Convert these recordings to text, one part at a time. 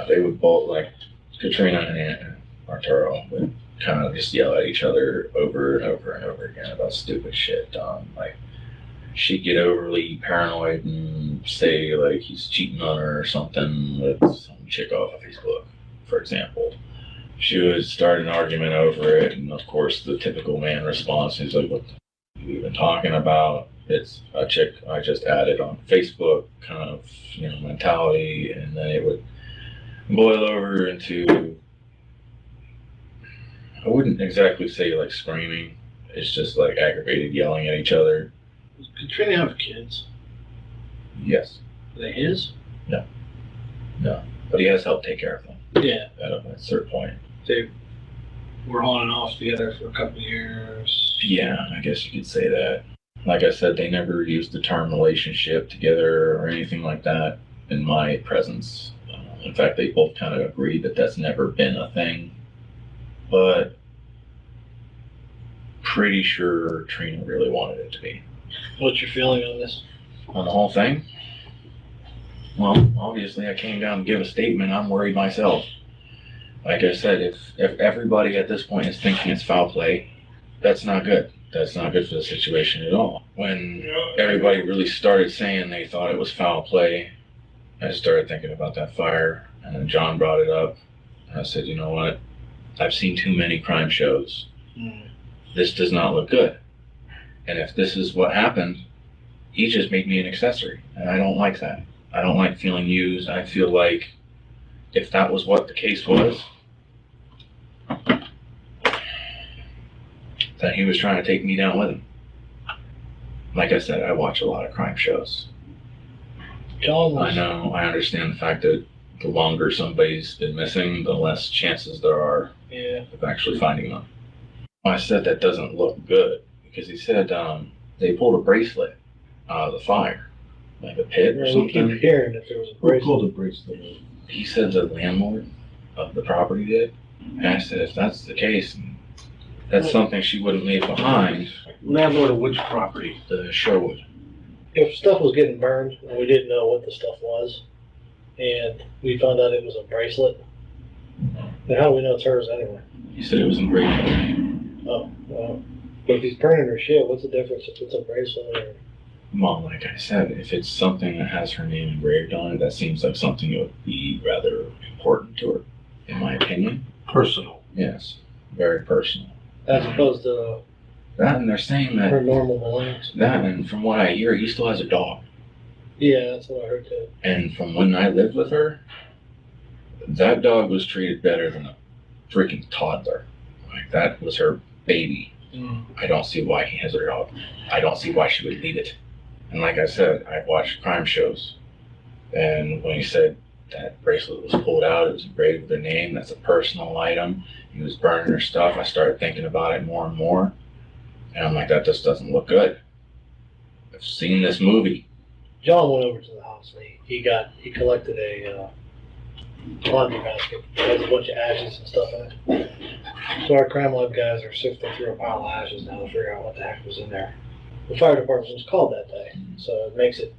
they would both, like, Katrina and Arturo would kind of just yell at each other over and over and over again about stupid shit. Like, she'd get overly paranoid and say, like, he's cheating on her or something with some chick off of Facebook, for example. She would start an argument over it, and of course, the typical man response is like, what are you even talking about? It's a chick I just added on Facebook kind of, mentality, and then it would boil over into, I wouldn't exactly say like screaming, it's just like aggravated yelling at each other. Does Katrina have kids? Yes. Are they his? No. But he has helped take care of them. Yeah. At a certain point. They were on and off together for a couple of years. Yeah, I guess you could say that. Like I said, they never used the term relationship together or anything like that in my presence. In fact, they both kind of agreed that that's never been a thing. But pretty sure Trina really wanted it to be. What's your feeling on this? On the whole thing? Well, obviously I came down to give a statement. I'm worried myself. Like I said, if everybody at this point is thinking it's foul play, that's not good. That's not good for the situation at all. When everybody really started saying they thought it was foul play, I started thinking about that fire, and then John brought it up. And I said, you know what? I've seen too many crime shows. This does not look good. And if this is what happened, he just made me an accessory, and I don't like that. I don't like feeling used. I feel like if that was what the case was, then he was trying to take me down with him. Like I said, I watch a lot of crime shows. I know, I understand the fact that the longer somebody's been missing, the less chances there are of actually finding them. I said that doesn't look good because he said they pulled a bracelet out of the fire, like a pit or something. We keep hearing that there was a bracelet. Who pulled a bracelet? He said the landlord of the property did. And I said, if that's the case, that's something she wouldn't leave behind. Landlord of which property? The Sherwood. If stuff was getting burned and we didn't know what the stuff was, and we found out it was a bracelet, then how do we know it's hers anyway? He said it was engraved with her name. Oh, well. But if he's burning her shit, what's the difference if it's a bracelet or... Well, like I said, if it's something that has her name engraved on it, that seems like something that would be rather important to her, in my opinion. Personal. Yes, very personal. As opposed to that, and they're saying that her normal belongings. That, and from what I hear, he still has a dog. Yeah, that's what I heard too. And from when I lived with her, that dog was treated better than a freaking toddler. Like, that was her baby. I don't see why he has a dog. I don't see why she would leave it. And like I said, I watched crime shows, and when he said that bracelet was pulled out, it was engraved with her name, that's a personal item, he was burning her stuff, I started thinking about it more and more, and I'm like, that just doesn't look good. I've seen this movie. John went over to the house, and he collected a laundry basket that has a bunch of ashes and stuff in it. So our crime lab guys are sifting through a pile of ashes now to figure out what the heck was in there. The fire department was called that day, so it makes it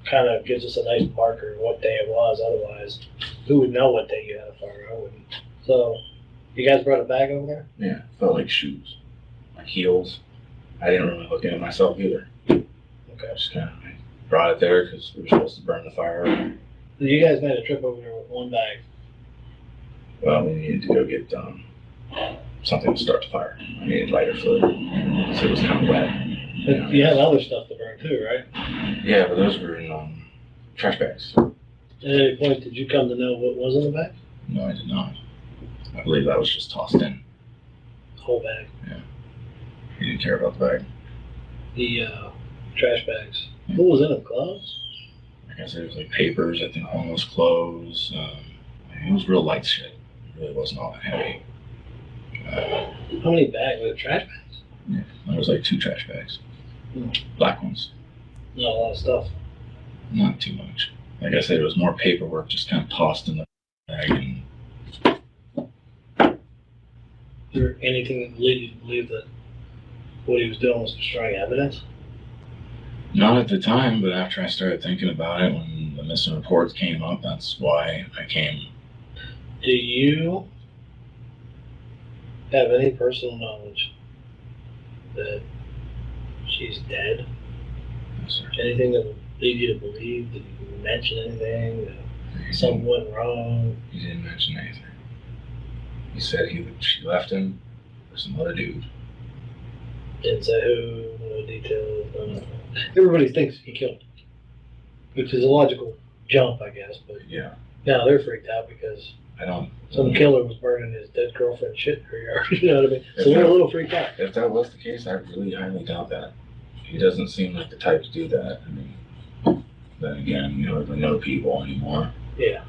kind of gives us a nice marker of what day it was. Otherwise, who would know what day you had a fire? I wouldn't. So, you guys brought a bag over there? Yeah, it felt like shoes, like heels. I didn't really look at it myself either. Okay. Just kind of brought it there because we were supposed to burn the fire. You guys made a trip over there with one bag. Well, we needed to go get something to start the fire. I needed lighter fluid, so it was kind of wet. But you had other stuff to burn too, right? Yeah, but those were in trash bags. At any point, did you come to know what was in the bag? No, I did not. I believe that was just tossed in. The whole bag? Yeah. You didn't care about the bag? The trash bags. Yeah. What was in them? Clothes? Like I said, it was like papers, I think almost clothes. It was real light shit. It really wasn't all that heavy. How many bags? Were it trash bags? Yeah, there was like 2 trash bags. Black ones. Not a lot of stuff. Not too much. Like I said, it was more paperwork just kind of tossed in the bag. And Is there anything that led you to believe that what he was doing was destroying evidence? Not at the time, but after I started thinking about it, when the missing reports came up, that's why I came Do you have any personal knowledge that she's dead? Yes, sir. Anything that would lead you to believe that you mention anything, that something went wrong? He didn't mention anything. He said she left him for some other dude. Didn't say who, no details, no nothing. Everybody thinks he killed him, which is a logical jump, I guess, but Yeah, now they're freaked out because I don't. some killer was burning his dead girlfriend's shit in her yard, you know what I mean? So they're a little freaked out. If that was the case, I really highly doubt that. He doesn't seem like the type to do that. I mean, then again, you don't even know people anymore. Yeah.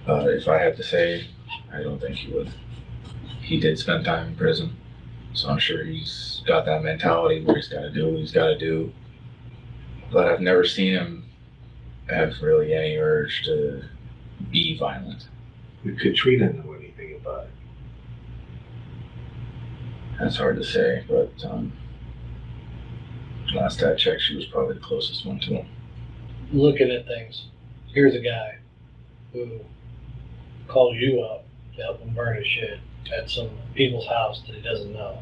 If I had to say, I don't think he would. He did spend time in prison, so I'm sure he's got that mentality where he's got to do what he's got to do. But I've never seen him have really any urge to be violent. Did Katrina know anything about it? That's hard to say, but last I checked, she was probably the closest one to him. Looking at things, here's a guy who called you up to help him burn his shit at some people's house that he doesn't know.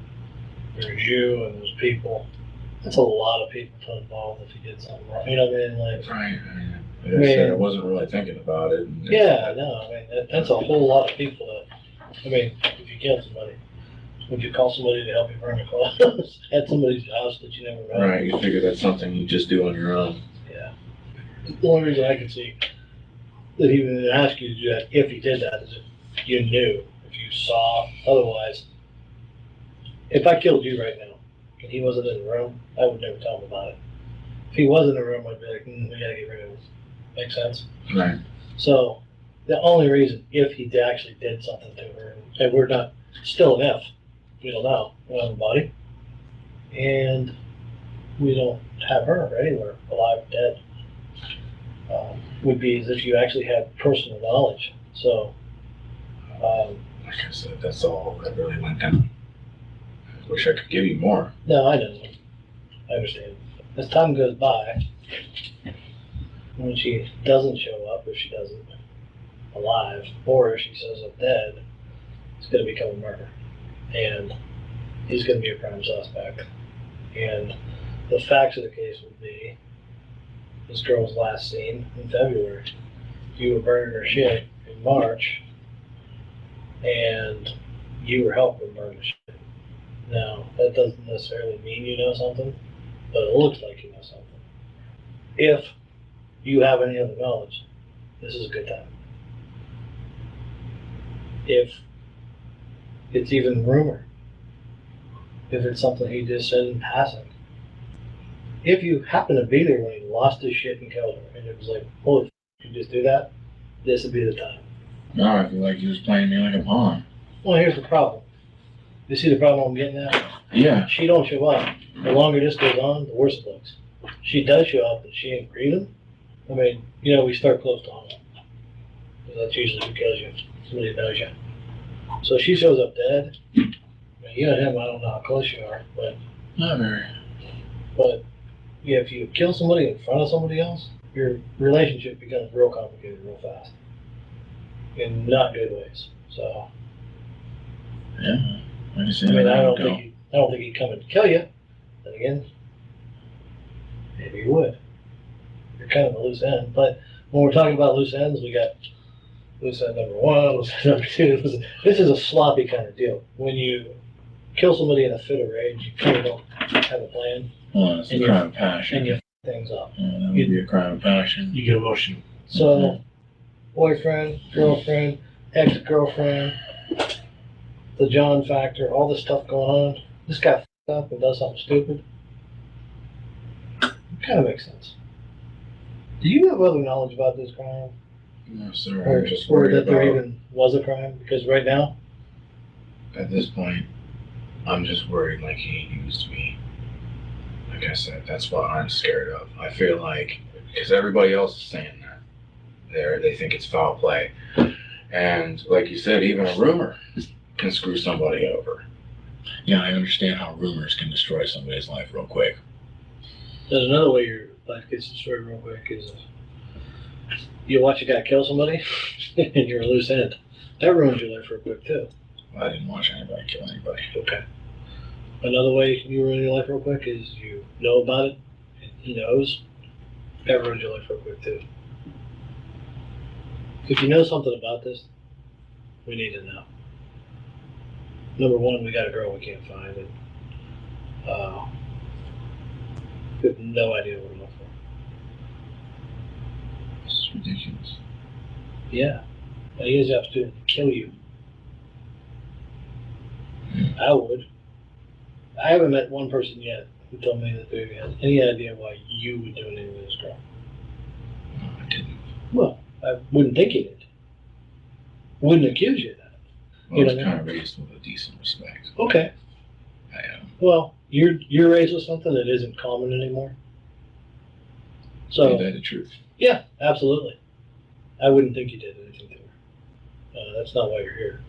There's you and there's people. That's a lot of people to involve if he did something wrong. You know what I mean? Like, Right. Like I said, I wasn't really thinking about it. And yeah, no, I mean, that's a whole lot of people that, I mean, if you kill somebody, would you call somebody to help you burn a clothes at somebody's house that you never met? Right. You figure that's something you just do on your own. Yeah. The only reason I can see that he would ask you to do that, if he did that, is if you knew, if you saw. Otherwise, if I killed you right now and he wasn't in the room, I would never tell him about it. If he was in the room, I'd be like, we gotta get rid of him. Make sense? Right. So the only reason, if he actually did something to her, and we're not, still an F, we don't know, we don't have a body, and we don't have her anywhere, alive, dead, would be as if you actually had personal knowledge. So, Like I said, that's all that really went down. I wish I could give you more. no, I know, I understand. As time goes by, when she doesn't show up, if she doesn't, alive, or if she shows up dead, it's going to become a murder. And he's going to be a prime suspect. And the facts of the case would be, this girl was last seen in February. You were burning her shit in March, and you were helping burn the shit. Now, that doesn't necessarily mean you know something, but it looks like you know something. If you have any other knowledge, this is a good time. If it's even rumor, if it's something he just said in passing, if you happen to be there when he lost his shit and killed her, and it was like, holy f***, you just do that, this would be the time. No, I feel like he was playing me like a pawn. Well, here's the problem. You see the problem I'm getting at? Yeah. She don't show up. The longer this goes on, the worse it looks. She does show up and she ain't breathing. I mean, you know, we start close to home. That's usually who kills you. Somebody knows you. So she shows up dead. I mean, you and him, I don't know how close you are, but Not very. yeah, if you kill somebody in front of somebody else, your relationship becomes real complicated real fast. In not good ways. So Yeah. Like I said, I mean, I don't go. think he'd come and kill you. Then again, maybe he would. You're kind of a loose end. But when we're talking about loose ends, we got loose end number one, loose end number two. This is a sloppy kind of deal. When you kill somebody in a fit of rage, you kind of don't have a plan, Well, it's a and crime of passion. and you f things up. Yeah, that would be a crime of passion. You get emotional. So, boyfriend, girlfriend, ex-girlfriend, the John factor, all this stuff going on. This guy f***ed up and does something stupid. Kind of makes sense. Do you have other knowledge about this crime? No, sir. Or, I'm just or worried that there about, even was a crime? Because right now, at this point, I'm just worried like he used me. Like I said, that's what I'm scared of. I feel like, because everybody else is saying that. They think it's foul play. And like you said, even a rumor can screw somebody over. Yeah, I understand how rumors can destroy somebody's life real quick. there's another way your life gets destroyed real quick is you watch a guy kill somebody and you're a loose end. That ruins your life real quick too. I didn't watch anybody kill anybody. Okay. Another way you ruin your life real quick is you know about it, and he knows. That ruins your life real quick too. If you know something about this, we need to know. Number one, we got a girl we can't find, and we have no idea what we're looking for. This is ridiculous. Yeah. All he has to do is kill you. I would. I haven't met one person yet who told me that they has any idea why you would do anything with this girl. No, I didn't. Well, I wouldn't think you did. Wouldn't accuse you of that. Well, I was kind of raised with a decent respect. Okay. Well, you're raised with something that isn't common anymore. So. Ain't that the truth? Yeah, absolutely. I wouldn't think you did anything to her. That's not why you're here.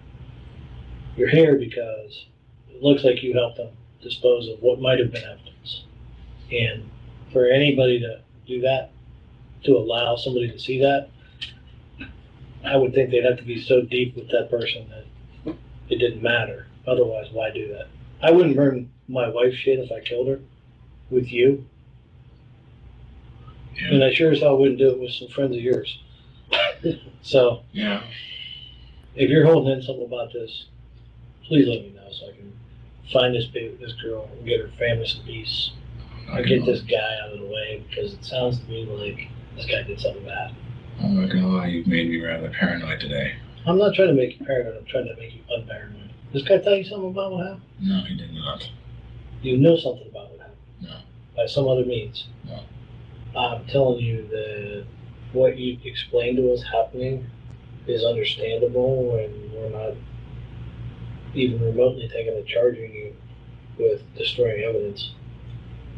You're here because it looks like you helped them dispose of what might have been evidence. And for anybody to do that, to allow somebody to see that, I would think they'd have to be so deep with that person that it didn't matter. Otherwise, why do that? I wouldn't burn my wife's shit if I killed her with you. Yeah. And I sure as hell wouldn't do it with some friends of yours. So, Yeah. if you're holding in something about this, please let me know so I can find this girl and get her family some peace. And get this guy out of the way, because it sounds to me like this guy did something bad. I'm not gonna lie, you've made me rather paranoid today. I'm not trying to make you paranoid, I'm trying to make you unparanoid. This guy tell you something about what happened? No, he did not. You know something about what happened? No. By some other means? No. I'm telling you that what you explained to us happening is understandable, and we're not even remotely thinking of charging you with destroying evidence.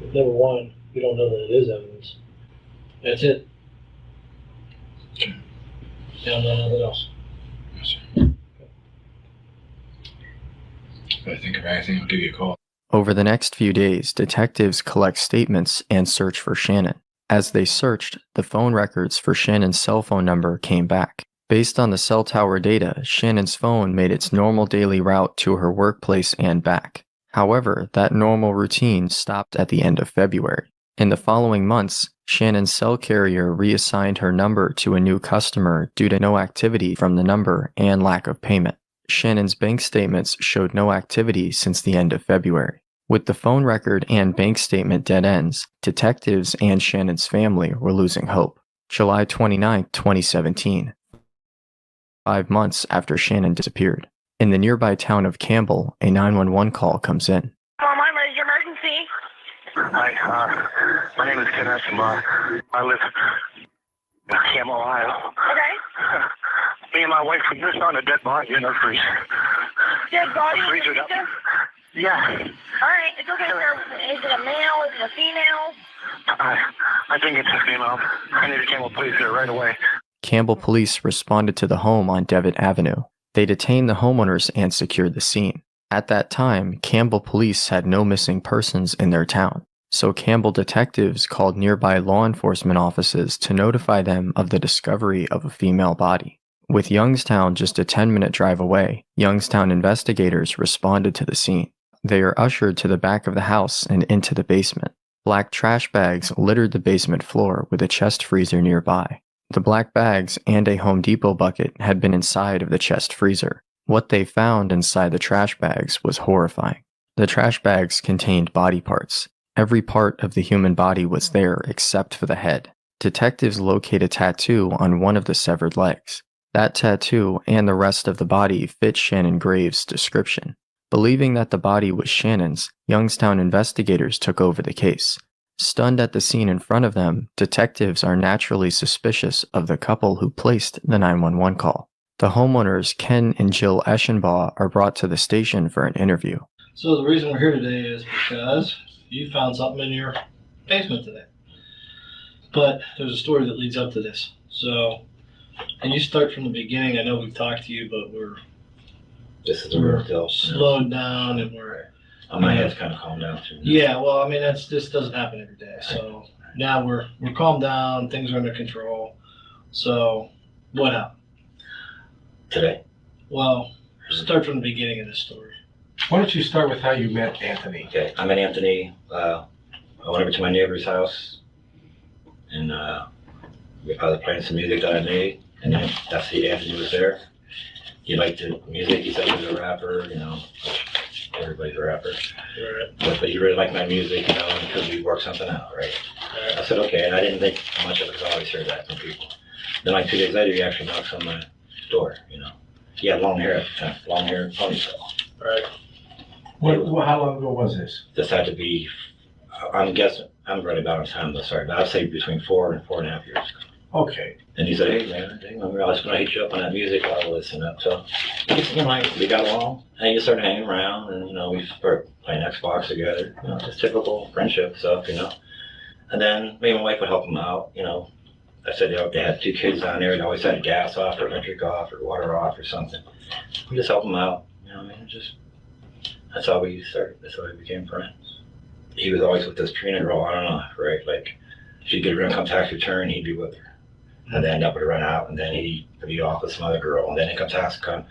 Number one, we don't know that it is evidence. That's it. Okay. You don't know nothing else. Yes, sir. If I think of anything, I'll give you a call. Over the next few days, detectives collect statements and search for Shannon. As they searched, the phone records for Shannon's cell phone number came back. Based on the cell tower data, Shannon's phone made its normal daily route to her workplace and back. However, that normal routine stopped at the end of February. In the following months, Shannon's cell carrier reassigned her number to a new customer due to no activity from the number and lack of payment. Shannon's bank statements showed no activity since the end of February. With the phone record and bank statement dead ends, detectives and Shannon's family were losing hope. July 29, 2017. 5 months after Shannon disappeared. In the nearby town of Campbell, a 911 call comes in. Well, my major emergency. Hi, my name is Ken Essenbar. I live in Campbell, Ohio. Okay. Me and my wife, we just found a dead body in our freezer. Dead body in the Freezer up. freezer? Yeah, All right, it's okay, sir. Is it a male? Is it a female? I think it's a female. I need a Campbell police there right away. Campbell police responded to the home on Devitt Avenue. They detained the homeowners and secured the scene. At that time, Campbell police had no missing persons in their town, so Campbell detectives called nearby law enforcement offices to notify them of the discovery of a female body. With Youngstown just a 10-minute drive away, Youngstown investigators responded to the scene. They are ushered to the back of the house and into the basement. Black trash bags littered the basement floor with a chest freezer nearby. The black bags and a Home Depot bucket had been inside of the chest freezer. What they found inside the trash bags was horrifying. The trash bags contained body parts. Every part of the human body was there except for the head. Detectives locate a tattoo on one of the severed legs. That tattoo and the rest of the body fit Shannon Graves' description. Believing that the body was Shannon's, Youngstown investigators took over the case. Stunned at the scene in front of them, detectives are naturally suspicious of the couple who placed the 911 call. The homeowners, Ken and Jill Eschenbaugh, are brought to the station for an interview. So the reason we're here today is because you found something in your basement today. But there's a story that leads up to this. So, and you start from the beginning. I know we've talked to you, but This is the real deal. slowed down and we're... My head's kind of calmed down too. Yeah, well, I mean, this doesn't happen every day. So now we're calmed down, things are under control. So what happened? Today. Well, start from the beginning of the story. Why don't you start with how you met Anthony? Okay, I met Anthony. I went over to my neighbor's house, and I was playing some music that I made, and then Anthony was there. He liked the music. He said he was a rapper, you know. Everybody's a rapper. But he really liked my music, you know, and could we work something out, right? I said, okay, and I didn't think much of it because I always heard that from people. Then like 2 days later, he actually knocks on my door, you know. He had long hair at the time, long hair and ponytail. Right. How long ago was this? This had to be, I'm guessing, I'm right about on time, though, sorry, but I'd say between 4 and 4.5 years ago. Okay. And he said, hey man, I was going to hit you up on that music, I'll listen up. So, you know, we got along, and he just started hanging around, and, you know, we started playing Xbox together, you know, just typical friendship stuff, you know. And then me and my wife would help him out, you know. I said they had 2 kids down there, they always had gas off, or electric off, or water off, or something. We just help him out, you know, I mean, that's how we started, that's how we became friends. He was always with this Trina girl, I don't know, right, like, she'd get her income tax return, he'd be with her. And then end up with a run out, and then he'd be off with some other girl, and then income tax come.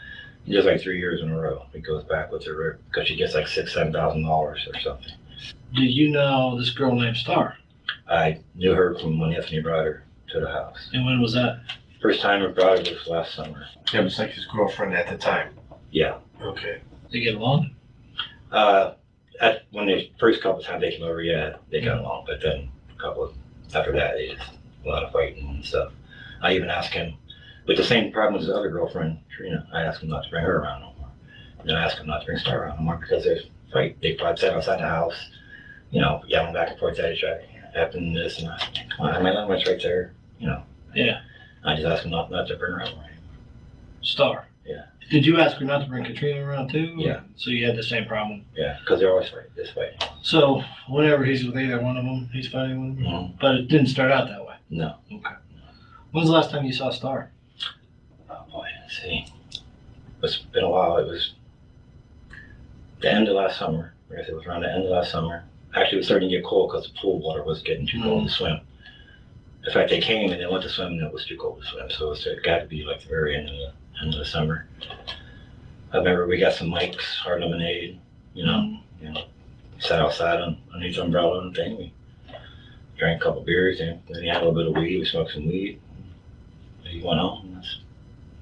He does like 3 years in a row. He goes back with her because she gets like $6,000-7,000 or something. Did you know this girl named Star? I knew her from when Anthony brought her to the house. And when was that? First time I brought her was last summer. That was like his girlfriend at the time. Yeah. Okay. Did you get along? When the first couple of times they came over, yeah, they got along. But then after that, they just a lot of fighting and stuff. I even asked him, with the same problem as his other girlfriend, Trina, I asked him not to bring her around no more. And then I asked him not to bring Star around no more because they fight. They probably sat outside the house, you know, yelling back and forth at each other, happened this and that. Come on, my language right there, you know. Yeah. I just asked him not to bring her around. Star? Yeah. Did you ask her not to bring Katrina around too? Yeah. So you had the same problem? Yeah, because they're always fighting, this way. So whenever he's with either one of them, he's fighting with them? Mm-hmm. But it didn't start out that way? No. Okay. When's the last time you saw Star? Oh boy, let's see. It's been a while. It was the end of last summer. I guess it was around the end of last summer. Actually, it was starting to get cold because the pool water was getting too cold to swim. In fact, they came and they went to swim and it was too cold to swim. So it got to be like the very end of the summer. I remember we got some Mike's hard lemonade, you know, sat outside underneath the umbrella and thing. We drank a couple beers and then he had a little bit of weed. We smoked some weed. He went home. And that's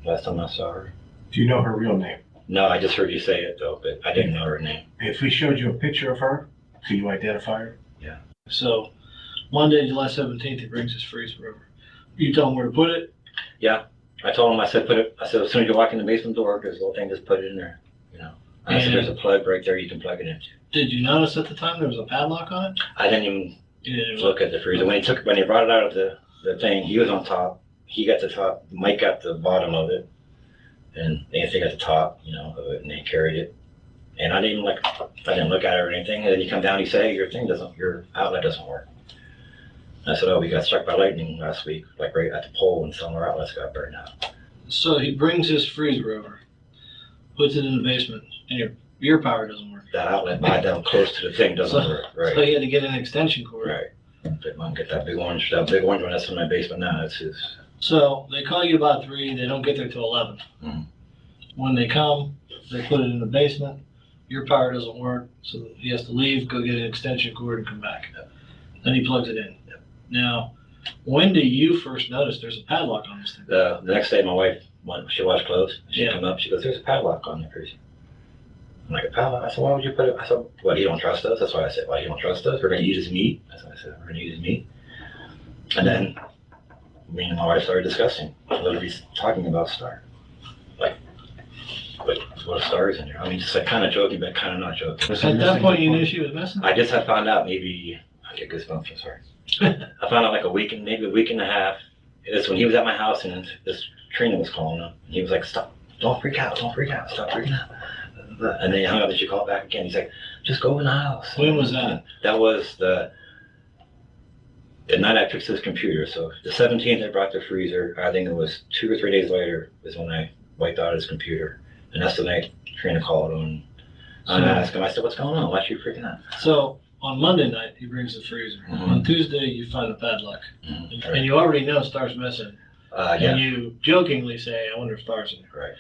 the last time I saw her. Do you know her real name? No, I just heard you say it though, but I didn't know her name. If we showed you a picture of her, could you identify her? Yeah. So Monday, July 17th, he brings his freezer over. You tell him where to put it? Yeah. I told him, I said, as soon as you walk in the basement door, there's a little thing, just put it in there, you know. I said, there's a plug right there you can plug it into. Did you notice at the time there was a padlock on it? I didn't even look at the freezer. When he brought it out of the thing, he was on top. He got the top, Mike got the bottom of it, and Anthony got the top, you know, of it, and they carried it. And I didn't look at it or anything. And then you come down, you say, your outlet doesn't work. And I said, oh, we got struck by lightning last week, like right at the pole, and some of our outlets got burned out. So he brings his freezer over, puts it in the basement, and your power doesn't work. That outlet down close to the thing doesn't work, right? So he had to get an extension cord. Right. But Mom, get that big orange one that's in my basement now. That's his. So they call you about 3. They don't get there till 11. Mm-hmm. When they come, they put it in the basement. Your power doesn't work, so he has to leave, go get an extension cord, and come back. Yep. Then he plugs it in. Yep. Now, when do you first notice there's a padlock on this thing? The next day, my wife, she washed clothes. She Yeah. come up. She goes, "There's a padlock on the freezer." I'm like, "A padlock?" I said, "Why would you put it?" I said, "What? You don't trust us?" That's why I said, "Why you don't trust us? We're going to eat his meat." That's what I said. We're going to eat his meat. And then me and my wife started discussing, literally talking about Star. Like, what a Star is in there. I mean, just like kind of joking, but kind of not joking. At that point, you knew she was missing? I just had found out maybe, I get goosebumps, I'm sorry. I found out like maybe a week and a half. It's when he was at my house and this Trina was calling him. And he was like, "Stop, don't freak out, stop freaking out." And then he hung up and she called back again. He's like, "Just go in the house." When was that? That was the night I fixed his computer. So the 17th I brought the freezer. I think it was 2 or 3 days later is when I wiped out his computer. And that's the night Trina called him. And I asked him, I said, "What's going on? Why are you freaking out?" So on Monday night, he brings the freezer. Mm-hmm. On Tuesday, you find the padlock. Mm-hmm. And you already know Star's missing. Yeah. And you jokingly say, "I wonder if Star's in there." Right.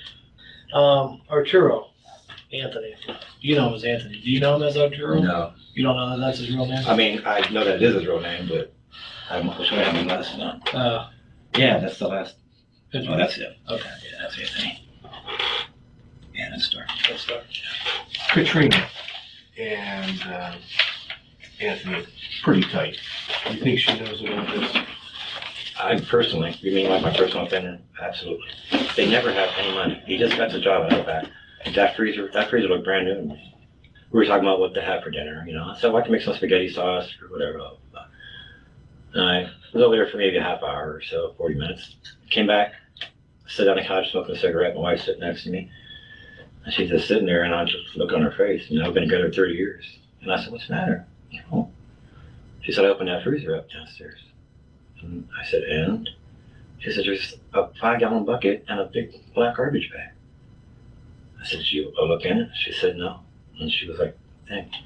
Arturo, Anthony. You know him as Anthony. Do you know him as Arturo? No. You don't know that that's his real name? I mean, I know that is his real name, but I'm wish I had my last name. Yeah, that's the last. Oh, that's it. Okay. Yeah, that's Anthony. Yeah, that's Star. Let's start. Katrina and Anthony, pretty tight. You think she knows about this? I personally, you mean like my personal opinion? Absolutely. They never have any money. He just got the job out of back. That freezer looked brand new to me. We were talking about what to have for dinner, you know. So I can make some spaghetti sauce or whatever. Blah, blah, blah. And I was over there for maybe a half hour or so, 40 minutes. Came back, sit on the couch smoking a cigarette. My wife's sitting next to me. And she's just sitting there, and I just look on her face. You know, I've been together 30 years. And I said, "What's the matter?" Oh. She said, "I opened that freezer up downstairs." And I said, "And?" She said, "There's a 5-gallon bucket and a big black garbage bag." I said, "Did you look in it?" She said, "No." And she was like, "Thank you."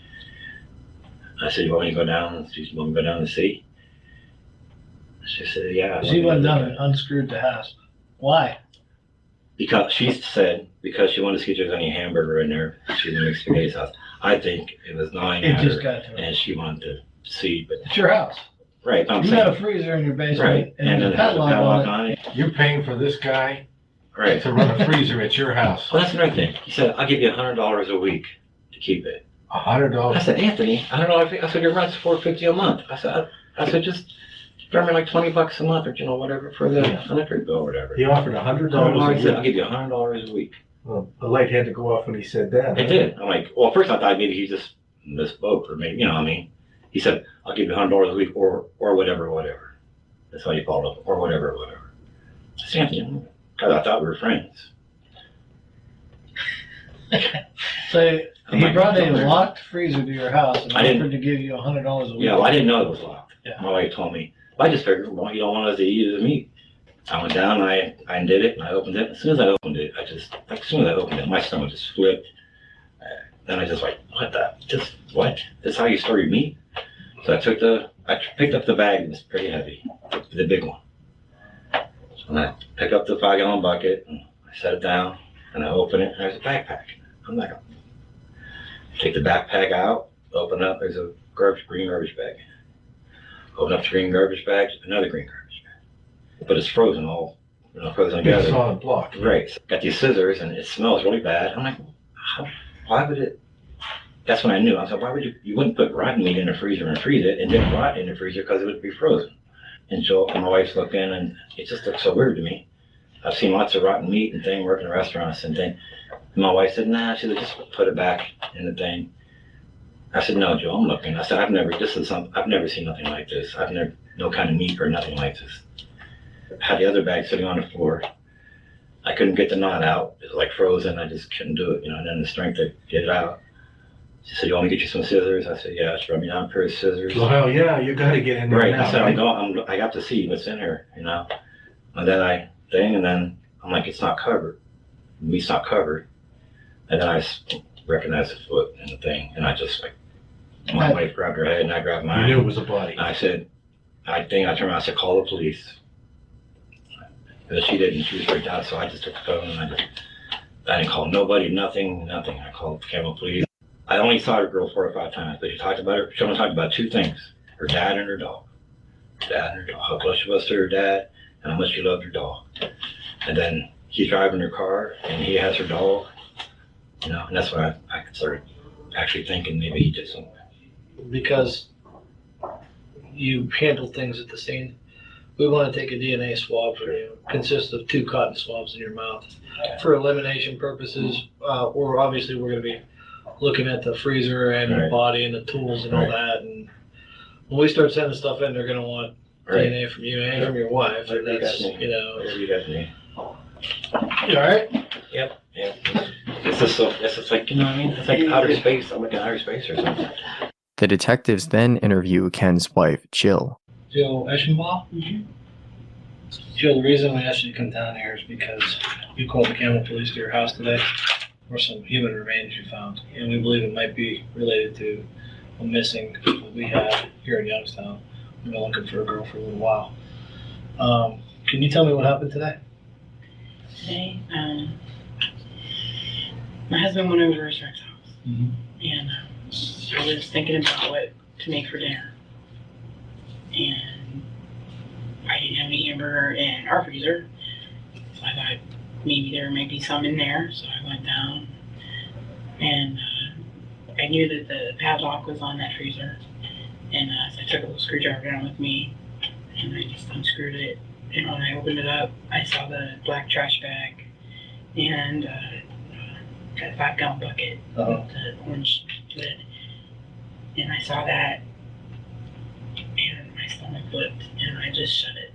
I said, "You want me to go down? Do you want me to go down and see?" She said, "Yeah." She went down and unscrewed the house. Why? Because she said, because she wanted to see if there's any hamburger in there. She didn't make spaghetti sauce. I think it was gnawing It at just her, got to her. and she wanted to see, but It's your house. right. I'm You saying, got a freezer in your basement right, and and then a it has a padlock padlock on it. on it. You're paying for this guy Right. to run a freezer at your house. Well, that's another thing. He said, "I'll give you $100 a week to keep it." I $100. said, "Anthony, I said, your rent's $450 a month." I said, "Just throw me like $20 a month, or you know, whatever for the electric bill or whatever." He offered $100 I a said, "I'll week. give you $100 a week." Well, the light had to go off when he said that. It did. I'm like, well, first I thought maybe he just misspoke, or maybe, you know what I mean? He said, "I'll give you $100 a week, or whatever. That's how you called up, or whatever. I said, "Anthony," because I thought we were friends. So I'm he like, brought a "Don't worry." locked freezer to your house and I didn't- offered to give you $100 a week. Yeah, well, I didn't know it was locked. Yeah. My wife told me. I just figured, well, you don't want us to eat the meat. I went down, I undid it, and I opened it. As soon as I opened it, my stomach just flipped. Then I just like, what? That's how you store your meat? So I picked up the bag, it was pretty heavy, the big one. And I picked up the 5-gallon bucket, and I set it down, and I open it, and there's a backpack. I'm like, take the backpack out, open it up, there's a green garbage bag. Open up the green garbage bag, another green garbage bag. But it's frozen frozen Big together. solid block. Right. So got these scissors, and it smells really bad. I'm like, why would it? That's when I knew. I was like, why would you wouldn't put rotten meat in the freezer and freeze it and then rot in the freezer because it would be frozen. And so my wife's looking, and it just looks so weird to me. I've seen lots of rotten meat and thing working in restaurants and thing. And my wife said, "Nah," she said, "just put it back in the thing." I said, "No, Joe, I'm looking." I said, I've never seen nothing like this. No kind of meat or nothing like this. I had the other bag sitting on the floor. I couldn't get the knot out. It was like frozen. I just couldn't do it, and then the strength to get it out. She said, "You want me to get you some scissors?" I said, "Yeah." She brought me down a pair of scissors. Well, hell yeah, you gotta get in there Right. now. I said, I got to see what's in here, And then and then I'm like, it's not covered. Meat's not covered. And then I recognized the foot and the thing, and I just my wife grabbed her head and I grabbed You mine. knew it was a body. And I said, I turned around, I said, "Call the police." But she didn't, she was freaked out, so I just took the phone and I didn't call nobody, nothing. I called the Camel Police. I only saw the girl 4 or 5 times, but she only talked about 2 things, her dad and her dog. How close she was to her dad and how much she loved her dog. And then he's driving her car and he has her dog, and that's when I started actually thinking maybe he did something. Because you handle things at the scene. We want to take a DNA swab from you. It consists of 2 cotton swabs in your mouth. For elimination purposes, we're going to be looking at the freezer and the Right. body and the tools and all Right. that. And when we start sending stuff in, they're going to want Right. DNA from you and from your wife. And Whatever you that's, guys need. Whatever you guys need. You all right? Yeah. It's just like, you know what I mean? It's like outer space. I'm looking at outer space or something. The detectives then interview Ken's wife, Jill. Jill Eschenbaugh? Mm-hmm. Jill, the reason we asked you to come down here is because you called the Camel Police to your house today for some human remains you found. And we believe it might be related to a missing that we had here in Youngstown. We've been looking for a girl for a little while. Can you tell me what happened today? Today, My husband went over to his friend's house, Mhm. and I was thinking about what to make for dinner. And I didn't have any hamburger in our freezer, so I thought maybe there might be some in there. So I went down, and I knew that the padlock was on that freezer, and so I took a little screwdriver down with me, and I just unscrewed it. And when I opened it up, I saw the black trash bag and that 5-gallon bucket with the orange lid. And I saw that, and my stomach flipped, and I just shut it.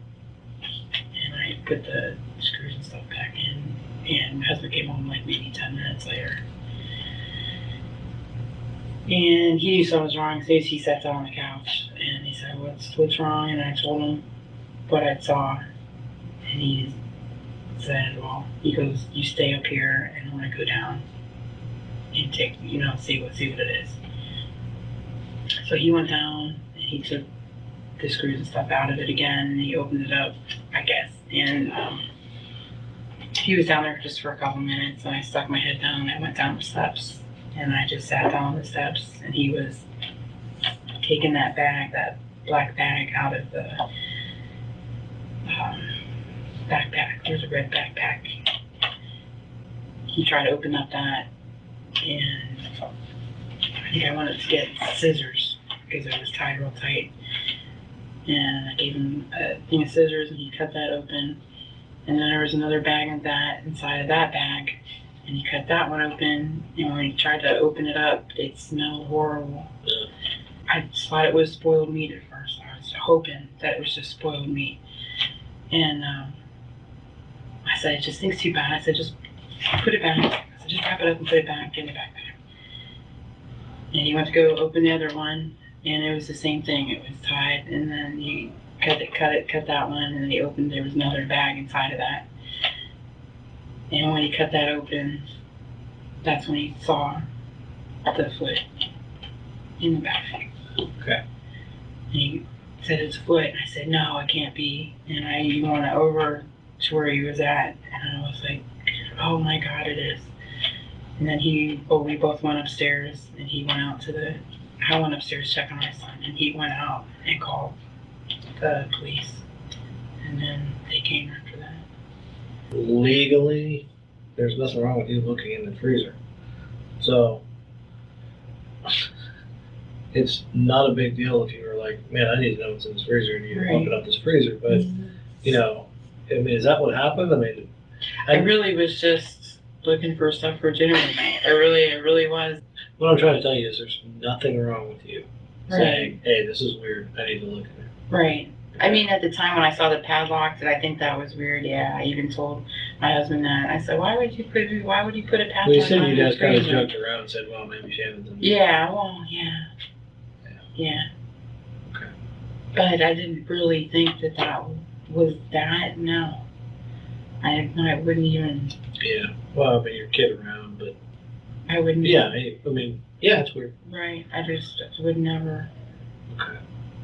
And I put the screws and stuff back in, and my husband came home like maybe 10 minutes later. And he knew something was wrong, so he sat down on the couch, and he said, what's wrong? And I told him what I saw, and he said, well, he goes, you stay up here, and I'm gonna go down and take, see what it is. So he went down, and he took the screws and stuff out of it again, and he opened it up, I guess, and he was down there just for a couple minutes, and I stuck my head down, and I went down the steps, and I just sat down the steps, and he was taking that bag, that black bag, out of the backpack. There's a red backpack. He tried to open up that, and I think I wanted to get scissors because it was tied real tight. And I gave him a thing of scissors, and he cut that open. And then there was another bag of that inside of that bag, and he cut that one open. And when he tried to open it up, it smelled horrible. I thought it was spoiled meat at first. I was hoping that it was just spoiled meat. And I said, it just stinks too bad. I said, just put it back. I said, just wrap it up and put it back in the backpack. And he went to go open the other one, and it was the same thing. It was tied, and then he cut that one, and then he opened, there was another bag inside of that. And when he cut that open, that's when he saw the foot in the backpack. Okay. And he said, it's a foot. And I said, no, it can't be. And I went over to where he was at, and I was like, oh my God, it is. And then we both went upstairs, and he went out I went upstairs to check on my son, and he went out and called the police. And then they came after that. Legally, there's nothing wrong with you looking in the freezer. So, it's not a big deal if you were like, man, I need to know what's in this freezer, and you Right. open up this freezer. But, is that what happened? I mean, I really was just looking for stuff for dinner tonight. I really was. what I'm trying to tell you is there's nothing wrong with you saying, hey, this is weird, I need to look at it. Right. I mean, at the time when I saw the padlock, I think that was weird. Yeah, I even told my husband that. I said, why would you put a padlock Well, you said on you your guys kind of freezer? joked around and said, well, maybe Shannon's in there. Yeah, well, yeah. Yeah. Okay. But I didn't really think that was that. No. I wouldn't even. Yeah. Well, I mean, you're a kid around, but I wouldn't. yeah, I mean, yeah, it's weird. Right. I just would never. Okay.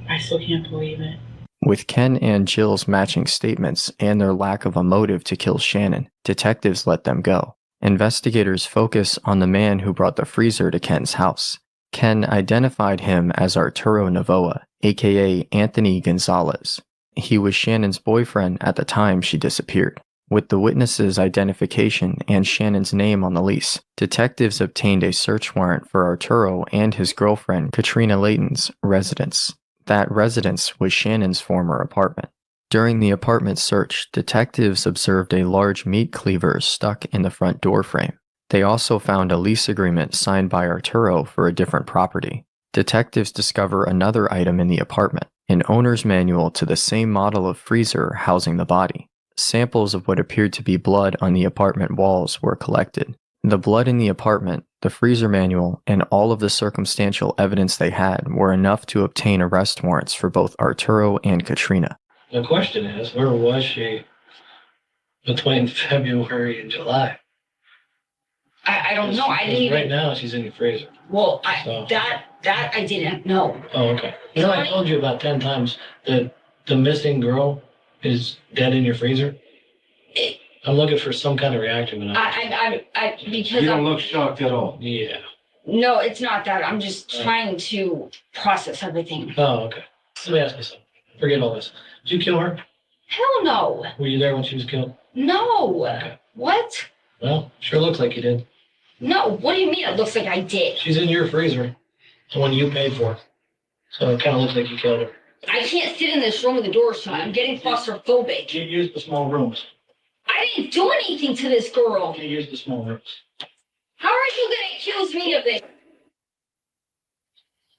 I still can't believe it. With Ken and Jill's matching statements and their lack of a motive to kill Shannon, detectives let them go. Investigators focus on the man who brought the freezer to Ken's house. Ken identified him as Arturo Novoa, aka Anthony Gonzalez. He was Shannon's boyfriend at the time she disappeared. With the witness's identification and Shannon's name on the lease, detectives obtained a search warrant for Arturo and his girlfriend Katrina Layton's residence. That residence was Shannon's former apartment. During the apartment search, detectives observed a large meat cleaver stuck in the front door frame. They also found a lease agreement signed by Arturo for a different property. Detectives discover another item in the apartment, an owner's manual to the same model of freezer housing the body. Samples of what appeared to be blood on the apartment walls were collected. The blood in the apartment, the freezer manual, and all of the circumstantial evidence they had were enough to obtain arrest warrants for both Arturo and Katrina. The question is, where was she between February and July? I don't know. I didn't even. Right now, she's in your freezer. Well, So- that I didn't know. Oh, okay. I told you about 10 times that the missing girl is dead in your freezer. I'm looking for some kind of reaction. But Because You don't look shocked at all. yeah. no, it's not that. I'm just trying to process everything. Oh, okay. Let me ask you something. Forget all this. Did you kill her? Hell no. Were you there when she was killed? No. Okay. What? Well, sure looks like you did. No. What do you mean? It looks like I did. She's in your freezer. The one you paid for. So it kind of looks like you killed her. I can't sit in this room with the door shut. I'm getting claustrophobic. You used the small rooms. I didn't do anything to this girl. You used the small rooms. How are you gonna accuse me of this?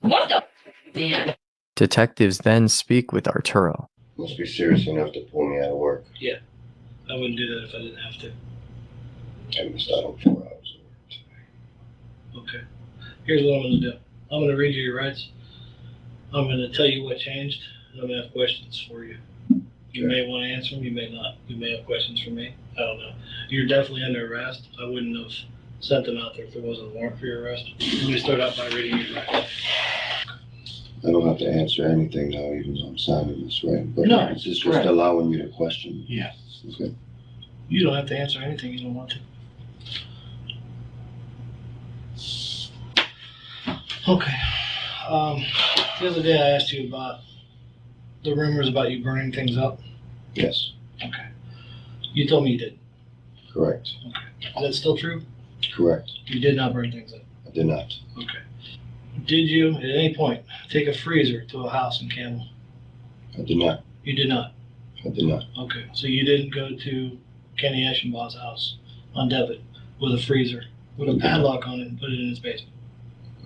What the man? Detectives then speak with Arturo. Must be serious enough to pull me out of work. I wouldn't do that if I didn't have to. I missed out on 4 hours of work today. Okay. Here's what I'm gonna do. I'm gonna read you your rights. I'm gonna tell you what changed, and I'm gonna have questions for you. You may want to answer them, you may not. You may have questions for me. I don't know. You're definitely under arrest. I wouldn't have sent them out there if there wasn't a warrant for your arrest. Let me start out by reading your rights. I don't have to answer anything now, even though I'm signing this, right? But No, it's just correct. allowing you to question me. Yeah. Okay. You don't have to answer anything you don't want to. Okay. The other day I asked you about the rumors about you burning things up. Yes, Okay. You told me you did. correct. Is that still true? Correct. You did not burn things up. I did not. Okay. Did you, at any point, take a freezer to a house in Campbell? I did not. You did not. I did not. Okay. So you didn't go to Kenny Eschenbaugh's house on Devitt with a freezer, with a padlock on it and put it in his basement?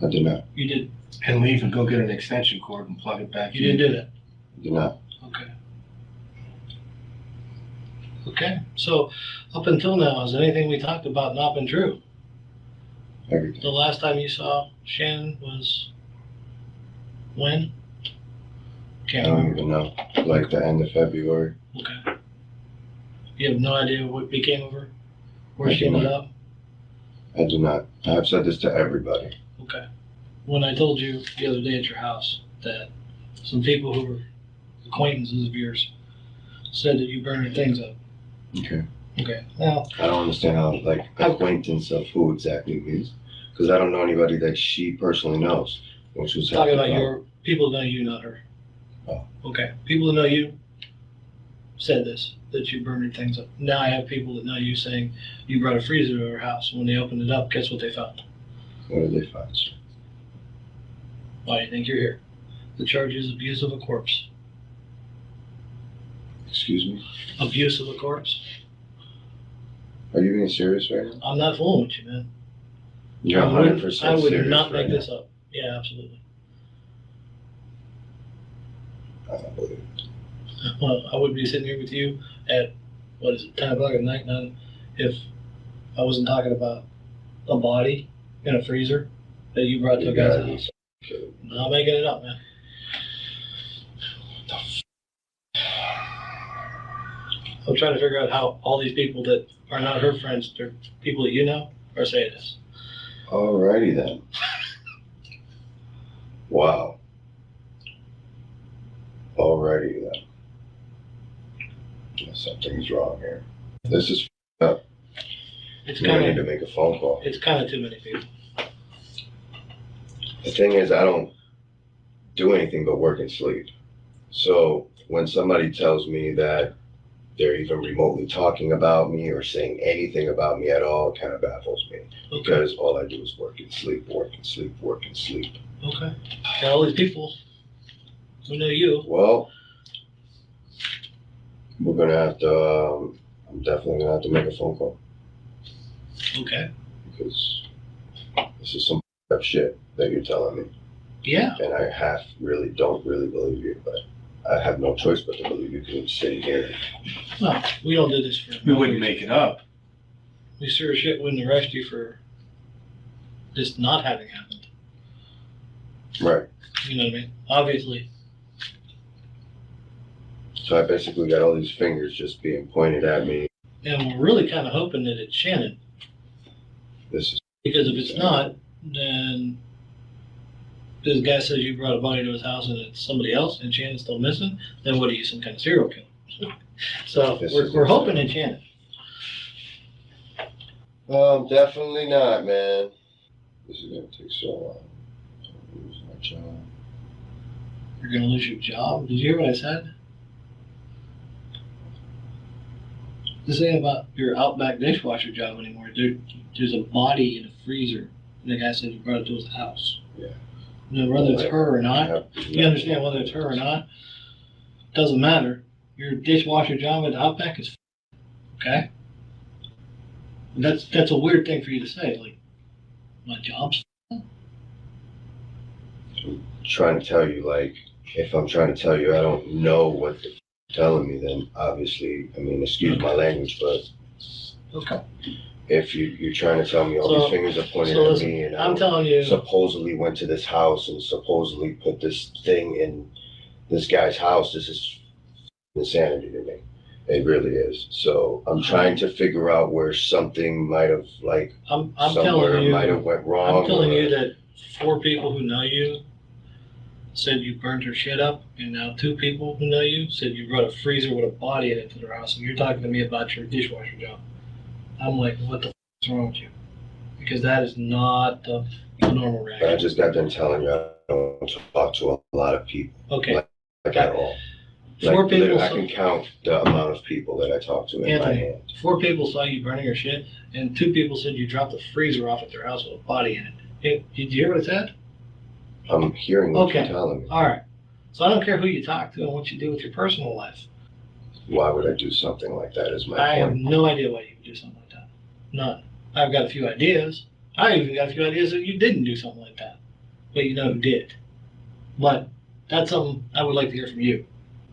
I did not. You did. And leave and go get an extension cord and plug it back in. You didn't do that. I did not. Okay. Okay. So up until now, has anything we talked about not been true? Everything. The last time you saw Shannon was when? I Can't don't remember. even know. Like the end of February. Okay. You have no idea what became of her? Where I she do ended not. up? I do not. I have said this to everybody. Okay. When I told you the other day at your house that some people who were acquaintances of yours said that you burned things up. Okay. Okay. Now, I don't understand how, like, acquaintance of who exactly means. Because I don't know anybody that she personally knows. Which was talking half about the your people that know you, not her. Oh. Okay. People that know you said this, that you burned things up. Now I have people that know you saying you brought a freezer to her house. When they opened it up, guess what they found? What did they find, sir? Why do you think you're here? The charge is abuse of a corpse. Excuse me? Abuse of a corpse? Are you being serious right now? I'm not fooling with you, man. You're I wouldn't- 100% I would serious not right make now. this up. Yeah, absolutely. I don't believe it. Well, I would be sitting here with you at, 10 o'clock at night, and if I wasn't talking about a body in a freezer that you brought to a You guy's got it. house. I'm not making it up, man. I'm trying to figure out how all these people that are not her friends, they're people that you know, are saying this. Alrighty then. Wow. Alrighty then. Something's wrong here. This is up. It's I need kind to of, make a phone call. it's kind of too many people. The thing is, I don't do anything but work and sleep. So when somebody tells me that they're even remotely talking about me or saying anything about me at all, it kind of baffles me. Okay. Because all I do is work and sleep, work and sleep, work and sleep. Okay. Got all these people who know you. Well, we're gonna have to, I'm definitely gonna have to make a phone call Okay. because this is some up shit that you're telling me. Yeah. And I don't really believe you, but I have no choice but to believe you because I'm sitting here. No, we don't do this for. We wouldn't make it up. We sure as shit wouldn't arrest you for this not having happened. Right. You know what I mean? Obviously. So I basically got all these fingers just being pointed at me. And we're really kind of hoping that it's Shannon. This is Because if it's not, then this guy says you brought a body to his house and it's somebody else and Shannon's still missing, then what are you, some kind of serial killer? So This we're is hoping it's Shannon. Definitely not, man. This is gonna take so long. I'm losing my job. You're gonna lose your job? Did you hear what I said? This ain't about your Outback dishwasher job anymore. There's a body in a freezer. And the guy said you brought it to his house. Yeah. Now, whether it's her or not, you understand whether it's her or not, doesn't matter. Your dishwasher job at Outback is okay? That's a weird thing for you to say. Like, my job's Trying to tell you, like, if I'm trying to tell you I don't know what you're telling me, then obviously, I mean, excuse my language, but okay. if you're trying to tell me all So- these fingers are pointing so at listen, me and I'm telling you, supposedly went to this house and supposedly put this thing in this guy's house, this is insanity to me. It really is. So I'm trying to figure out where something might have, like, I'm somewhere telling you, might have went wrong. I'm telling or- you that 4 people who know you said you burned her shit up, and now 2 people who know you said you brought a freezer with a body in it to their house, and you're talking to me about your dishwasher job. I'm like, what the f is wrong with you? Because that is not the normal But I reaction. just got done telling you I don't talk to a lot of people, Okay, like at all. 4 Like, people. literally, I can count the amount of people that I talk to in my Anthony, hand. 4 people saw you burning your shit, and 2 people said you dropped a freezer off at their house with a body in it. Hey, did you hear what it said? I'm hearing what Okay. you're telling me. All right. So I don't care who you talk to and what you do with your personal life. Why would I do something like that is my I have point. no idea why you would do something like that. None. I've got a few ideas. I even got a few ideas that you didn't do something like that. But you know who did. But that's something I would like to hear from you.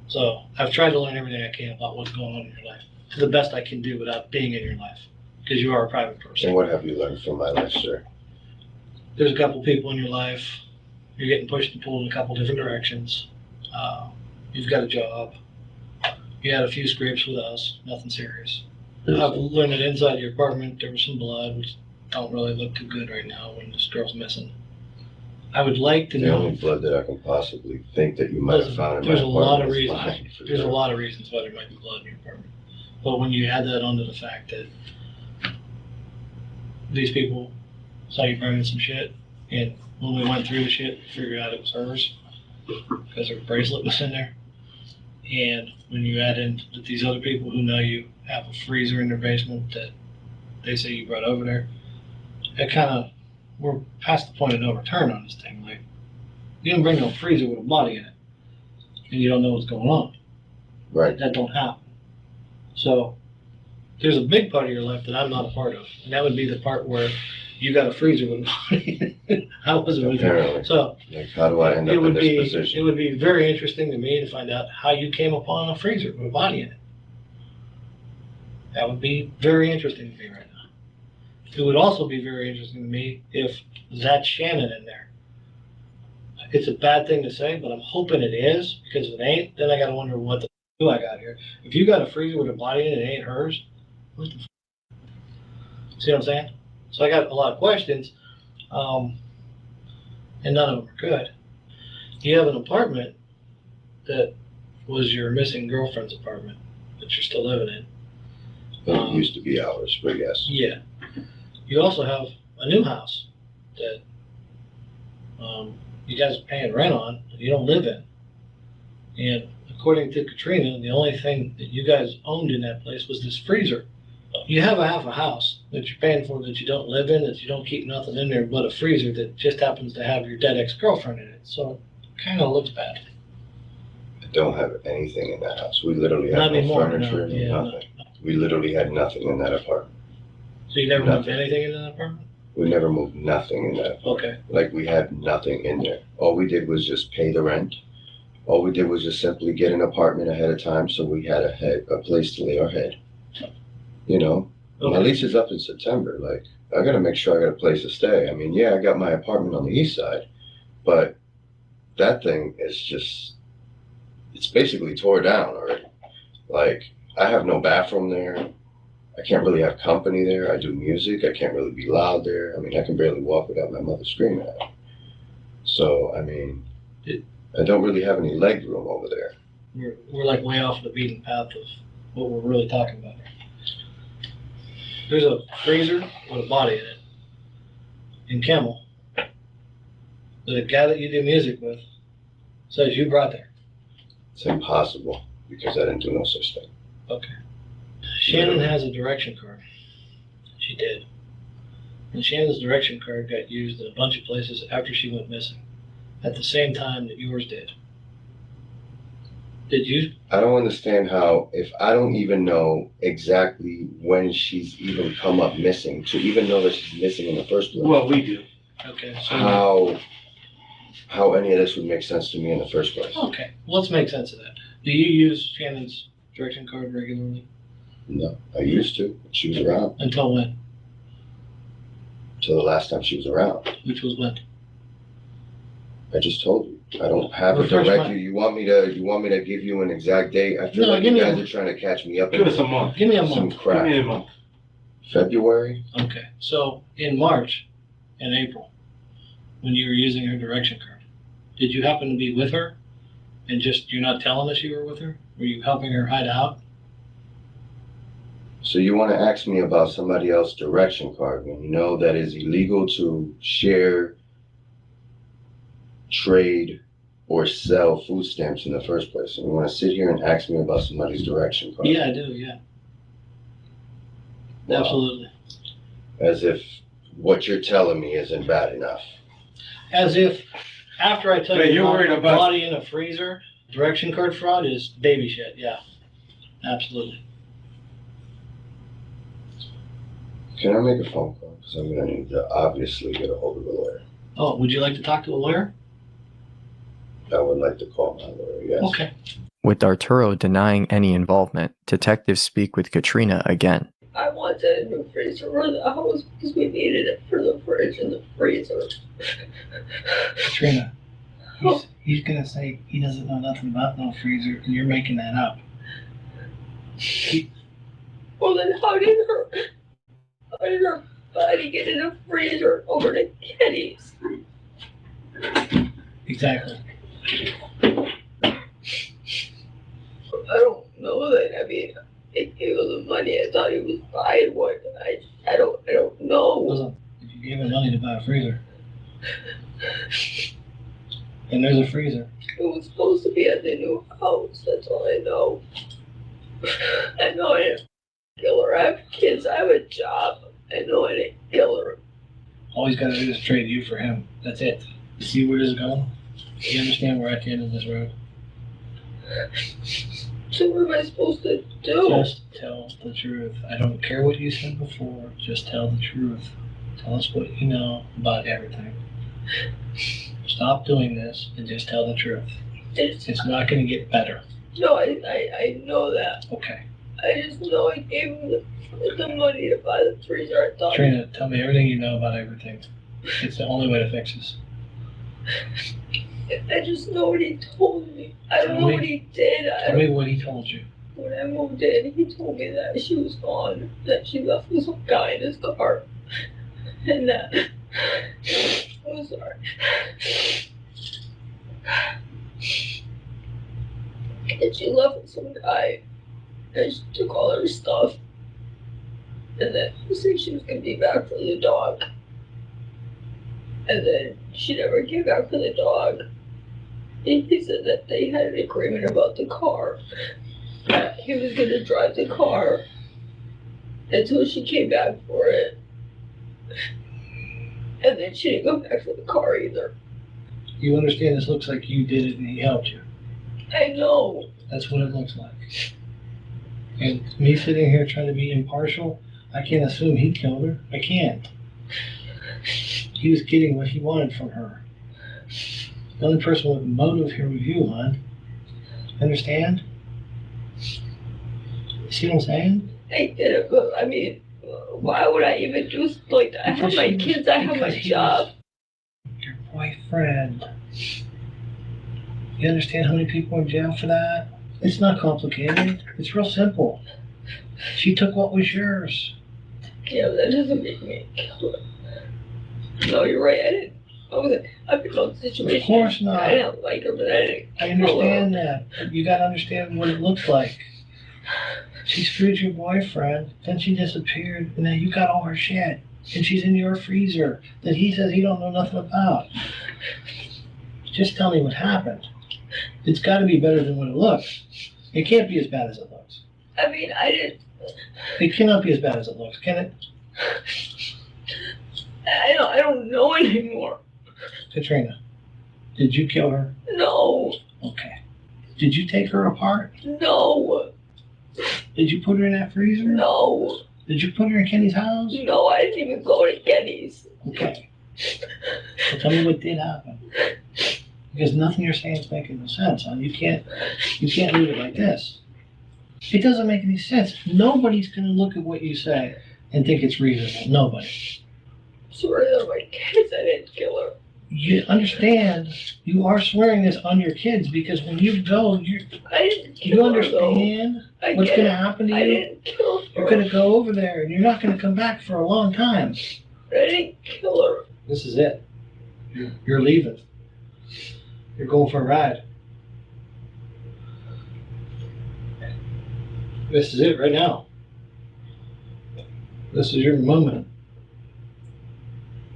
So I've tried to learn everything I can about what's going on in your life to the best I can do without being in your life. Because you are a private person. And what have you learned from my life, sir? There's a couple people in your life. You're getting pushed and pulled in a couple different directions. You've got a job. You had a few scrapes with us. Nothing serious. I've learned that inside your apartment there was some blood, which don't really look too good right now when this girl's missing. I would like to The know. only blood that I can possibly think that you might have Listen, found in my there's a lot of apartment is reasons. mine, for There's a sure. lot of reasons why there might be blood in your apartment. But when you add that onto the fact that these people saw you burning some shit, and when we went through the shit, figured out it was hers because her bracelet was in there. And when you add in that these other people who know you have a freezer in their basement that they say you brought over there, it kind of, we're past the point of no return on this thing. Like, you didn't bring no freezer with a body in it, and you don't know what's going on. Right. That don't happen. So there's a big part of your life that I'm not a part of, and that would be the part where you got a freezer with a body in it. I wasn't with you. Apparently. So Like, how do I end it up in would this be, position? it would be very interesting to me to find out how you came upon a freezer with a body in it. That would be very interesting to me right now. It would also be very interesting to me if that's Shannon in there. It's a bad thing to say, but I'm hoping it is, because if it ain't, then I gotta wonder what the do I got here. If you got a freezer with a body in it and it ain't hers, what the see what I'm saying? So I got a lot of questions, and none of them are good. You have an apartment that was your missing girlfriend's apartment that you're still living in. It used to be ours, but yes. Yeah. You also have a new house that you guys are paying rent on, but you don't live in. And according to Katrina, the only thing that you guys owned in that place was this freezer. You have a half a house that you're paying for that you don't live in, that you don't keep nothing in there but a freezer that just happens to have your dead ex-girlfriend in it. So it kind of looks bad. I don't have anything in that house. We literally Not had no anymore, furniture, no. Yeah, nothing. We literally had nothing in that apartment. So you never moved Nothing. anything in that apartment? We never moved nothing in that apartment. Okay. Like, we had nothing in there. All we did was just pay the rent. All we did was just simply get an apartment ahead of time so we had a place to lay our head. You know, my lease is up in September. Like, I gotta make sure I got a place to stay. I mean, yeah, I got my apartment on the east side, but that thing is just, it's basically tore down already. Like, I have no bathroom there. I can't really have company there. I do music. I can't really be loud there. I mean, I can barely walk without my mother screaming at me. So, I mean, I don't really have any leg room over there. We're like way off the beaten path of what we're really talking about here. There's a freezer with a body in it. In Camel. The guy that you do music with says you brought there. It's impossible because I didn't do no such thing. Okay. Shannon has a direction card. She did. And Shannon's direction card got used in a bunch of places after she went missing. At the same time that yours did. Did you? I don't understand how, if I don't even know exactly when she's even come up missing, to even know that she's missing in the first place. Well, we do. Okay. So How any of this would make sense to me in the first place. okay. Well, let's make sense of that. Do you use Shannon's direction card regularly? No, I used to. She was around Until when? till the last time she was around. Which was when? I just told you. I don't have it Refresh directly. my- You want me to give you an exact date? I feel No, like give you me guys a- are trying to catch me up Give us in a month. Give me a some month. Give me crap. a month. February? Okay. So in March and April, when you were using her direction card, did you happen to be with her and just you're not telling us you were with her? Were you helping her hide out? So you want to ask me about somebody else's direction card when you know that it's illegal to share, trade, or sell food stamps in the first place. And you want to sit here and ask me about somebody's direction card. Yeah, I do. Yeah. Wow. Absolutely. As if what you're telling me isn't bad enough. As if after I tell Hey, you you're worried a about- body in a freezer, direction card fraud is baby shit. Yeah. Absolutely. Can I make a phone call? Because I'm going to need to obviously get a hold of a lawyer. Oh, would you like to talk to a lawyer? I would like to call my lawyer, yes. Okay. With Arturo denying any involvement, detectives speak with Katrina again. I wanted a new freezer for the house because we needed it for the fridge and the freezer. Katrina, he's gonna say he doesn't know nothing about no freezer, and you're making that up. Well, then how did her body get in a freezer over to Kenny's? Exactly. I don't know that. I mean, it was the money. I thought he was buying one. I don't know. Listen, if you gave him money to buy a freezer, and there's a freezer. It was supposed to be at the new house. That's all I know. I know I didn't kill her. I have kids. I have a job. I know I didn't kill her. All he's got to do is trade you for him. That's it. See where this is going? You understand we're at the end of this road? So what am I supposed to do? Just tell the truth. I don't care what you said before. Just tell the truth. Tell us what you know about everything. Stop doing this and just tell the truth. It's not going to get better. No, I know that. Okay. I just know I gave him the money to buy the freezer. I thought. Trina, tell me everything you know about everything. It's the only way to fix this. I just know what he told me. I don't Tell know me. what he did. Tell me what he told you. When I moved in, he told me that she was gone, that she left with some guy in his car, and that. I'm sorry. And she left with some guy, and she took all her stuff, and then she said she was gonna be back for the dog, and then she never came back for the dog. He said that they had an agreement about the car. He was gonna drive the car until she came back for it. And then she didn't go back for the car either. You understand this looks like you did it and he helped you. I know. That's what it looks like. And me sitting here trying to be impartial, I can't assume he killed her. I can't. He was getting what he wanted from her. The only person with motive here was you, hon. Understand? See what I'm saying? I did it, but I mean, why would I even do something like that? I have my kids, I have my job. Your boyfriend. You understand how many people are in jail for that? It's not complicated. It's real simple. She took what was yours. Yeah, that doesn't make me kill her. No, you're right. I've been in a situation. Of course not. I didn't like her, but I didn't. I understand that. But you gotta understand what it looks like. She screwed your boyfriend, then she disappeared, and then you got all her shit. And she's in your freezer that he says he don't know nothing about. Just tell me what happened. It's got to be better than what it looks. It can't be as bad as it looks. I mean, I didn't. It cannot be as bad as it looks, can it? I don't know anymore. Katrina, did you kill her? No. Okay. Did you take her apart? No. Did you put her in that freezer? No. Did you put her in Kenny's house? No, I didn't even go to Kenny's. Okay. So tell me what did happen. Because nothing you're saying is making no sense, huh? You can't leave it like this. It doesn't make any sense. Nobody's gonna look at what you say and think it's reasonable. Nobody. Sorry, they're my kids. I didn't kill her. You understand, you are swearing this on your kids because when you go, I didn't kill you her. understand I what's get gonna it. happen to I you? didn't kill her. You're gonna go over there and you're not gonna come back for a long time. I didn't kill her. This is it. You're leaving. You're going for a ride. This is it right now. This is your moment.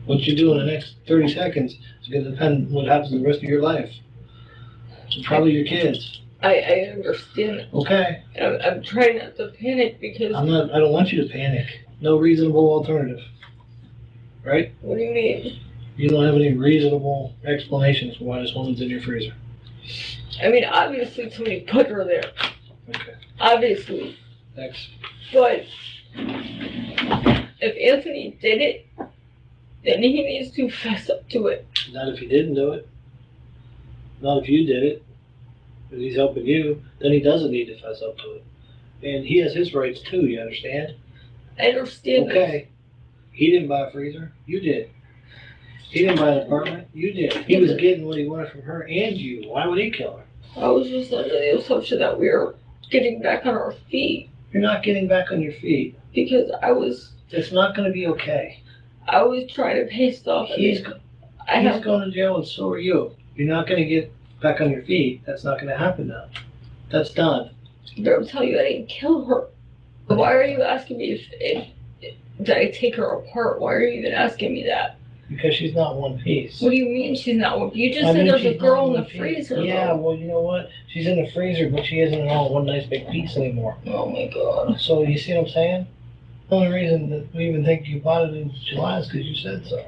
What you do in the next 30 seconds is going to depend on what happens the rest of your life. And probably your kids. I understand. Okay. I'm trying not to panic because. I don't want you to panic. No reasonable alternative. Right? What do you mean? You don't have any reasonable explanation for why this woman's in your freezer. I mean, obviously somebody put her there. Okay. Obviously. Thanks. But if Anthony did it, then he needs to fess up to it. Not if he didn't do it. Not if you did it. If he's helping you, then he doesn't need to fess up to it. And he has his rights too, you understand? I understand. Okay. He didn't buy a freezer. You did. He didn't buy an apartment. You did. He was getting what he wanted from her and you. Why would he kill her? I was just under the assumption that we were getting back on our feet. You're not getting back on your feet. Because It's not going to be okay. I was trying to pay stuff. He's going to jail and so are you. You're not going to get back on your feet. That's not going to happen now. That's done. But I'm telling you, I didn't kill her. Why are you asking me if did I take her apart? Why are you even asking me that? Because she's not one piece. What do you mean she's not one? You just said there's a girl in the freezer. Yeah, well, you know what? She's in the freezer, but she isn't all one nice big piece anymore. Oh my god. So you see what I'm saying? The only reason that we even think you bought it in July is because you said so.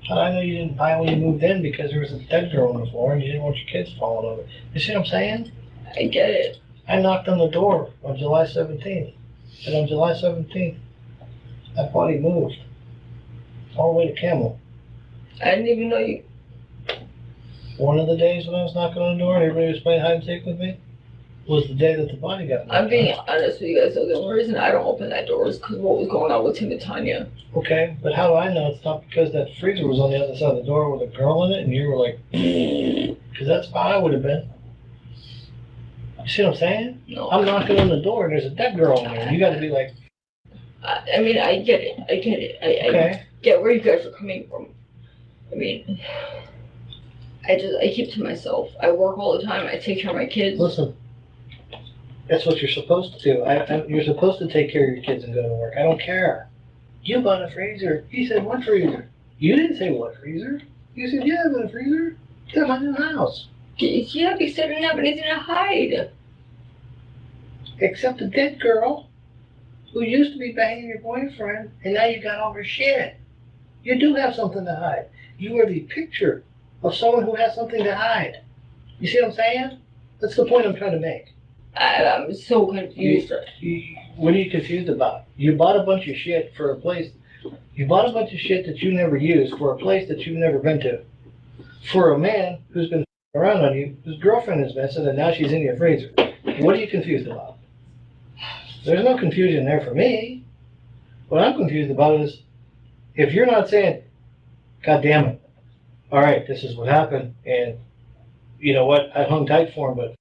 How do I know you didn't buy it when you moved in because there was a dead girl on the floor and you didn't want your kids falling over? You see what I'm saying? I get it. I knocked on the door on July 17th. And on July 17th, that body moved. All the way to Camel. I didn't even know you. One of the days when I was knocking on the door and everybody was playing hide and seek with me was the day that the body got moved. I'm being honest with you guys, though. The only reason I don't open that door is because what was going on with Tim and Tanya. Okay, but how do I know it's not because that freezer was on the other side of the door with a girl in it and you were like, because that's how I would have been. You see what I'm saying? No. I'm knocking on the door and there's a dead girl in there. You got to be like, I mean, I get it. I get it. I okay. get where you guys are coming from. I mean, I keep to myself. I work all the time. I take care of my kids. Listen, that's what you're supposed to do. You're supposed to take care of your kids and go to work. I don't care. You bought a freezer. He said, what freezer? You didn't say what freezer. You said, yeah, I bought a freezer. That's my new house. Yeah, because I didn't have anything to hide. Except a dead girl who used to be banging your boyfriend, and now you got all her shit. You do have something to hide. You are the picture of someone who has something to hide. You see what I'm saying? That's the point I'm trying to make. I'm so confused. What are you confused about? You bought a bunch of shit for a place. You bought a bunch of shit that you never used for a place that you've never been to. For a man who's been around on you, whose girlfriend is missing, and now she's in your freezer. What are you confused about? There's no confusion there for me. What I'm confused about is if you're not saying, God damn it, all right, this is what happened, and you know what, I hung tight for him, but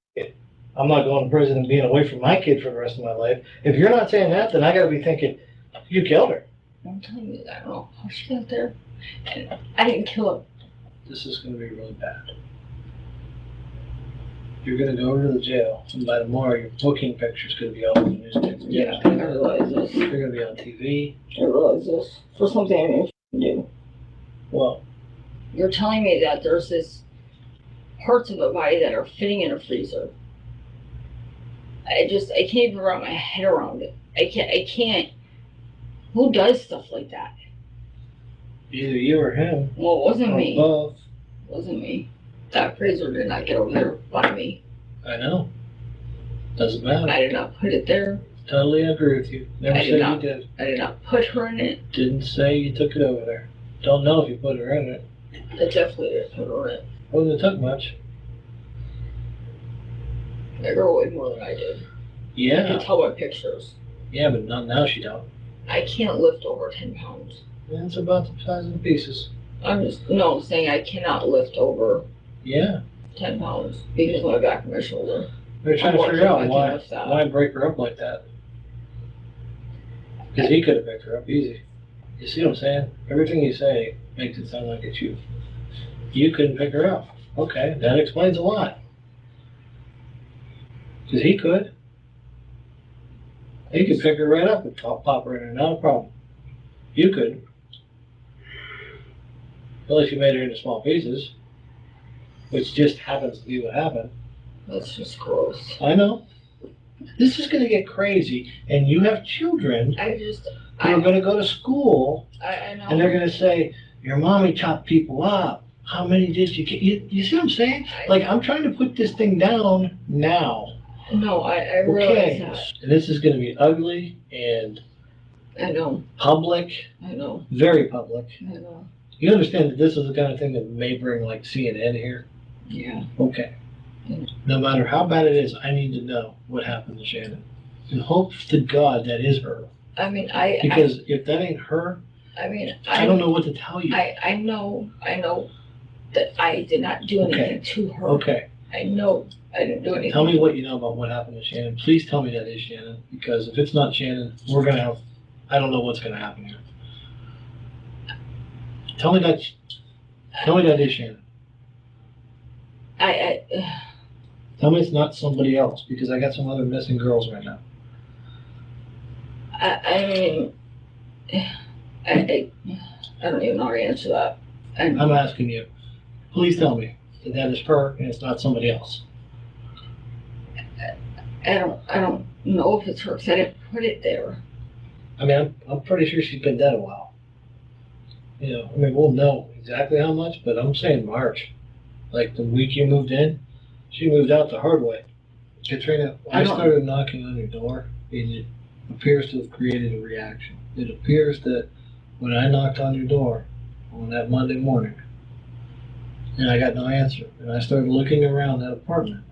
I'm not going to prison and being away from my kid for the rest of my life. If you're not saying that, then I got to be thinking, you killed her. I'm telling you, I don't know how she got there. And I didn't kill her. This is going to be really bad. You're gonna go over to the jail, and by tomorrow, your booking picture's gonna be all over the newspaper. Yeah, I realize this. You're gonna be on TV. I realize this. For something I didn't do. Well, You're telling me that there's this parts of the body that are fitting in a freezer. I can't even wrap my head around it. I can't. Who does stuff like that? either you or him, Well, it wasn't or me. both. It wasn't me. That freezer did not get over there by me. I know. Doesn't matter. I did not put it there. Totally agree with you. Never I did said you not. did. I did not put her in it. Didn't say you took it over there. Don't know if you put her in it. I definitely didn't put her in it. Wouldn't have took much. I girl weighed more than I did. I Yeah. can tell by pictures. Yeah, but not now she don't. I can't lift over 10 pounds. That's about the size of the pieces. I'm saying I cannot lift over Yeah. 10 pounds because of my back and my shoulder. They're trying to I'm figure working, out I can lift that. why break her up like that. Because he could have picked her up easy. You see what I'm saying? Everything you say makes it sound like it's you. You couldn't pick her up. Okay, that explains a lot. Because he could. He could pick her right up and pop her in there, not a problem. You couldn't. Unless you made her into small pieces, which just happens to be what happened. That's just gross. I know. This is going to get crazy, and you have children who are going to go to school, I know. and they're going to say, your mommy chopped people up. How many did you get? You see what I'm saying? Like, I'm trying to put this thing down now. No, I realize Okay. that. And this is going to be ugly and I know. public, I know. very public. I know. You understand that this is the kind of thing that may bring, like, CNN here? Yeah. Okay. Mm. No matter how bad it is, I need to know what happened to Shannon. And hope to God that is her. I mean, Because if that ain't her, I don't know what to tell you. I know that I did not do anything to her. Okay. I know I didn't do anything. Tell me what you know about what happened to Shannon. Please tell me that is Shannon. Because if it's not Shannon, we're going to have, I don't know what's going to happen here. Tell me that is Shannon. Tell me it's not somebody else, because I got some other missing girls right now. I mean, I don't even know how to answer that. I'm asking you. Please tell me that that is her and it's not somebody else. I don't know if it's her because I didn't put it there. I mean, I'm pretty sure she's been dead a while. You know, I mean, we'll know exactly how much, but I'm saying March. Like the week you moved in, she moved out the hard way. Katrina, when I started knocking on your door, it appears to have created a reaction. It appears that when I knocked on your door on that Monday morning, and I got no answer, and I started looking around that apartment,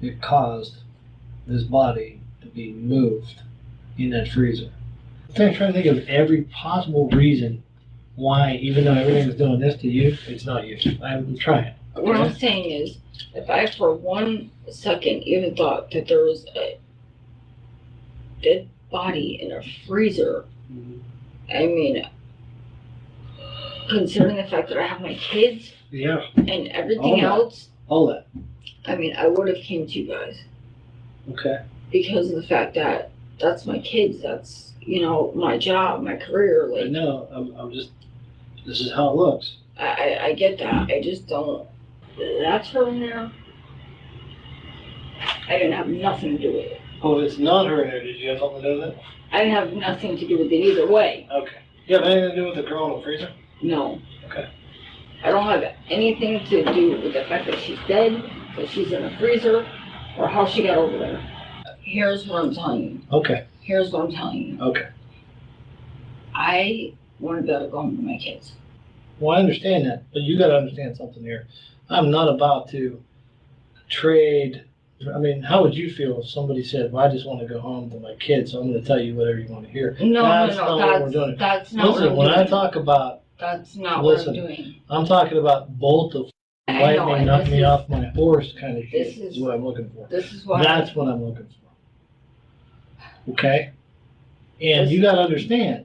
it caused this body to be moved in that freezer. I'm trying to think of every possible reason why, even though everything is doing this to you, it's not you. I'm trying. What I'm saying is, if I for 1 second even thought that there was a dead body in a freezer, I mean, considering the fact that I have my kids Yeah. and everything else, All that. I mean, I would have came to you guys Okay. because of the fact that that's my kids, that's, my job, my career, I like, know. I'm just. This is how it looks. I get that. I just don't. That's her in there. I didn't have nothing to do with it. Oh, it's not her in there. Did you have something to do with it? I didn't have nothing to do with it either way. Okay. You have anything to do with the girl in the freezer? No. Okay. I don't have anything to do with the fact that she's dead, that she's in a freezer, or how she got over there. Here's what I'm telling you. Okay. Here's what I'm telling you. Okay. I want to be able to go home to my kids. Well, I understand that, but you got to understand something here. I'm not about to trade. I mean, how would you feel if somebody said, "Well, I just want to go home to my kids, so I'm going to tell you whatever you want to hear"? No, That's not what we're doing. That's not Listen, what when I'm I doing. talk about, That's not listen, what I'm doing. I'm talking about bolt of I know, lightning, and knock this me is- off my horse kind of this shit is- is what I'm looking for. This is why. That's what I'm looking for. Okay? And This- you got to understand,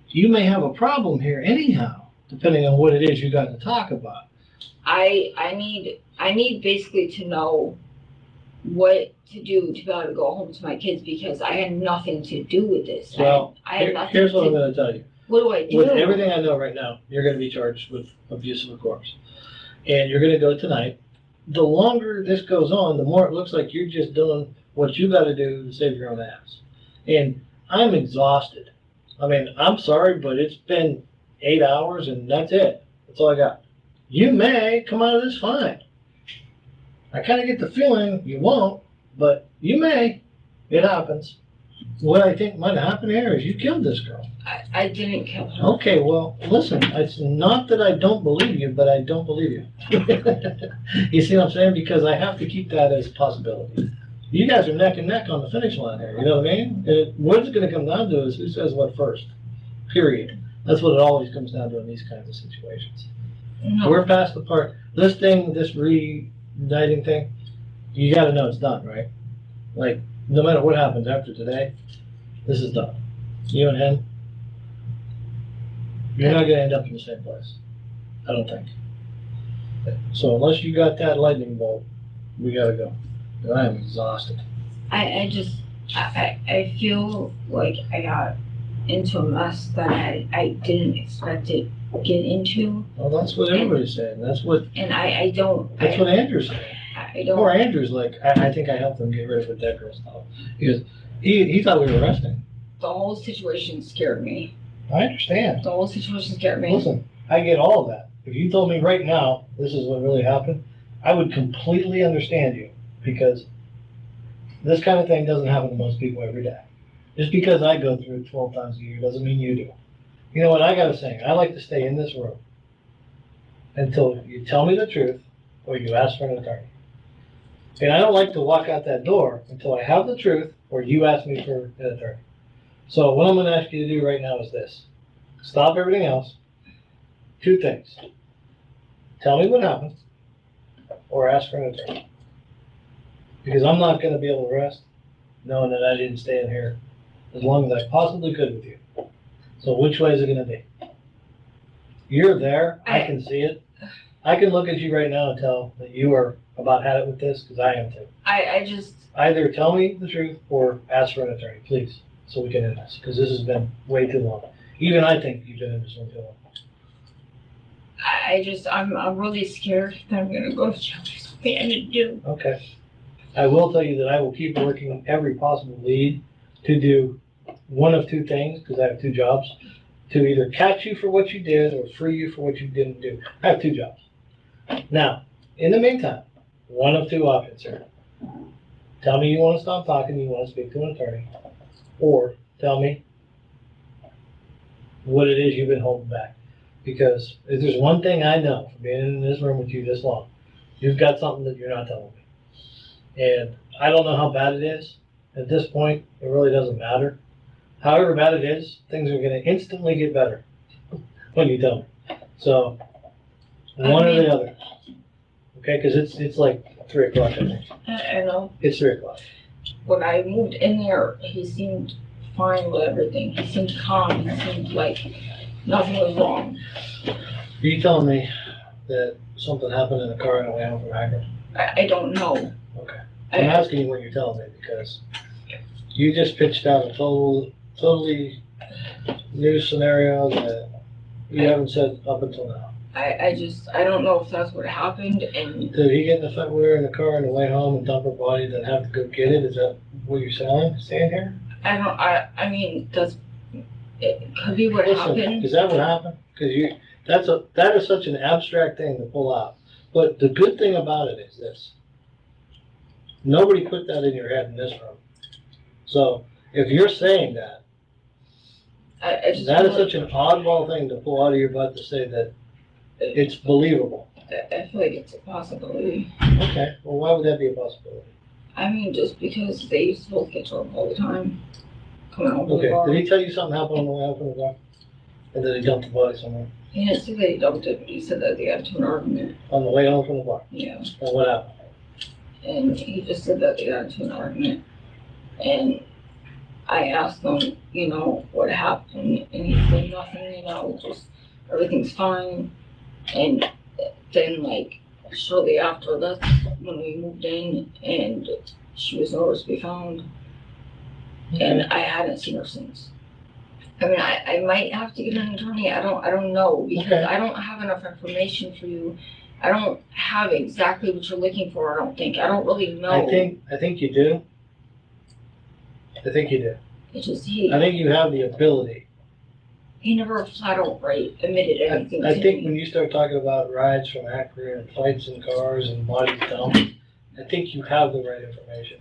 you may have a problem here anyhow, depending on what it is you got to talk about. I need basically to know what to do to be able to go home to my kids because I had nothing to do with this. Well, I had nothing here's what I'm to, gonna tell you. what do I do? With everything I know right now, you're gonna be charged with abuse of a corpse. And you're gonna go tonight. The longer this goes on, the more it looks like you're just doing what you gotta do to save your own ass. And I'm exhausted. I mean, I'm sorry, but it's been 8 hours and that's it. That's all I got. You may come out of this fine. I kinda get the feeling you won't, but you may. It happens. What I think might happen here is you killed this girl. I didn't kill her. Okay, well, listen, it's not that I don't believe you, but I don't believe you. You see what I'm saying? Because I have to keep that as a possibility. You guys are neck and neck on the finish line here, you know what I mean? What it's gonna come down to is who says what first, period. That's what it always comes down to in these kinds of situations. No. We're past the part, this reuniting thing, you gotta know it's done, right? Like, no matter what happens after today, this is done. You and him, you're not gonna end up in the same place. I don't think. So unless you got that lightning bolt, we gotta go. And I am exhausted. I feel like I got into a mess that I didn't expect to get into. Well, that's what everybody's saying. That's what Andrew's saying. I don't. Poor Andrew's like, I think I helped him get rid of the dead girl stuff. Because he thought we were arresting. The whole situation scared me. I understand. The whole situation scared me. Listen, I get all of that. If you told me right now this is what really happened, I would completely understand you because this kind of thing doesn't happen to most people every day. Just because I go through it 12 times a year doesn't mean you do. You know what I gotta say? I like to stay in this room until you tell me the truth or you ask for an attorney. And I don't like to walk out that door until I have the truth or you ask me for an attorney. So what I'm gonna ask you to do right now is this. Stop everything else. 2 things. Tell me what happened or ask for an attorney. Because I'm not gonna be able to rest knowing that I didn't stay in here as long as I possibly could with you. So which way is it gonna be? You're there, I can see it. I can look at you right now and tell that you are about had it with this, because I am too. I just. Either tell me the truth or ask for an attorney, please, so we can end this, because this has been way too long. Even I think you've been in this one too long. I'm really scared that I'm gonna go to jail. There's something I need to do. Okay. I will tell you that I will keep working every possible lead to do one of 2 things, because I have 2 jobs, to either catch you for what you did or free you for what you didn't do. I have 2 jobs. Now, in the meantime, one of 2 options here. Tell me you want to stop talking, you want to speak to an attorney, or tell me what it is you've been holding back. Because if there's one thing I know from being in this room with you this long, you've got something that you're not telling me. And I don't know how bad it is. At this point, it really doesn't matter. However bad it is, things are going to instantly get better when you tell me. So, one or the other. Okay, because it's like 3 o'clock, I think. I know. It's 3 o'clock. When I moved in there, he seemed fine with everything. He seemed calm. He seemed like nothing was wrong. Are you telling me that something happened in the car on the way home from Akron? I don't know. Okay. I'm asking you what you're telling me because you just pitched out a totally new scenario that you haven't said up until now. I don't know if that's what happened. And Did he get in the fact we were in the car on the way home and dump her body, then have to go get it? Is that what you're saying here? I mean, it could be what Listen, happened. is that what happened? Because that is such an abstract thing to pull out. But the good thing about it is this. Nobody put that in your head in this room. So if you're saying that, that is such an oddball thing to pull out of your butt to say that it's believable. I feel like it's a possibility. Okay, well, why would that be a possibility? I mean, just because they used to both get drunk all the time. Coming home from the Okay, bar. did he tell you something happened on the way home from the bar? And then he dumped the body somewhere? He didn't say that he dumped it, but he said that they got into an argument. On the way home from the bar? Yeah. And what happened? And he just said that they got into an argument. And I asked him, what happened, and he said nothing, just everything's fine. And then like shortly after, that's when we moved in, and she was nowhere to be found, and I hadn't seen her since. I mean, I might have to get an attorney. I don't know, because Okay. I don't have enough information for you. I don't have exactly what you're looking for. I don't think. I don't really know. I think you do. I think you do. It's just I think you have the ability. he never flat out admitted anything. I to think me. when you start talking about rides from Akron and fights in cars and bodies dumped, I think you have the right information.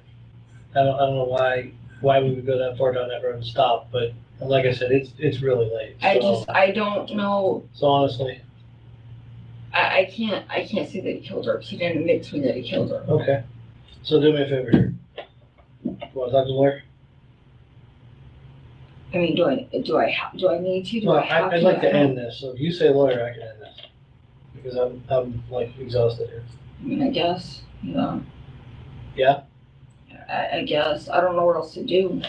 I don't know why we would go that far down that road and stop, but like I said, it's really late. I don't know. So honestly, I can't say that he killed her because he didn't admit to me that he killed her. okay. So do me a favor here. You want to talk to the lawyer? I mean, do I need to? Do No, I have I'd to? like to I don't- end this. So if you say lawyer, I can end this because I'm like exhausted here. I mean, I guess. Yeah. Yeah. I guess. I don't know what else to do.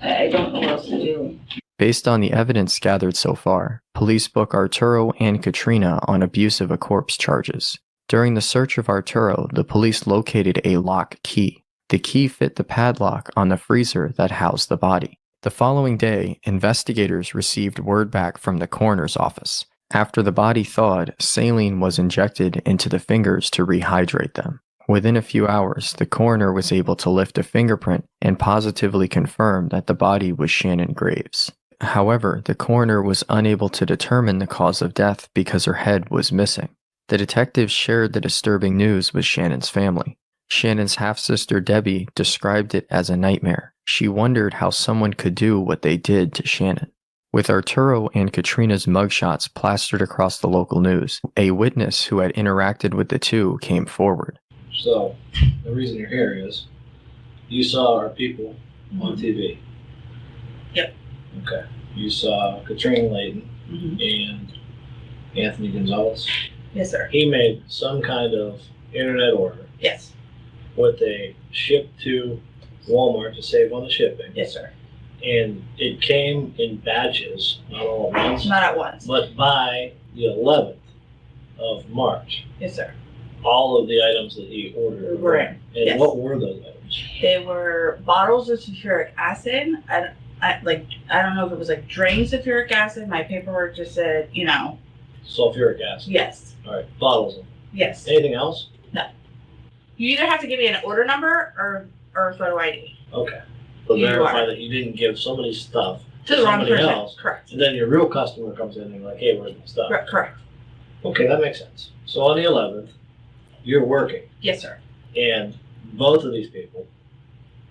I don't know what else to do. Based on the evidence gathered so far, police book Arturo and Katrina on abuse of a corpse charges. During the search of Arturo, the police located a lock key. The key fit the padlock on the freezer that housed the body. The following day, investigators received word back from the coroner's office. After the body thawed, saline was injected into the fingers to rehydrate them. Within a few hours, the coroner was able to lift a fingerprint and positively confirm that the body was Shannon Graves. However, the coroner was unable to determine the cause of death because her head was missing. The detectives shared the disturbing news with Shannon's family. Shannon's half-sister Debbie described it as a nightmare. She wondered how someone could do what they did to Shannon. With Arturo and Katrina's mugshots plastered across the local news, a witness who had interacted with the two came forward. So the reason you're here is you saw our people on TV. Yep. Okay. You saw Katrina Layton Mhm. and Anthony Gonzalez. Yes, sir. He made some kind of internet order Yes. what they shipped to Walmart to save on the shipping. Yes, sir. And it came in batches, not all at once, Not at once. but by the 11th of March, Yes, sir. all of the items that he ordered Were in. And Yes. what were those items? They were bottles of sulfuric acid. I don't know if it was like drained sulfuric acid. My paperwork just said, Sulfuric acid. yes, All right, bottles of them. yes. Anything else? You either have to give me an order number or a photo ID Okay. But You verify are. that you didn't give somebody stuff, to the wrong Somebody person. else. Correct. and then your real customer comes in and you're like, hey, where's my stuff? Correct. Okay, that makes sense. So on the 11th, you're working, Yes, sir. and both of these people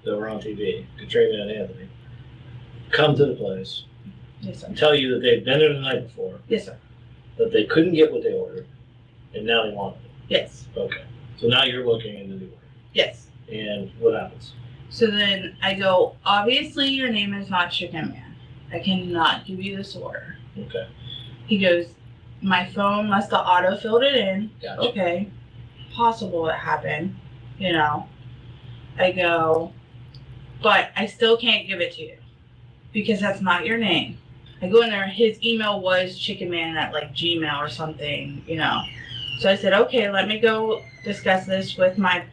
that were on TV, Katrina and Anthony, come to the place Yes, sir. and tell you that they'd been there the night before, Yes, sir. that they couldn't get what they ordered, and now they want it. Yes. Okay. So now you're looking into the order. Yes. And what happens? So then I go, obviously your name is not Chicken Man. I cannot give you this order. Okay. He goes, my phone must have auto-filled it in. Gotcha. Okay. Possible it happened, I go, but I still can't give it to you because that's not your name. I go in there, his email was chickenman at like Gmail or something, So I said, okay, let me go discuss this with my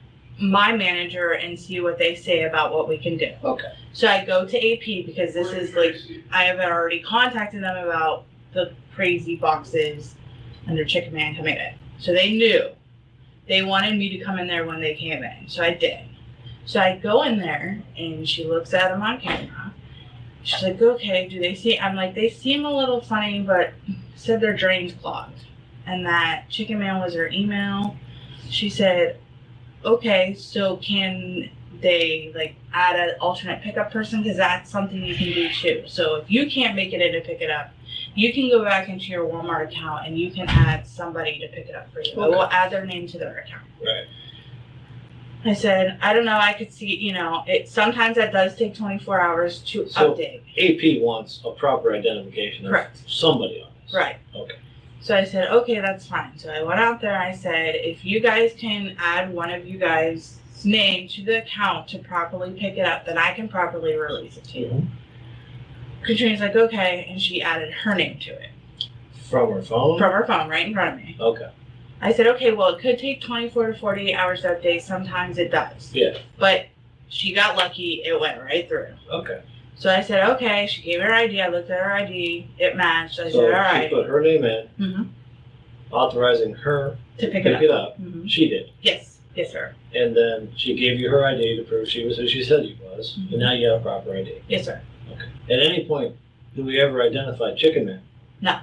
manager and see what they say about what we can do. Okay. So I go to AP because this is like, I have already contacted them about the crazy boxes under Chicken Man coming in. So they knew. They wanted me to come in there when they came in. So I did. So I go in there and she looks at them on camera. She's like, okay, do they see? I'm like, they seem a little funny, but said their drain's clogged. And that Chicken Man was her email. She said, okay, so can they like add an alternate pickup person? Because that's something you can do too. So if you can't make it in to pick it up, you can go back into your Walmart account and you can add somebody to pick it up for you. I will add their name to their account. Right. I said, I don't know, I could see, it sometimes that does take 24 hours to So- update. AP wants a proper identification of Correct. somebody on this. Right. Okay. So I said, okay, that's fine. So I went out there, I said, if you guys can add one of you guys' name to the account to properly pick it up, then I can properly release it to you. Mhm. Katrina's like, okay, and she added her name to it From her phone? from her phone right in front of me. Okay. I said, okay, well, it could take 24 to 48 hours that day. Sometimes it does. Yeah. But she got lucky. It went right through. Okay. So I said, okay. She gave her ID. I looked at her ID. It matched. I So said, all she right. put her name in, Mm-hmm. authorizing her To pick pick it up. it up. Mm-hmm. She did. Yes. Yes, sir. And then she gave you her ID to prove she was who she said she was. Mhm. And now you have proper ID. Yes, sir. At any point, do we ever identify Chicken Man?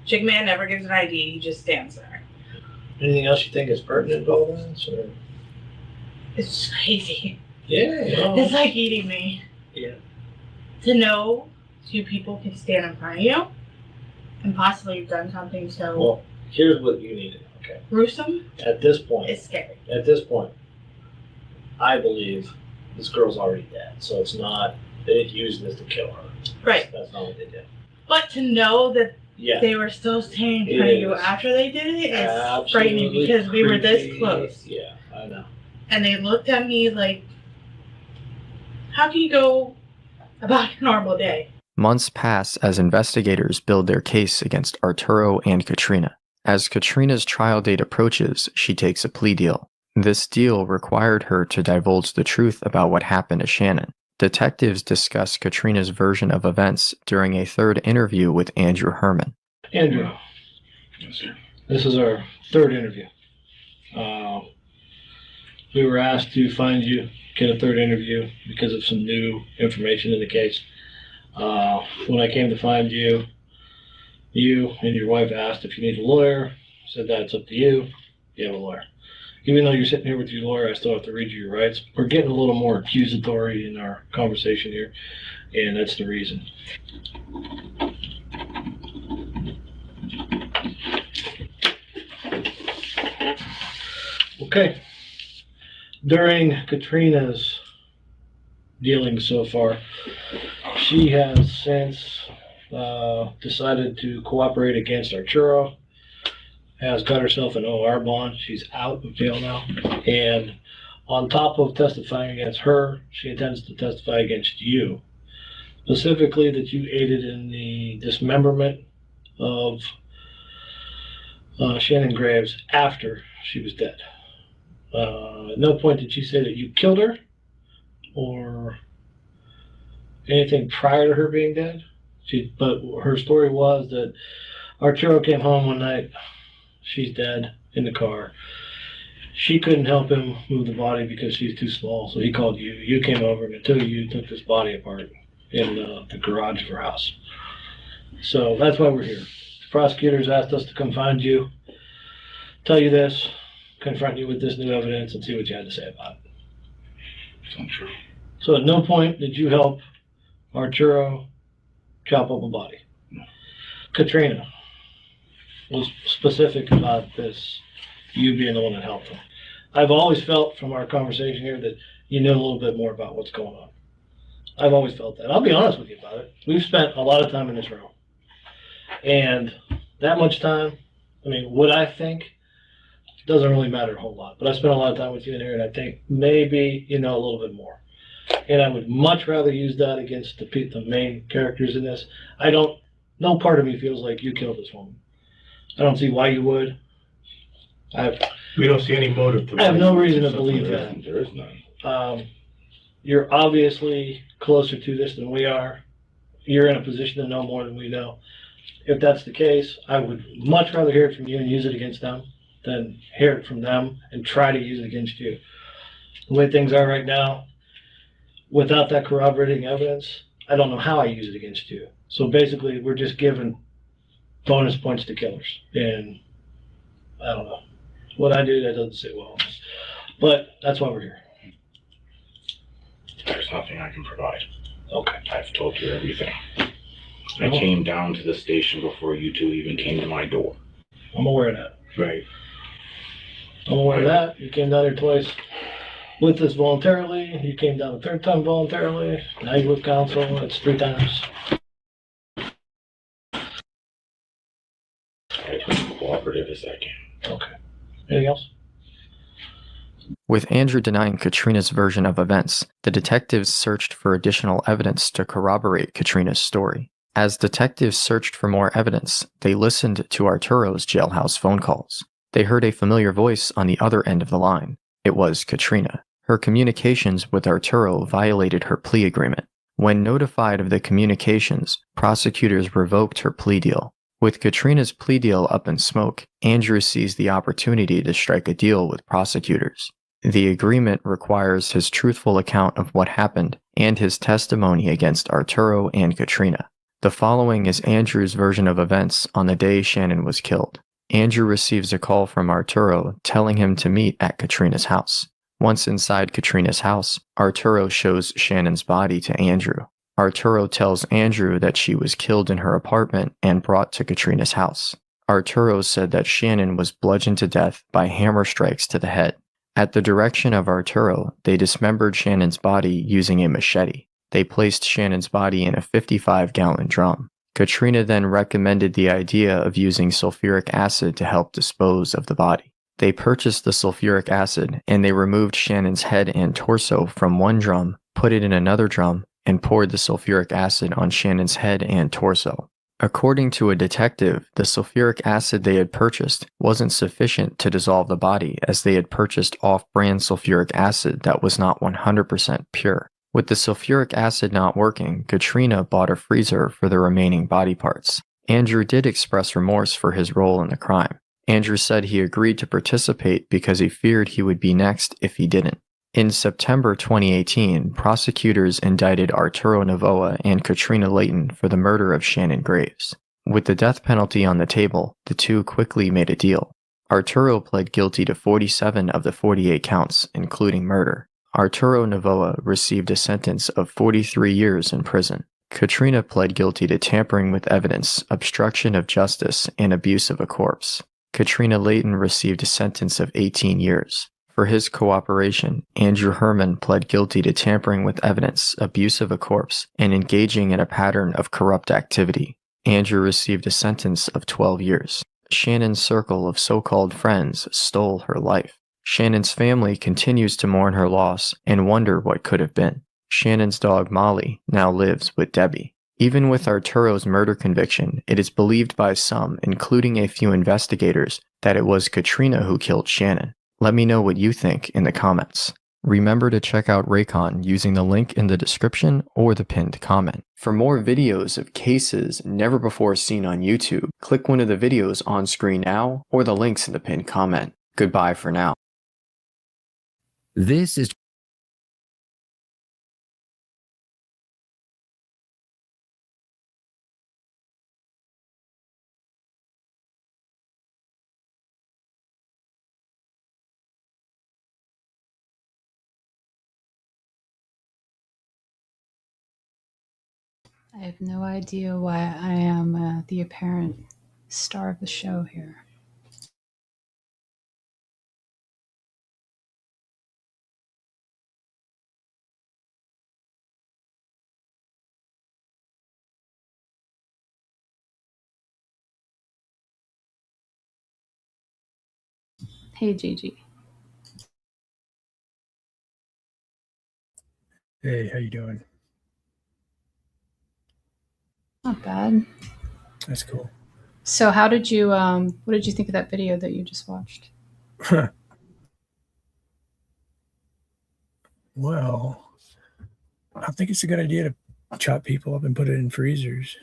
Chick Man never gives an ID. He just stands there. Anything else you think is pertinent to all this? Or? It's crazy. Yeah. It's like eating me. Yeah. To know two people can stand in front of you and possibly have done something so Well, here's what you need to know, okay? gruesome, At this point, it's scary. I believe this girl's already dead. So it's not, they didn't use this to kill her. Right. That's not what they did. But to know that Yeah. they were still standing in It front of you is. after they did it is Absolutely frightening because we were this creepy. close. Yeah, I know. And they looked at me like, how can you go about a normal day? Months pass as investigators build their case against Arturo and Katrina. As Katrina's trial date approaches, she takes a plea deal. This deal required her to divulge the truth about what happened to Shannon. Detectives discuss Katrina's version of events during a third interview with Andrew Herman. Andrew, Yes, sir. this is our third interview. We were asked to find you, get a third interview because of some new information in the case. When I came to find you, you and your wife asked if you need a lawyer. Said that it's up to you. You have a lawyer. Even though you're sitting here with your lawyer, I still have to read you your rights. We're getting a little more accusatory in our conversation here, and that's the reason. Okay. During Katrina's dealings so far, she has since decided to cooperate against Arturo, has got herself an OR bond. She's out of jail now. And on top of testifying against her, she intends to testify against you. Specifically that you aided in the dismemberment of Shannon Graves after she was dead. At no point did she say that you killed her or anything prior to her being dead. But her story was that Arturo came home one night. She's dead in the car. She couldn't help him move the body because she's too small, so he called you. You came over, and until you took this body apart in the garage of her house. So that's why we're here. The prosecutors asked us to come find you, tell you this, confront you with this new evidence, and see what you had to say about it. It's untrue. So at no point did you help Arturo chop up a body. No. Katrina was specific about this, you being the one that helped him. I've always felt from our conversation here that you know a little bit more about what's going on. I've always felt that. I'll be honest with you about it. We've spent a lot of time in this room. And that much time, I mean, what I think doesn't really matter a whole lot. But I spent a lot of time with you in here, and I think maybe you know a little bit more. And I would much rather use that against the main characters in this. No part of me feels like you killed this woman. I don't see why you would. We don't see any motive to I have no reason to believe that. There is none. You're obviously closer to this than we are. You're in a position to know more than we know. If that's the case, I would much rather hear it from you and use it against them than hear it from them and try to use it against you. The way things are right now, without that corroborating evidence, I don't know how I use it against you. So basically, we're just giving bonus points to killers. And I don't know. What I do, that doesn't sit well. But that's why we're here. There's nothing I can provide. Okay. I've told you everything. I came down to the station before you two even came to my door. I'm aware of that. Right. I'm aware of that. You came down here twice with us voluntarily. You came down a third time voluntarily. Now you're with counsel. That's 3 times. I've been cooperative as I can. Okay. Anything else? With Andrew denying Katrina's version of events, the detectives searched for additional evidence to corroborate Katrina's story. As detectives searched for more evidence, they listened to Arturo's jailhouse phone calls. They heard a familiar voice on the other end of the line. It was Katrina. Her communications with Arturo violated her plea agreement. When notified of the communications, prosecutors revoked her plea deal. With Katrina's plea deal up in smoke, Andrew seized the opportunity to strike a deal with prosecutors. The agreement requires his truthful account of what happened and his testimony against Arturo and Katrina. The following is Andrew's version of events on the day Shannon was killed. Andrew receives a call from Arturo telling him to meet at Katrina's house. Once inside Katrina's house, Arturo shows Shannon's body to Andrew. Arturo tells Andrew that she was killed in her apartment and brought to Katrina's house. Arturo said that Shannon was bludgeoned to death by hammer strikes to the head. At the direction of Arturo, they dismembered Shannon's body using a machete. They placed Shannon's body in a 55-gallon drum. Katrina then recommended the idea of using sulfuric acid to help dispose of the body. They purchased the sulfuric acid, and they removed Shannon's head and torso from one drum, put it in another drum, and poured the sulfuric acid on Shannon's head and torso. According to a detective, the sulfuric acid they had purchased wasn't sufficient to dissolve the body, as they had purchased off-brand sulfuric acid that was not 100% pure. With the sulfuric acid not working, Katrina bought a freezer for the remaining body parts. Andrew did express remorse for his role in the crime. Andrew said he agreed to participate because he feared he would be next if he didn't. In September 2018, prosecutors indicted Arturo Novoa and Katrina Layton for the murder of Shannon Graves. With the death penalty on the table, the two quickly made a deal. Arturo pled guilty to 47 of the 48 counts, including murder. Arturo Novoa received a sentence of 43 years in prison. Katrina pled guilty to tampering with evidence, obstruction of justice, and abuse of a corpse. Katrina Layton received a sentence of 18 years. For his cooperation, Andrew Herman pled guilty to tampering with evidence, abuse of a corpse, and engaging in a pattern of corrupt activity. Andrew received a sentence of 12 years. Shannon's circle of so-called friends stole her life. Shannon's family continues to mourn her loss and wonder what could have been. Shannon's dog Molly now lives with Debbie. Even with Arturo's murder conviction, it is believed by some, including a few investigators, that it was Katrina who killed Shannon. Let me know what you think in the comments. Remember to check out Raycon using the link in the description or the pinned comment. For more videos of cases never before seen on YouTube, click one of the videos on screen now or the links in the pinned comment. Goodbye for now. This is I have no idea why I am the apparent star of the show here. Hey, Gigi. Hey, how you doing? Not bad. That's cool. So how did you, what did you think of that video that you just watched? Well, I think it's a good idea to chop people up and put it in freezers.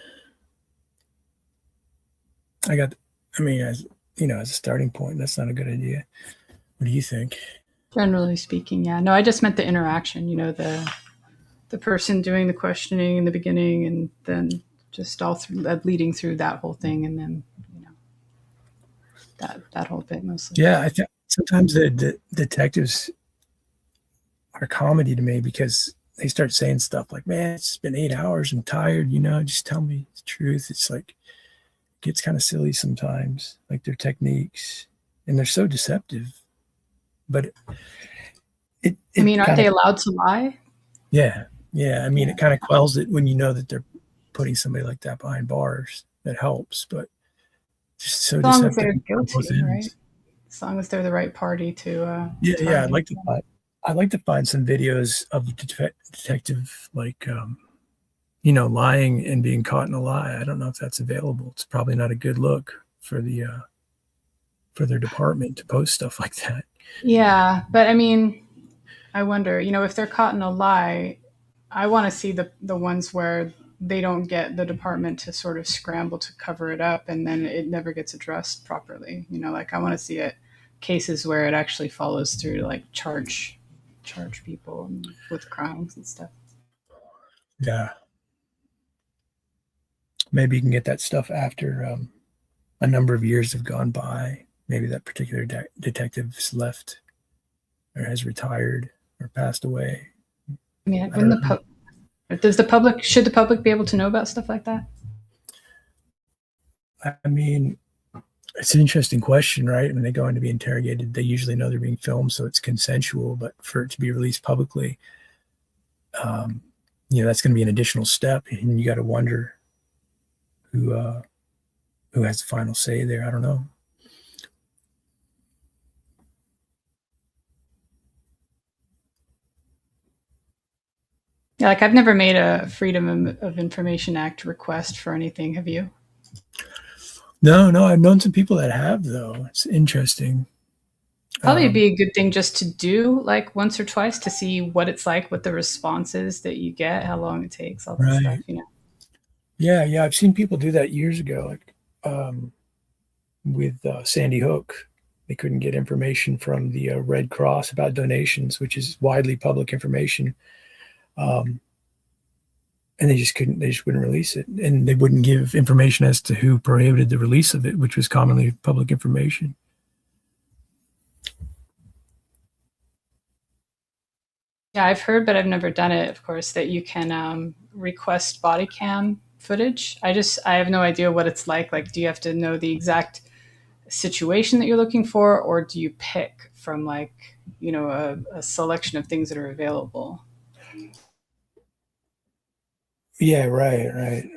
As a starting point, that's not a good idea. What do you think? Generally speaking, yeah. No, I just meant the interaction, the person doing the questioning in the beginning and then just all through leading through that whole thing and then, that whole bit mostly. Yeah, I think sometimes the detectives are comedy to me because they start saying stuff like, man, it's been 8 hours, I'm tired, just tell me the truth. It's like, it gets kind of silly sometimes, like their techniques, and they're so deceptive. But aren't they allowed to lie? Yeah. It kind of quells it when you know that they're putting somebody like that behind bars. That helps, but just so deceptive. As long as they're guilty, right? As long as they're the right party to. Yeah. I'd like to find some videos of detective lying and being caught in a lie. I don't know if that's available. It's probably not a good look for the for their department to post stuff like that. Yeah, but I mean, I wonder, if they're caught in a lie, I want to see the ones where they don't get the department to sort of scramble to cover it up and then it never gets addressed properly. Like I want to see it cases where it actually follows through to like charge people with crimes and stuff. Yeah. Maybe you can get that stuff after a number of years have gone by. Maybe that particular detective's left or has retired or passed away. I mean, should the public be able to know about stuff like that? I mean, it's an interesting question, right? When they go in to be interrogated, they usually know they're being filmed, so it's consensual. But for it to be released publicly, that's going to be an additional step, and you got to wonder who has the final say there. I don't know. Yeah, like I've never made a Freedom of Information Act request for anything. Have you? No, I've known some people that have, though. It's interesting. Probably be a good thing just to do like once or twice to see what it's like, what the response is that you get, how long it takes, all that stuff, Yeah, I've seen people do that years ago, like with Sandy Hook. They couldn't get information from the Red Cross about donations, which is widely public information. And they just wouldn't release it. And they wouldn't give information as to who prohibited the release of it, which was commonly public information. Yeah, I've heard, but I've never done it, of course, that you can request body cam footage. I have no idea what it's like. Like, do you have to know the exact situation that you're looking for, or do you pick from like, a selection of things that are available? Yeah, right.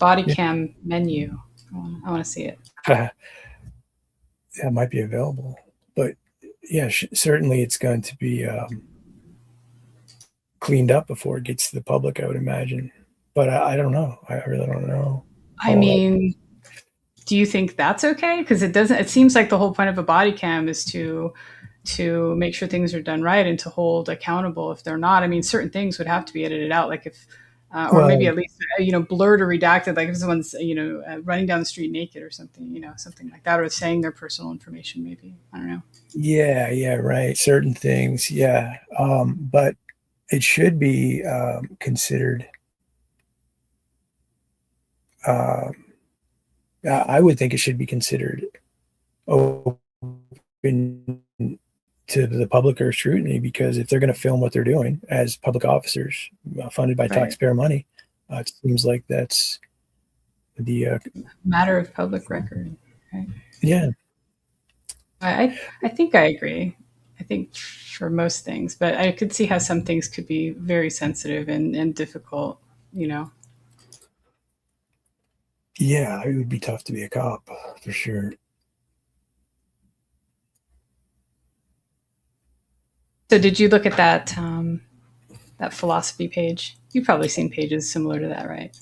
Body cam menu. I want to see it. That might be available, but yeah, certainly it's going to be cleaned up before it gets to the public, I would imagine. But I don't know. I really don't know. I mean, do you think that's okay? Because it seems like the whole point of a body cam is to make sure things are done right and to hold accountable if they're not. I mean, certain things would have to be edited out, like if, or maybe at least, blurred or redacted, like if someone's, running down the street naked or something, something like that, or saying their personal information, maybe. I don't know. Yeah, right. Certain things, yeah. But it should be considered. I would think it should be considered open to the public or scrutiny, because if they're going to film what they're doing as public officers funded by taxpayer money, it seems like that's the matter of public record. Right? Yeah. I think I agree. I think for most things, but I could see how some things could be very sensitive and difficult, Yeah, it would be tough to be a cop for sure. So did you look at that that philosophy page? You've probably seen pages similar to that, right?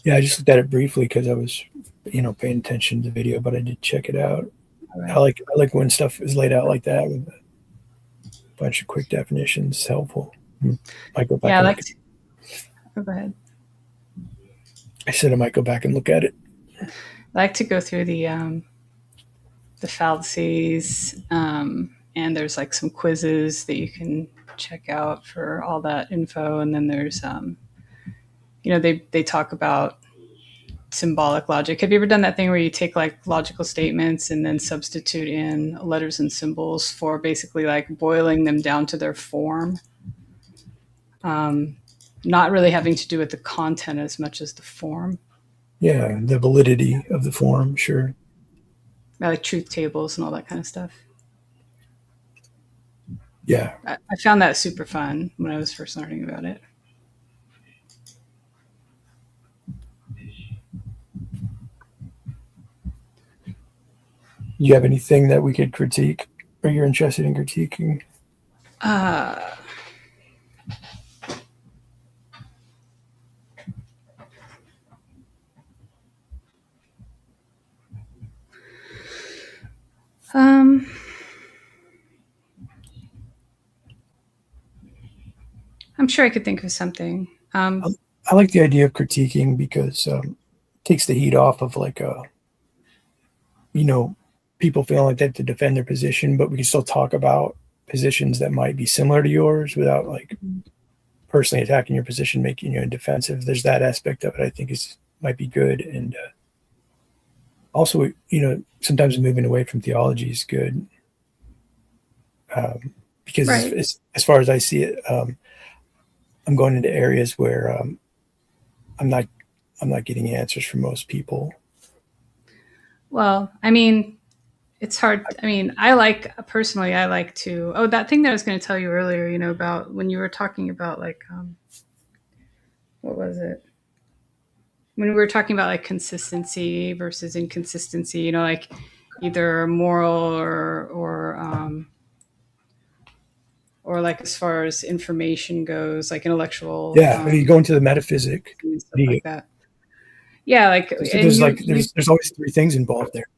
Yeah, I just looked at it briefly because I was, paying attention to the video, but I did check it out. Right. I like when stuff is laid out like that with a bunch of quick definitions. It's helpful. I go back. Yeah, go ahead. I said I might go back and look at it. I like to go through the fallacies, and there's like some quizzes that you can check out for all that info, and then there's they talk about symbolic logic. Have you ever done that thing where you take like logical statements and then substitute in letters and symbols for basically like boiling them down to their form? Not really having to do with the content as much as the form. Yeah, the validity of the form, sure. Like truth tables and all that kind of stuff. Yeah. I found that super fun when I was first learning about it. You have anything that we could critique or you're interested in critiquing? I'm sure I could think of something. I like the idea of critiquing because it takes the heat off of like people feeling like they have to defend their position, but we can still talk about positions that might be similar to yours without like personally attacking your position, making you defensive. There's that aspect of it I think might be good. And also, sometimes moving away from theology is good. Because Right. as far as I see it, I'm going into areas where I'm not getting answers from most people. Well, I mean, it's hard. I mean, I like to. Oh, that thing that I was going to tell you earlier, about when you were talking about like, what was it? When we were talking about like consistency versus inconsistency, like either moral or like as far as information goes, like intellectual. Yeah, you go into the metaphysic, and stuff like that. Yeah, like there's always three things involved there.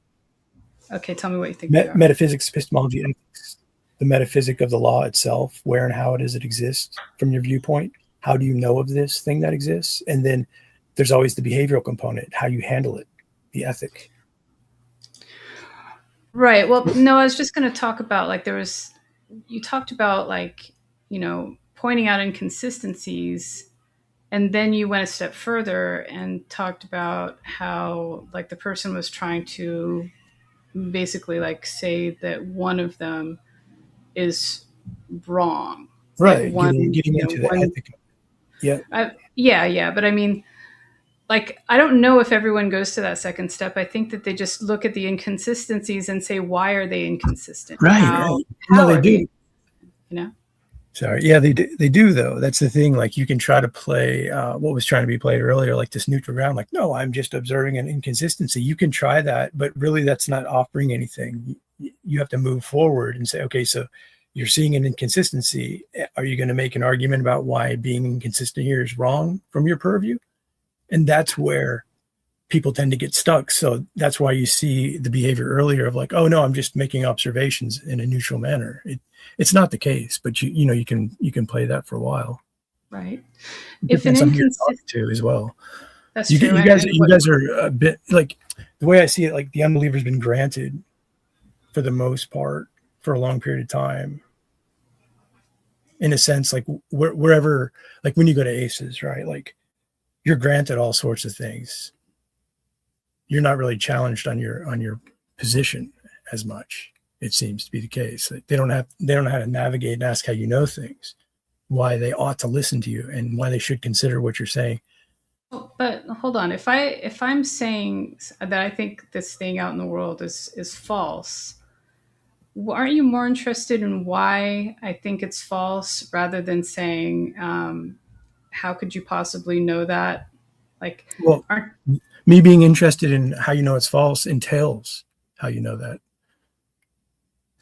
Okay, tell me what you think. They are. Metaphysics, epistemology, ethics. The metaphysic of the law itself, where and how it is it exists from your viewpoint. How do you know of this thing that exists? And then there's always the behavioral component, how you handle it, the ethic. Right. Well, no, I was just going to talk about like you talked about like, pointing out inconsistencies, and then you went a step further and talked about how like the person was trying to basically like say that one of them is wrong. Right. Like getting into the ethic. Yeah. Yeah. But I mean, like, I don't know if everyone goes to that second step. I think that they just look at the inconsistencies and say, why are they inconsistent? Right. How they do. They, Sorry. Yeah, they do though. That's the thing. Like you can try to play what was trying to be played earlier, like this neutral ground. Like, no, I'm just observing an inconsistency. You can try that, but really that's not offering anything. You have to move forward and say, okay, so you're seeing an inconsistency. Are you going to make an argument about why being inconsistent here is wrong from your purview? And that's where people tend to get stuck. So that's why you see the behavior earlier of like, oh no, I'm just making observations in a neutral manner. It's not the case, but you can play that for a while. Right. If an inconsistent too as well. That's true. You guys are a bit like the way I see it, like the unbeliever's been granted for the most part for a long period of time. In a sense, like wherever, like when you go to ACES, right? Like you're granted all sorts of things. You're not really challenged on your position as much. It seems to be the case. Like they don't know how to navigate and ask how you know things, why they ought to listen to you, and why they should consider what you're saying. But hold on, if I'm saying that I think this thing out in the world is false, aren't you more interested in why I think it's false rather than saying, how could you possibly know that? Like, well, me being interested in how you know it's false entails how you know that.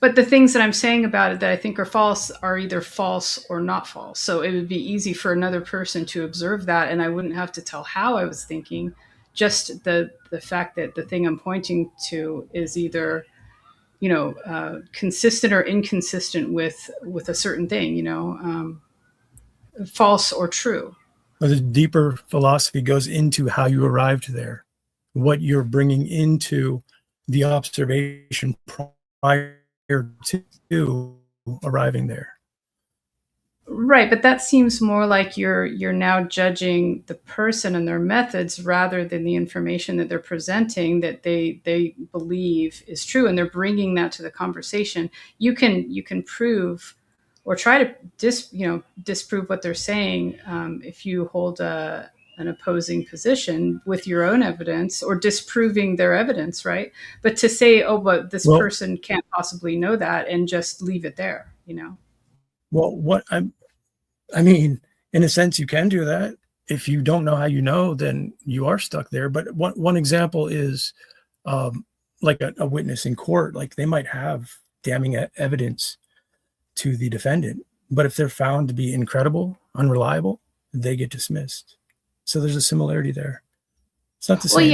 But the things that I'm saying about it that I think are false are either false or not false. So it would be easy for another person to observe that, and I wouldn't have to tell how I was thinking. Just the fact that the thing I'm pointing to is either, consistent or inconsistent with a certain thing, false or true. Well, the deeper philosophy goes into how you arrived there, what you're bringing into the observation prior to arriving there. Right, but that seems more like you're now judging the person and their methods rather than the information that they're presenting that they believe is true, and they're bringing that to the conversation. You can prove or try to disprove what they're saying if you hold an opposing position with your own evidence or disproving their evidence, right? But to say, oh, but this person can't possibly know that and just leave it there, Well, I mean, in a sense, you can do that. If you don't know how you know, then you are stuck there. But one example is like a witness in court. Like they might have damning evidence to the defendant, but if they're found to be incredible, unreliable, they get dismissed. So there's a similarity there. It's not the same.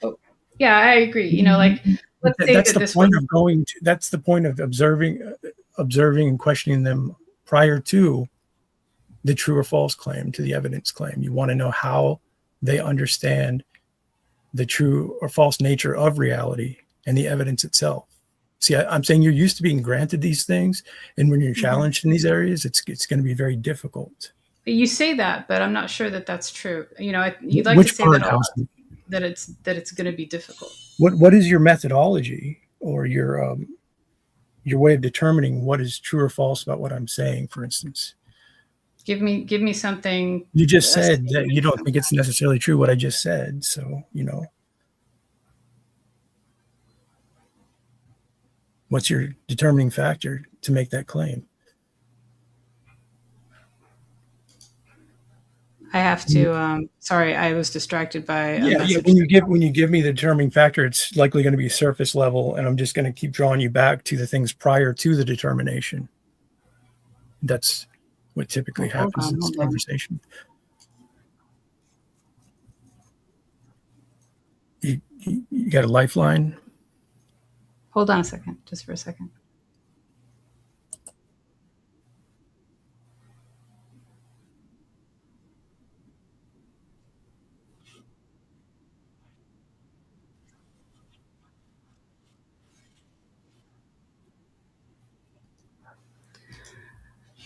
Well, yeah, I agree. Like let's say that's the point of going to. That's the point of observing and questioning them prior to the true or false claim to the evidence claim. You want to know how they understand the true or false nature of reality and the evidence itself. See, I'm saying you're used to being granted these things, and when you're challenged in these areas, it's going to be very difficult. You say that, but I'm not sure that that's true. You'd like Which to say part, that Halcy? that it's going to be difficult. What is your methodology or your way of determining what is true or false about what I'm saying, for instance? Give me something. You just said that you don't think it's necessarily true what I just said, so what's your determining factor to make that claim? I have to. Sorry, I was distracted by a message. When you give me the determining factor, it's likely going to be surface level, and I'm just going to keep drawing you back to the things prior to the determination. That's what typically happens in this conversation. You got a lifeline? Hold on a second, just for a second.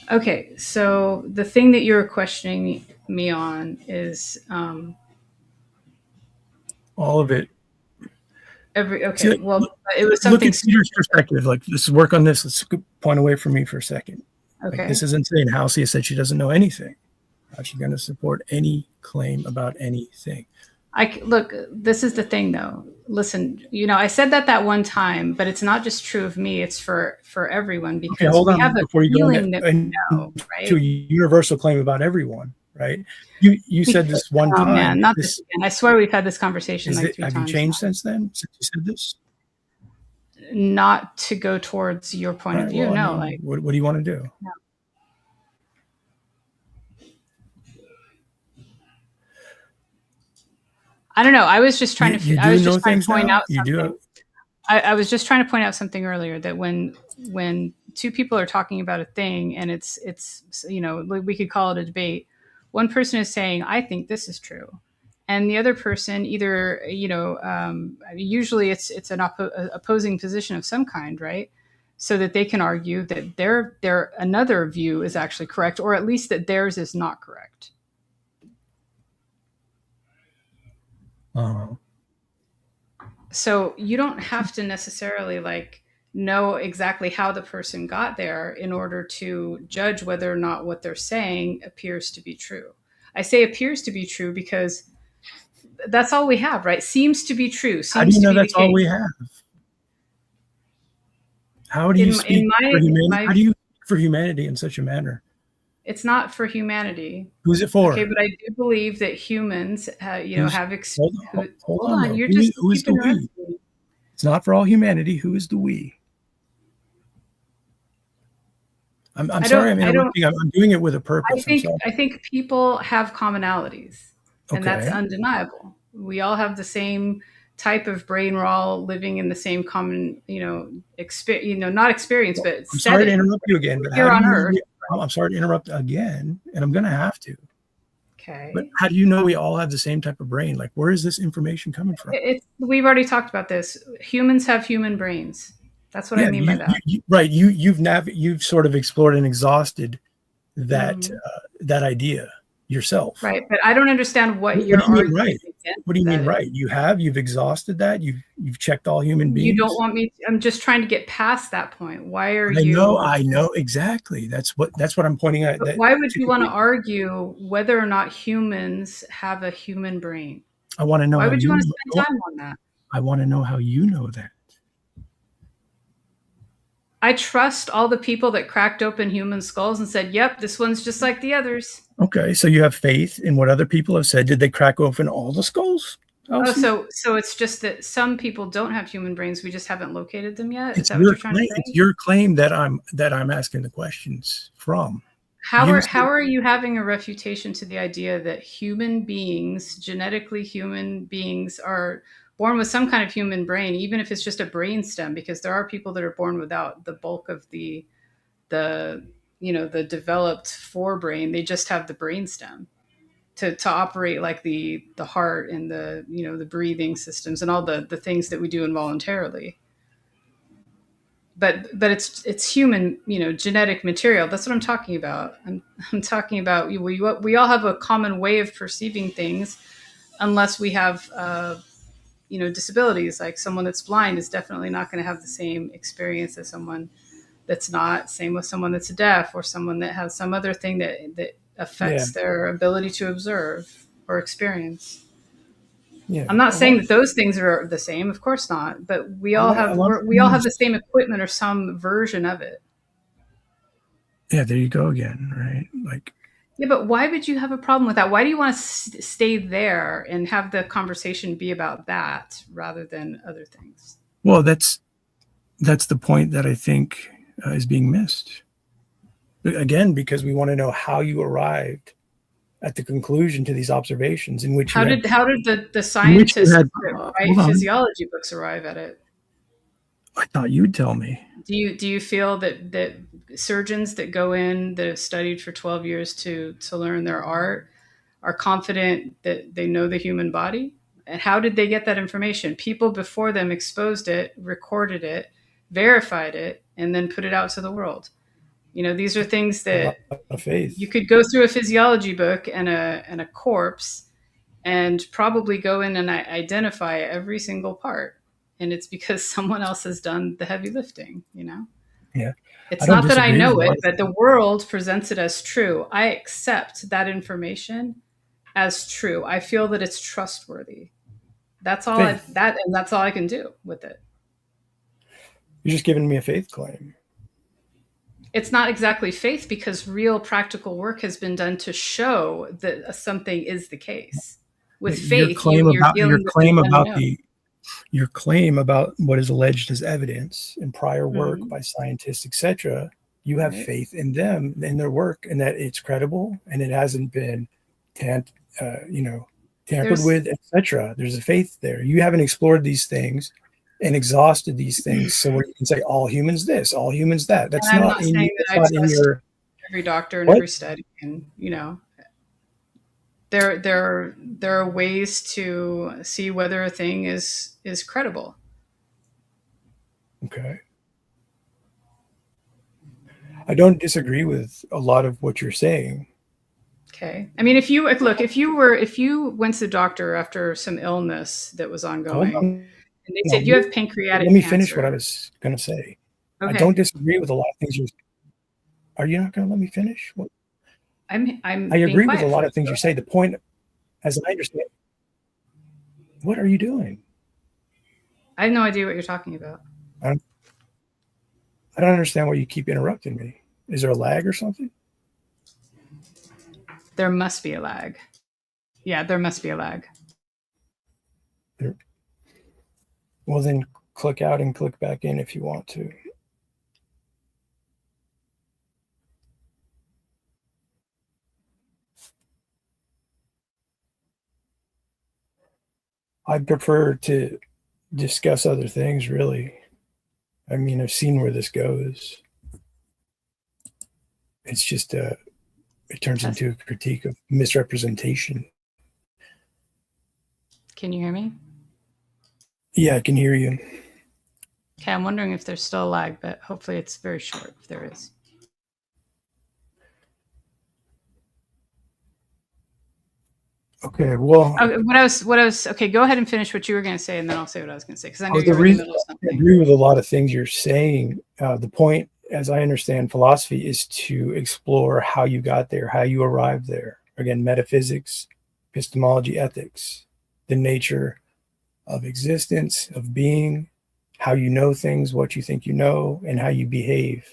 Okay, so the thing that you're questioning me on is all of it. Okay, well, it was something. Look at Peter's perspective. Like, let's work on this. Let's point away from me for a second. Okay. Like, this isn't saying Halcy said she doesn't know anything. How's she going to support any claim about anything? Look, this is the thing, though. Listen, I said that one time, but it's not just true of me. It's for everyone, because we have a feeling that we know, right? To a universal claim about everyone, right? You said this one time. Man, not this again. I swear we've had this conversation like 3 times. Have you changed since then? Since you said this? Not to go towards your point of view. Well, what do you want to do? No. I don't know. I was just trying to. I was just trying to point out something. I was just trying to point out something earlier, that when two people are talking about a thing and it's we could call it a debate. One person is saying, "I think this is true," and the other person either usually it's an opposing position of some kind, right? So that they can argue that their another view is actually correct, or at least that theirs is not correct. So you don't have to necessarily know exactly how the person got there in order to judge whether or not what they're saying appears to be true. I say appears to be true because that's all we have, right? Seems to be true. How do you know that's all we have? How do you speak for humanity? How do you speak for humanity in such a manner? It's not for humanity. Who's it for? Okay, but I do believe that humans, have Hold on. Who is the we? It's not for all humanity. Who is the we? I'm sorry, I'm interrupting. I'm doing it with a purpose. I think people have commonalities, and that's undeniable. We all have the same type of brain. We're all living in the same common, not experience, but I'm sorry to interrupt you again, but here on Earth. I'm sorry to interrupt again, and I'm going to have to. Okay. But how do you know we all have the same type of brain? Like, where is this information coming from? We've already talked about this. Humans have human brains. That's what I mean by that. Right. You've sort of explored and exhausted that that idea yourself. Right. But I don't understand what you're arguing. Right. What do you mean, right? You've exhausted that. You've checked all human beings. You don't want me. I'm just trying to get past that point. Why are you? I know exactly. That's what I'm pointing at. But why would you want to argue whether or not humans have a human brain? I want to know. Why would you want to spend time on that? I want to know how you know that. I trust all the people that cracked open human skulls and said, "Yep, this one's just like the others." Okay, so you have faith in what other people have said. Did they crack open all the skulls? So it's just that some people don't have human brains. We just haven't located them yet. Is that what you're trying to say? It's your claim that I'm asking the questions from. How are you having a refutation to the idea that human beings, genetically human beings, are born with some kind of human brain, even if it's just a brain stem? Because there are people that are born without the bulk of the the developed forebrain. They just have the brainstem to operate like the heart and the breathing systems and all the things that we do involuntarily. But it's human, genetic material. That's what I'm talking about. I'm talking about we all have a common way of perceiving things, unless we have disabilities. Like someone that's blind is definitely not going to have the same experience as someone that's not. Same with someone that's deaf or someone that has some other thing that affects their ability to observe or experience. Yeah. I'm not saying that those things are the same, of course not, but we all have the same equipment or some version of it. Yeah, there you go again, right? Like, yeah, but why would you have a problem with that? Why do you want to stay there and have the conversation be about that rather than other things? Well, that's the point that I think is being missed. Again, because we want to know how you arrived at the conclusion to these observations in which how did the scientists that write physiology books arrive at it? I thought you'd tell me. Do you feel that surgeons that go in that have studied for 12 years to learn their art are confident that they know the human body? And how did they get that information? People before them exposed it, recorded it, verified it, and then put it out to the world. These are things that you could go through a physiology book and a corpse and probably go in and identify every single part. And it's because someone else has done the heavy lifting, Yeah. It's not that I know it, but the world presents it as true. I accept that information as true. I feel that it's trustworthy. That's all that's all I can do with it. You're just giving me a faith claim. It's not exactly faith, because real practical work has been done to show that something is the case. With faith, your claim about what is alleged as evidence in prior work by scientists, etc. You have faith in them, in their work, and that it's credible and it hasn't been tampered with, etc. There's a faith there. You haven't explored these things and exhausted these things, so where you can say all humans this, all humans that. That's not in your every doctor and every study, and there are ways to see whether a thing is credible. Okay. I don't disagree with a lot of what you're saying. Okay. I mean, if you went to the doctor after some illness that was ongoing, and they said you have pancreatic cancer. Let me finish what I was going to say. Okay. I don't disagree with a lot of things you're. Are you not going to let me finish? What? I agree with a lot of things you say. The point, as I understand, what are you doing? I have no idea what you're talking about. I don't understand why you keep interrupting me. Is there a lag or something? There must be a lag. Yeah, there must be a lag. Well, then click out and click back in if you want to. I prefer to discuss other things, really. I mean, I've seen where this goes. It's just it turns into a critique of misrepresentation. Can you hear me? Yeah, I can hear you. Okay, I'm wondering if there's still a lag, but hopefully it's very short if there is. Okay, well. Okay, go ahead and finish what you were going to say, and then I'll say what I was going to say, because I know you're in the middle of something. I agree with a lot of things you're saying. The point, as I understand philosophy, is to explore how you got there, how you arrived there. Again, metaphysics, epistemology, ethics, the nature of existence, of being, how you know things, what you think you know, and how you behave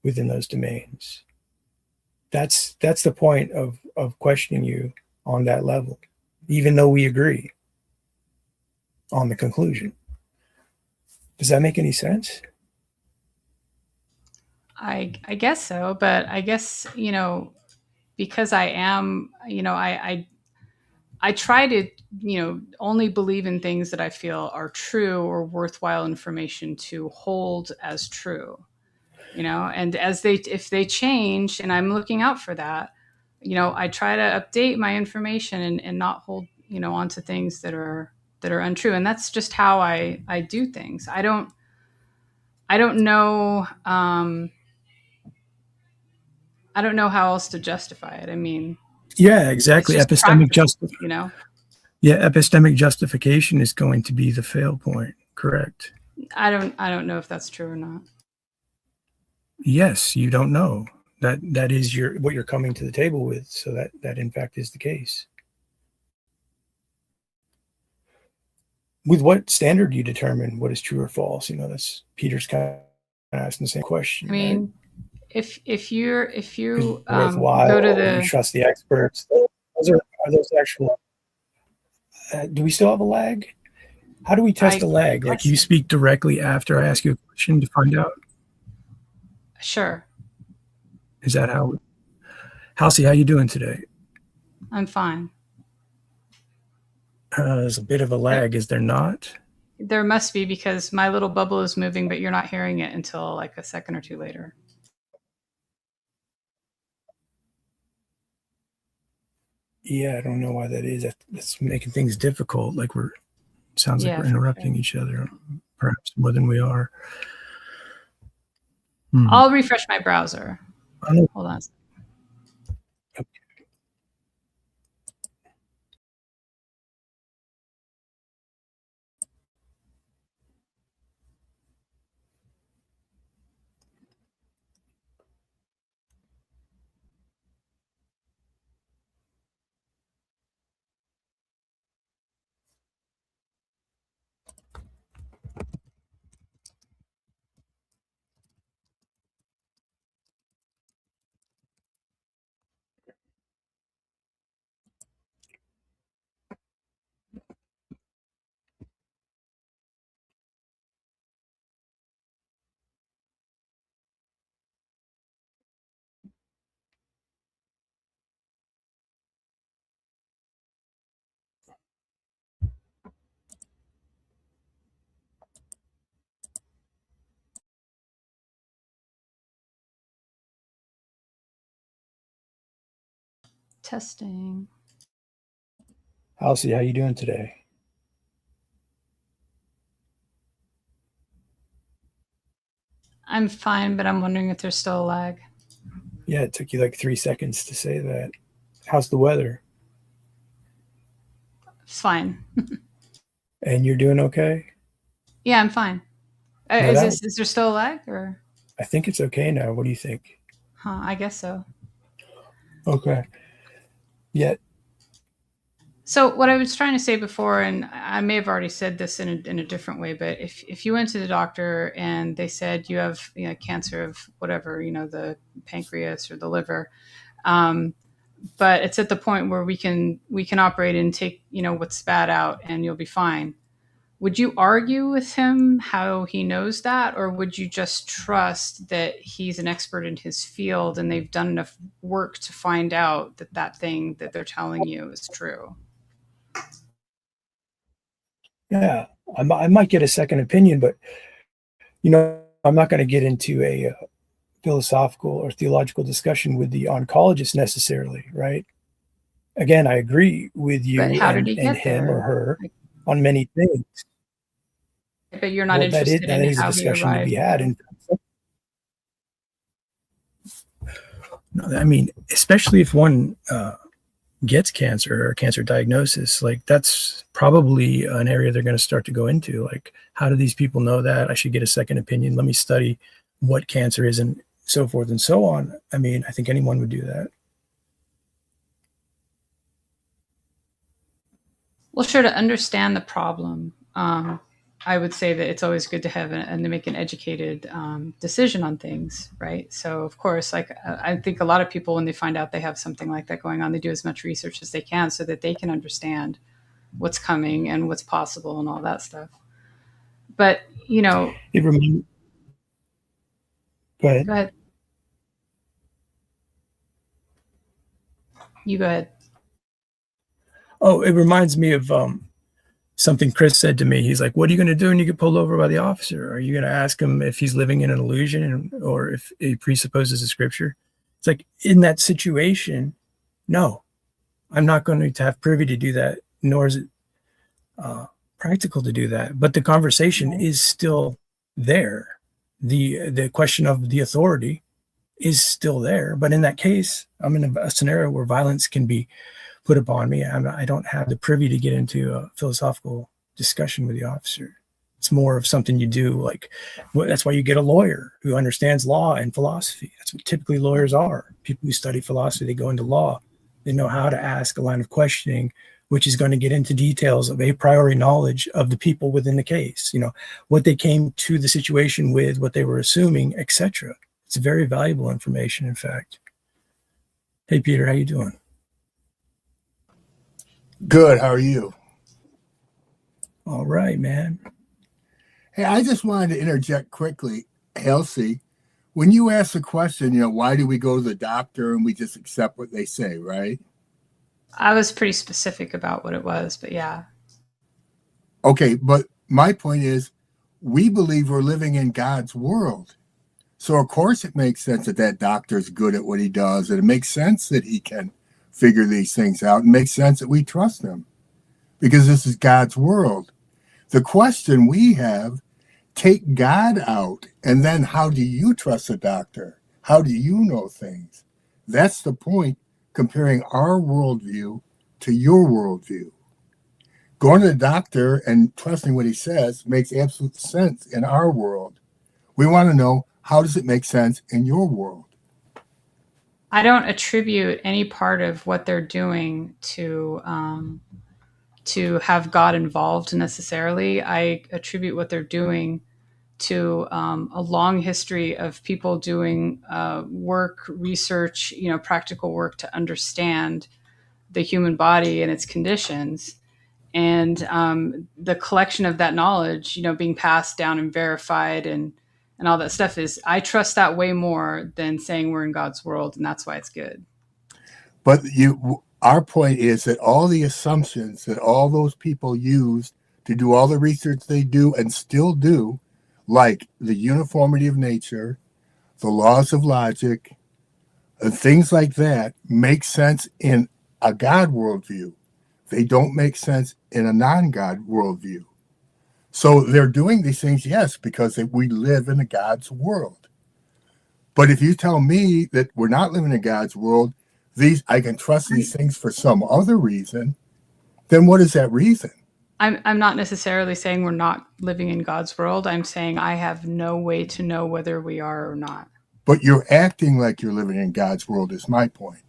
within those domains. That's the point of questioning you on that level, even though we agree on the conclusion. Does that make any sense? I guess so, but I guess, because I am, I try to, only believe in things that I feel are true or worthwhile information to hold as true. And if they change, and I'm looking out for that, I try to update my information and not hold, onto things that are untrue. And that's just how I do things. I don't know. I don't know how else to justify it. I mean, Yeah, exactly. it's just practice, Yeah, epistemic justification is going to be the fail point. Correct. I don't know if that's true or not. Yes, you don't know. That is what you're coming to the table with, so that in fact is the case. With what standard do you determine what is true or false? That's Peter's kind of asking the same question. I mean, right? if you worthwhile, go to you trust the experts. Are those actual? Do we still have a lag? How do we test a lag? Like you speak directly after I ask you a question to find out? Sure. Is that how? Halcy, how you doing today? I'm fine. There's a bit of a lag, is there not? There must be, because my little bubble is moving, but you're not hearing it until like a second or two later. Yeah, I don't know why that is. That's making things difficult. Like sounds like we're interrupting each other, perhaps more than we are. I'll refresh my browser. Hold on. Okay. Testing. Halcy, how you doing today? I'm fine, but I'm wondering if there's still a lag. Yeah, it took you like 3 seconds to say that. How's the weather? It's fine. And you're doing okay? Yeah, I'm fine. Is there still a lag, or? I think it's okay now. What do you think? I guess so. Okay. Yeah. So what I was trying to say before, and I may have already said this in a different way, but if you went to the doctor and they said you have cancer of whatever, the pancreas or the liver, but it's at the point where we can operate and take what's bad out and you'll be fine. Would you argue with him how he knows that, or would you just trust that he's an expert in his field and they've done enough work to find out that thing that they're telling you is true? Yeah, I might get a second opinion, but I'm not going to get into a philosophical or theological discussion with the oncologist necessarily, right? Again, I agree with you and him or her on many things. But you're not interested in how he arrived. To be had. And I mean, especially if one gets cancer or a cancer diagnosis, like that's probably an area they're going to start to go into. Like, how do these people know that? I should get a second opinion. Let me study what cancer is and so forth and so on. I mean, I think anyone would do that. Well, sure, to understand the problem, I would say that it's always good to have and to make an educated decision on things, right? So, of course, like I think a lot of people, when they find out they have something like that going on, they do as much research as they can so that they can understand what's coming and what's possible and all that stuff. But, Go ahead. Go ahead. You go ahead. Oh, it reminds me of something Chris said to me. He's like, what are you going to do when you get pulled over by the officer? Are you going to ask him if he's living in an illusion or if he presupposes a scripture? It's like, in that situation, no, I'm not going to have privy to do that, nor is it practical to do that. But the conversation is still there. The question of the authority is still there. But in that case, I'm in a scenario where violence can be put upon me. I don't have the privy to get into a philosophical discussion with the officer. It's more of something you do, like, well, that's why you get a lawyer who understands law and philosophy. That's what typically lawyers are. People who study philosophy, they go into law. They know how to ask a line of questioning, which is going to get into details of a priori knowledge of the people within the case, you know, what they came to the situation with, what they were assuming, etc. It's very valuable information, in fact. Hey, Peter, how you doing? Good. How are you? All right, man. Hey, I just wanted to interject quickly, Halcy. When you ask the question, you know, why do we go to the doctor and we just accept what they say, right? I was pretty specific about what it was, but yeah. Okay, but my point is, we believe we're living in God's world. So, of course, it makes sense that that doctor's good at what he does, and it makes sense that he can figure these things out. It makes sense that we trust him because this is God's world. The question we have, take God out, and then how do you trust a doctor? How do you know things? That's the point, comparing our worldview to your worldview. Going to the doctor and trusting what he says makes absolute sense in our world. We want to know, how does it make sense in your world? I don't attribute any part of what they're doing to have God involved necessarily. I attribute what they're doing to a long history of people doing work, research, you know, practical work to understand the human body and its conditions. And the collection of that knowledge, you know, being passed down and verified and all that stuff is, I trust that way more than saying we're in God's world and that's why it's good. But our point is that all the assumptions that all those people used to do all the research they do and still do, like the uniformity of nature, the laws of logic, and things like that, make sense in a God worldview. They don't make sense in a non-God worldview. So they're doing these things, yes, because we live in a God's world. But if you tell me that we're not living in God's world, I can trust these things for some other reason, then what is that reason? I'm not necessarily saying we're not living in God's world. I'm saying I have no way to know whether we are or not. But you're acting like you're living in God's world is my point.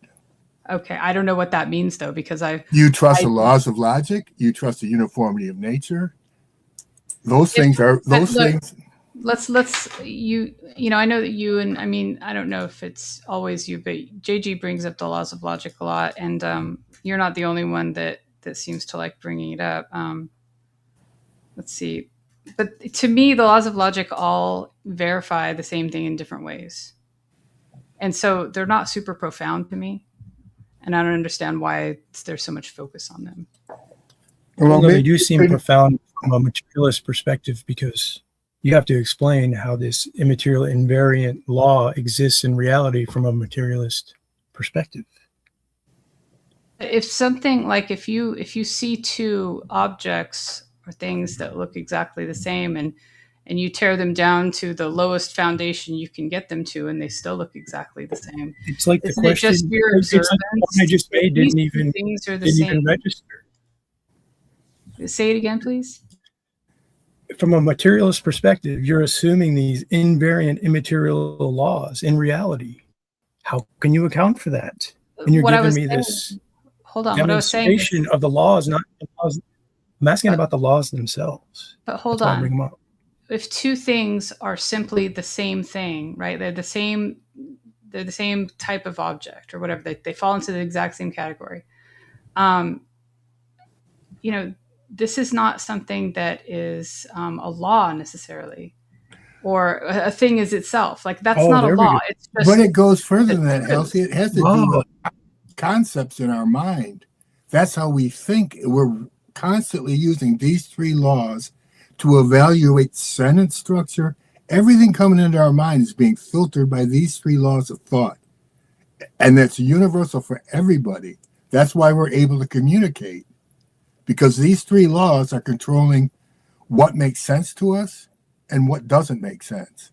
Okay, I don't know what that means though, because you trust the laws of logic, you trust the uniformity of nature. Those things. Let's you know, I know that you, and I mean, I don't know if it's always you, but JG brings up the laws of logic a lot, and you're not the only one that seems to like bringing it up. Let's see, but to me, the laws of logic all verify the same thing in different ways, and so they're not super profound to me, and I don't understand why there's so much focus on them. Well, they do seem profound from a materialist perspective because you have to explain how this immaterial invariant law exists in reality from a materialist perspective. If something like if you see two objects or things that look exactly the same and you tear them down to the lowest foundation you can get them to and they still look exactly the same. It's like Isn't the question it just your observance? I just made didn't even register. Say it again, please. From a materialist perspective, you're assuming these invariant immaterial laws in reality. How can you account for that? And you're giving me this demonstration of the laws, not the laws. I'm asking about the laws themselves. But hold on. Bring them up. If two things are simply the same thing, right? They're the same type of object or whatever. They fall into the exact same category. You know, this is not something that is a law necessarily, or a thing is itself. Like that's not a law. It's just, but it goes further than that, Halcy. It has to do with concepts in our mind. That's how we think. constantly using these three laws to evaluate sentence structure. Everything coming into our mind is being filtered by these three laws of thought. And that's universal for everybody. That's why we're able to communicate, because these three laws are controlling what makes sense to us and what doesn't make sense.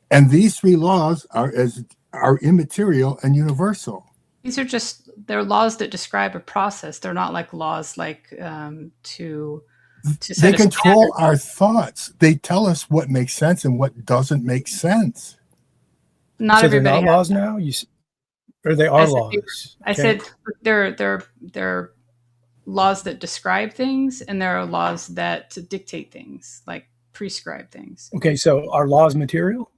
And these three laws are immaterial and universal. These are just, they're laws that describe a process. They're not like laws like to set They a control standard. our thoughts. They tell us what makes sense and what doesn't make sense. Not So they're everybody not has laws that. now? Or they are I said, laws? I Okay. said they're laws that describe things, and there are laws that dictate things, like prescribe things. Okay, so are laws material?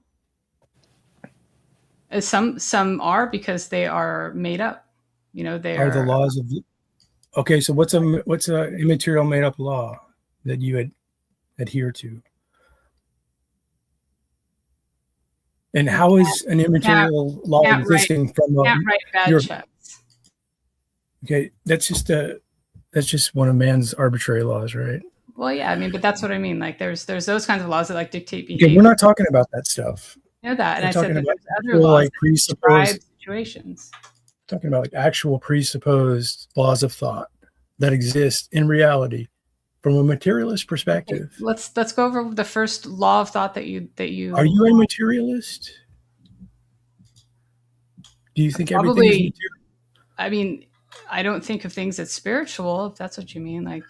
Some are, because they are made up. You know, they Are the are. laws of Okay, so what's a immaterial made up law that you would adhere to? And how is an immaterial law Can't write existing from bad your checks. Okay, that's just one of man's arbitrary laws, right? Well, yeah, I mean, but that's what I mean. Like, there's those kinds of laws that like dictate Okay, behavior. we're not talking about that stuff. I know that, and We're I said talking that about there's other actual, laws like that describe situations. talking about like actual presupposed laws of thought that exist in reality from a materialist perspective. Let's go over the first law of thought that you. Are you a materialist? Do you think everything is Probably. material? I mean, I don't think of things as spiritual, if that's what you mean. Like,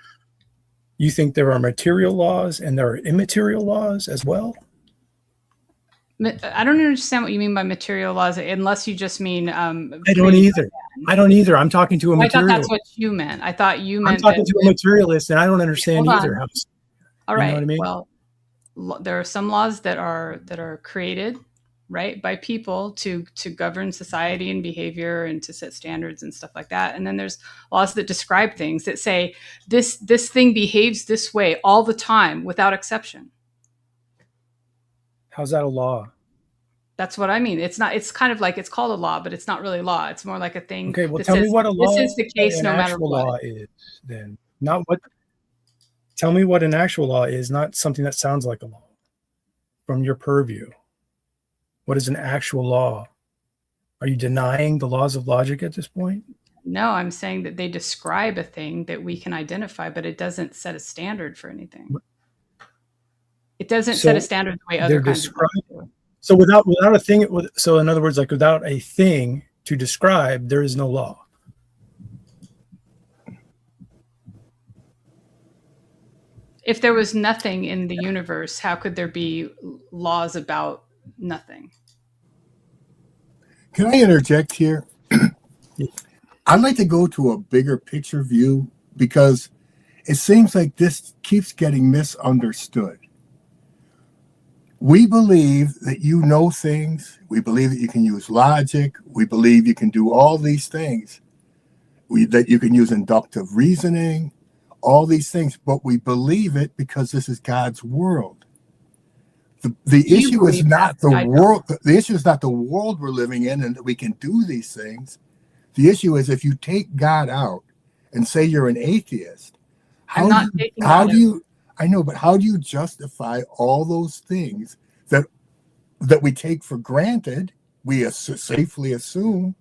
You think there are material laws and there are immaterial laws as well? I don't understand what you mean by material laws, unless you just mean. I don't either. I don't either. I'm talking to a I thought materialist. that's what you meant. I thought you I'm meant talking that. to a materialist, and I don't understand Hold either. on. How, All you right. know what I mean? Well, there are some laws that are created, right, by people to govern society and behavior and to set standards and stuff like that. And then there's laws that describe things that say this thing behaves this way all the time without exception. How's that a law? That's what I mean. It's not. It's kind of like, it's called a law, but it's not really law. It's more like a thing. Okay, well, that tell me says, what a law, this is the case an no matter actual what. law is, then. Not what. Tell me what an actual law is, not something that sounds like a law. From your purview, what is an actual law? Are you denying the laws of logic at this point? No, I'm saying that they describe a thing that we can identify, but it doesn't set a standard for anything. It doesn't set a standard the way other kinds of laws do. So without a thing, so in other words, like without a thing to describe, there is no law. If there was nothing in the universe, how could there be laws about nothing? Can I interject here? I'd like to go to a bigger picture view, because it seems like this keeps getting misunderstood. We believe that you know things. We believe that you can use logic. We believe you can do all these things. That you can use inductive reasoning, all these things, but we believe it because this is God's world. The issue is not the world. The issue is not the world we're living in and that we can do these things. The issue is, if you take God out and say you're an atheist, how do you I know, but how do you justify all those things that we take for granted, we safely assume,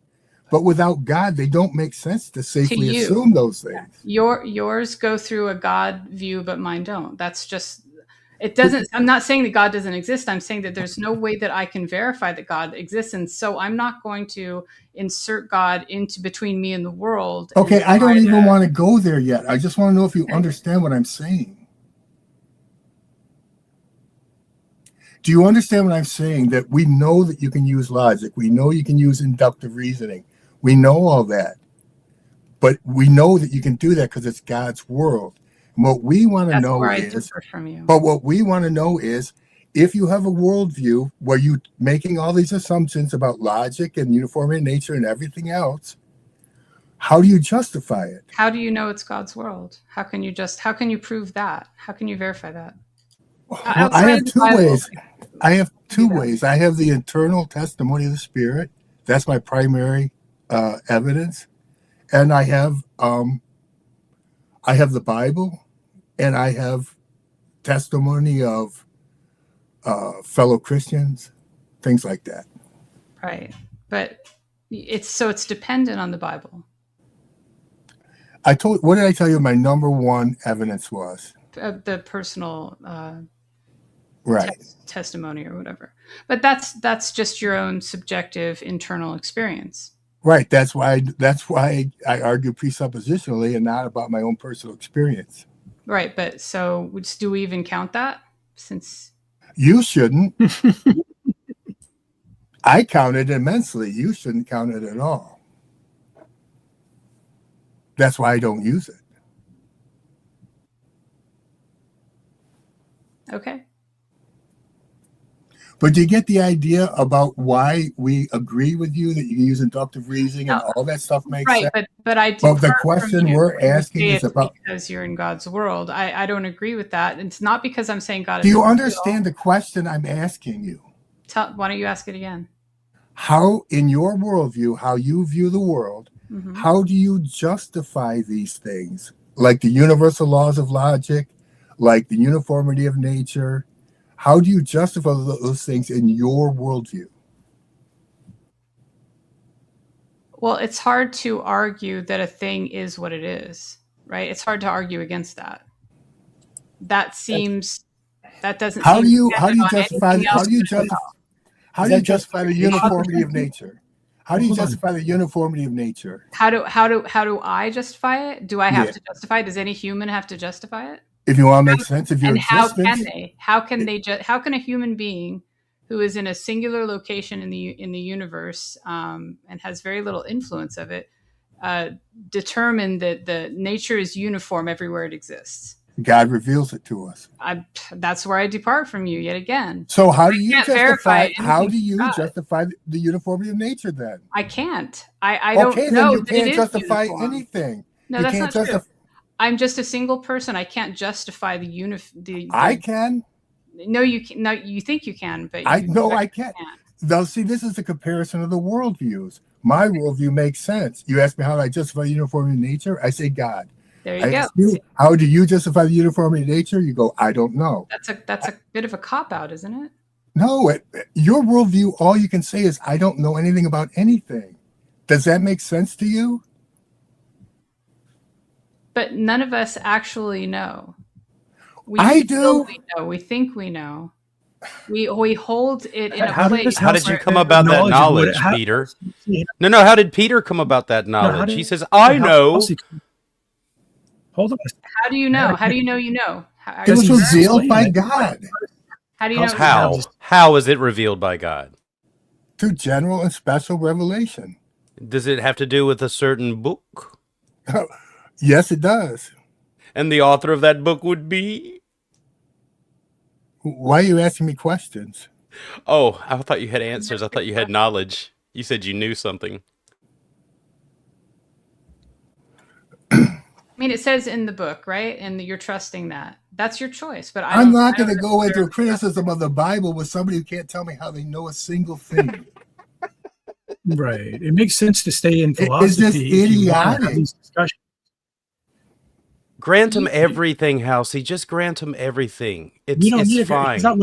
but without God, they don't make sense to safely assume those things. Yours go through a God view, but mine don't. That's just, it doesn't, I'm not saying that God doesn't exist. I'm saying that there's no way that I can verify that God exists. And so I'm not going to insert God into between me and the world. Okay, I don't even want to go there yet. I just want to know if you understand what I'm saying. Do you understand what I'm saying? That we know that you can use logic. We know you can use inductive reasoning. We know all that. But we know that you can do that because it's God's world. And what we want to know is, but what we want to know is, if you have a worldview where you're making all these assumptions about logic and uniformity of nature and everything else, how do you justify it? How do you know it's God's world? How can you prove that? How can you verify that? Well, I have two ways. I have two ways. I have the internal testimony of the Spirit. That's my primary evidence. And I have I have the Bible, and I have testimony of fellow Christians, things like that. Right. But it's dependent on the Bible. What did I tell you my number one evidence was? The personal Right. testimony or whatever. But that's just your own subjective internal experience. Right. That's why I argue presuppositionally and not about my own personal experience. Right. But so do we even count that? Since you shouldn't. I count it immensely. You shouldn't count it at all. That's why I don't use it. Okay. But do you get the idea about why we agree with you that you can use inductive reasoning and all that stuff makes right, sense? But the question we're asking is about because you're in God's world. I don't agree with that. It's not because I'm saying God is. Do you understand the question I'm asking you? Why don't you ask it again? How, in your worldview, how you view the world, how do you justify these things? Like the universal laws of logic, like the uniformity of nature. How do you justify those things in your worldview? Well, it's hard to argue that a thing is what it is, right? It's hard to argue against that. That doesn't. How do you justify the uniformity of nature? How do you justify the uniformity of nature? How do I justify it? Do I have to justify it? Does any human have to justify it? If you want to make sense of your existence. How can a human being who is in a singular location in the universe and has very little influence of it determine that the nature is uniform everywhere it exists? God reveals it to us. That's where I depart from you yet again. So how do you justify the uniformity of nature then? I can't. I don't know. Then you can't justify anything. No, that's not true. I'm just a single person. I can't justify the I can. No, you can. No, you think you can, but I can't. Though, see, this is a comparison of the worldviews. My worldview makes sense. You ask me how do I justify the uniformity of nature? I say God. There you go. How do you justify the uniformity of nature? You go, I don't know. That's a bit of a cop-out, isn't it? No, your worldview, all you can say is, I don't know anything about anything. Does that make sense to you? But none of us actually know. I do. We know. We think we know. We hold it in a place. How did you come about that knowledge, Peter? No. How did Peter come about that knowledge? He says, "I know." Hold on. How do you know? How do you know you know? It was revealed by God. How do you know? How is it revealed by God? Through general and special revelation. Does it have to do with a certain book? Yes, it does. And the author of that book would be? Why are you asking me questions? Oh, I thought you had answers. I thought you had knowledge. You said you knew something. I mean, it says in the book, right? And you're trusting that. That's your choice. But I'm not going to go into a criticism of the Bible with somebody who can't tell me how they know a single thing. Right. It makes sense to stay in philosophy. It's just idiotic. Grant him everything, Halcy. Just grant him everything. It's fine. He's not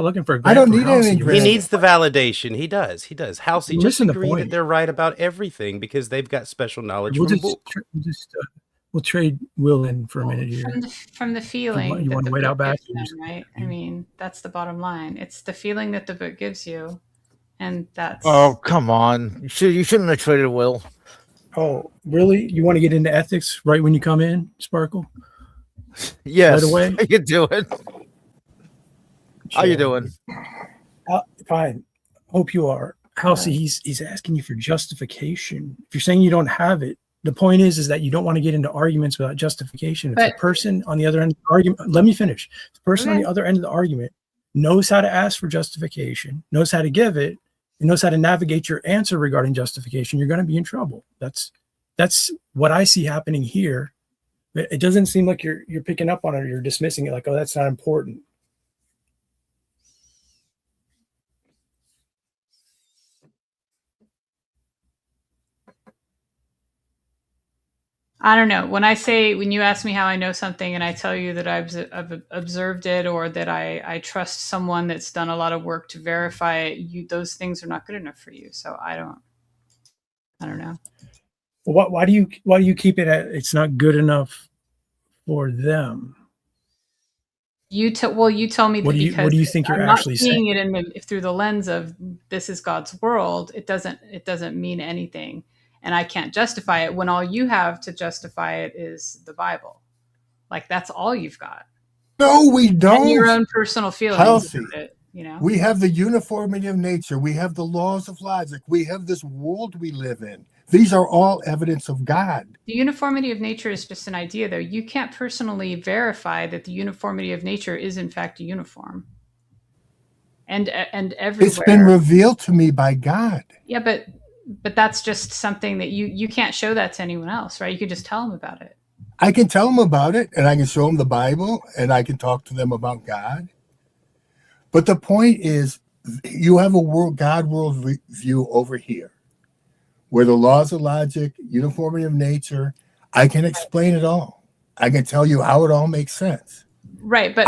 looking for a grant. I don't need anything. He needs the validation. He does. Halcy, just agree that they're right about everything because they've got special knowledge from the book. We'll trade Will in for a minute here. From the feeling. You want to wait out back? Right? I mean, that's the bottom line. It's the feeling that the book gives you. And that's... Oh, come on. You shouldn't have traded Will. Oh, really? You want to get into ethics right when you come in, Sparkle? Yes. Right away? How you doing? How you doing? Fine. Hope you are. Halcy, he's asking you for justification. If you're saying you don't have it, the point is that you don't want to get into arguments without justification. If the person on the other end of the argument, let me finish. The person on the other end of the argument knows how to ask for justification, knows how to give it, and knows how to navigate your answer regarding justification, you're going to be in trouble. That's what I see happening here. It doesn't seem like you're picking up on it or you're dismissing it like, oh, that's not important. I don't know. When you ask me how I know something and I tell you that I've observed it or that I trust someone that's done a lot of work to verify it, those things are not good enough for you. So I don't know. Why do you keep it at it's not good enough for them? You tell me What that do you because think you're I'm not actually seeing saying? it through the lens of this is God's world. It doesn't mean anything, and I can't justify it when all you have to justify it is the Bible. Like that's all you've got. No, we don't. And your own personal feelings Halcy, about it. You know, we have the uniformity of nature. We have the laws of logic. We have this world we live in. These are all evidence of God. the uniformity of nature is just an idea, though. You can't personally verify that the uniformity of nature is in fact uniform. And everywhere. It's been revealed to me by God. Yeah, but that's just something that you can't show that to anyone else, right? You could just tell them about it. I can tell them about it, and I can show them the Bible, and I can talk to them about God. But the point is, you have a God world view over here, where the laws of logic, uniformity of nature, I can explain it all. I can tell you how it all makes sense. Right, but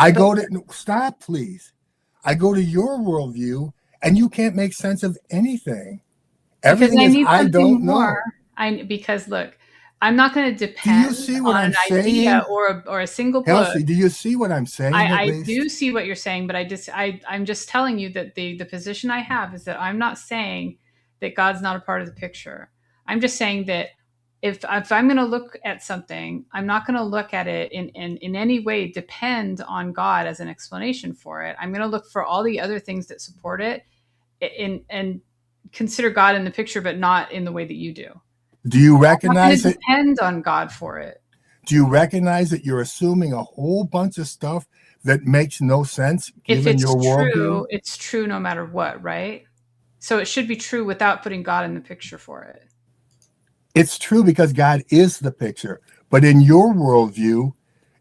stop, please. I go to your worldview, and you can't make sense of anything. Everything is I don't know. Because look, I'm not going to depend on an idea or a single book. Halcy, do you see what I'm saying? I do see what you're saying, but I'm just telling you that the position I have is that I'm not saying that God's not a part of the picture. I'm just saying that if I'm going to look at something, I'm not going to look at it in any way depend on God as an explanation for it. I'm going to look for all the other things that support it and consider God in the picture, but not in the way that you do. Do you recognize it? Depend on God for it. Do you recognize that you're assuming a whole bunch of stuff that makes no sense given your worldview? It's true no matter what, right? So it should be true without putting God in the picture for it. It's true because God is the picture. But in your worldview,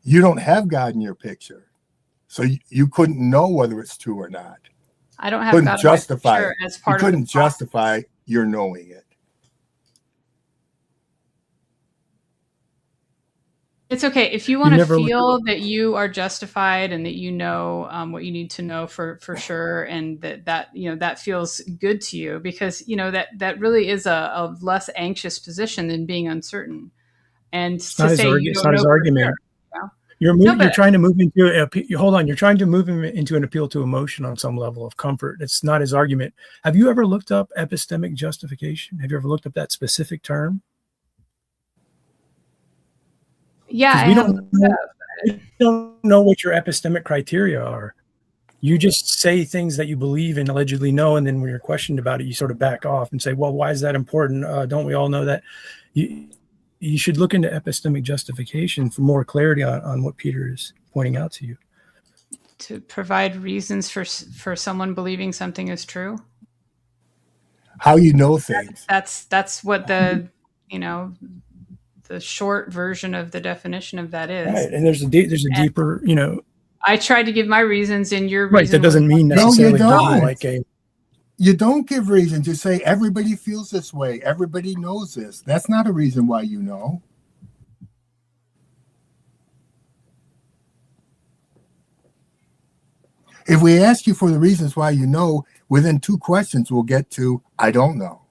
you don't have God in your picture. So you couldn't know whether it's true or not. I don't have God justify it as part of couldn't justify your knowing it. It's okay if you want to feel that you are justified and that you know what you need to know for sure, and that feels good to you, because that really is a less anxious position than being uncertain. And it's not his argument. Sure, You're trying to move into hold on. You're trying to move him into an appeal to emotion on some level of comfort. It's not his argument. Have you ever looked up epistemic justification? Have you ever looked up that specific term? Yeah, we don't know what your epistemic criteria are. You just say things that you believe and allegedly know, and then when you're questioned about it, you sort of back off and say, well, why is that important? Don't we all know that? You should look into epistemic justification for more clarity on what Peter is pointing out to you. To provide reasons for someone believing something is true? How you know things. That's what the short version of the definition of that is. Right, and there's a deeper, I tried to give my reasons, and your right. That doesn't mean necessarily you don't give reasons. You say everybody feels this way. Everybody knows this. That's not a reason why you know. If we ask you for the reasons why you know, within 2 questions, we'll get to I don't know.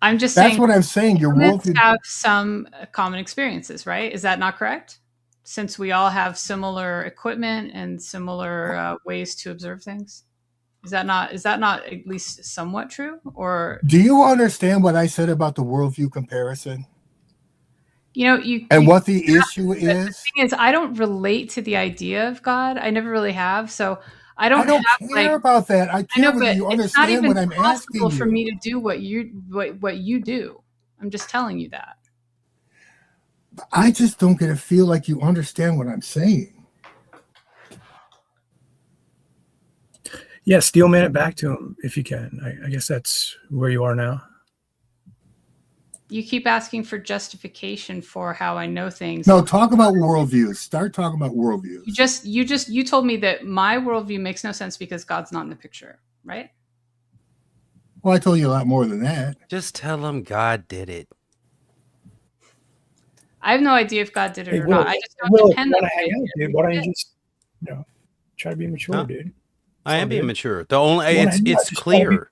I'm just saying. That's what I'm saying. Your worldview have some common experiences, right? Is that not correct? Since we all have similar equipment and similar ways to observe things, is that not at least somewhat true? Or do you understand what I said about the worldview comparison? What the issue is? The thing is, I don't relate to the idea of God. I never really have. So I don't care about that. I care whether you understand what I'm asking you. It's not even possible for me to do what you do. I'm just telling you that. I just don't get to feel like you understand what I'm saying. Yeah, steelman it back to him if you can. I guess that's where you are now. You keep asking for justification for how I know things. No, talk about worldviews. Start talking about worldviews. You told me that my worldview makes no sense because God's not in the picture, right? Well, I told you a lot more than that. Just tell them God did it. I have no idea if God did it Hey, or Will, not. I just don't Will, if depend you on want to hang out, dude, why don't you it. just, try to be mature, Huh? dude? I all am being good. mature. The only You wanna hang out, it's just try to be- clear.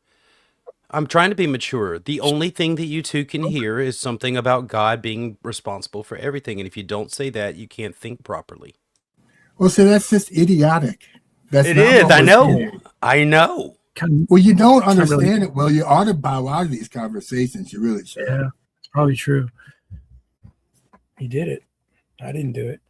I'm trying to be mature. The only thing that you two can hear is something about God being responsible for everything. And if you don't say that, you can't think properly. Well, see, that's just idiotic. That's It not is. what I we're know. saying. I know. Well, you don't It's not really- understand it. Well, you ought to bow out of these conversations. You really should. Yeah, it's probably true. He did it. I didn't do it.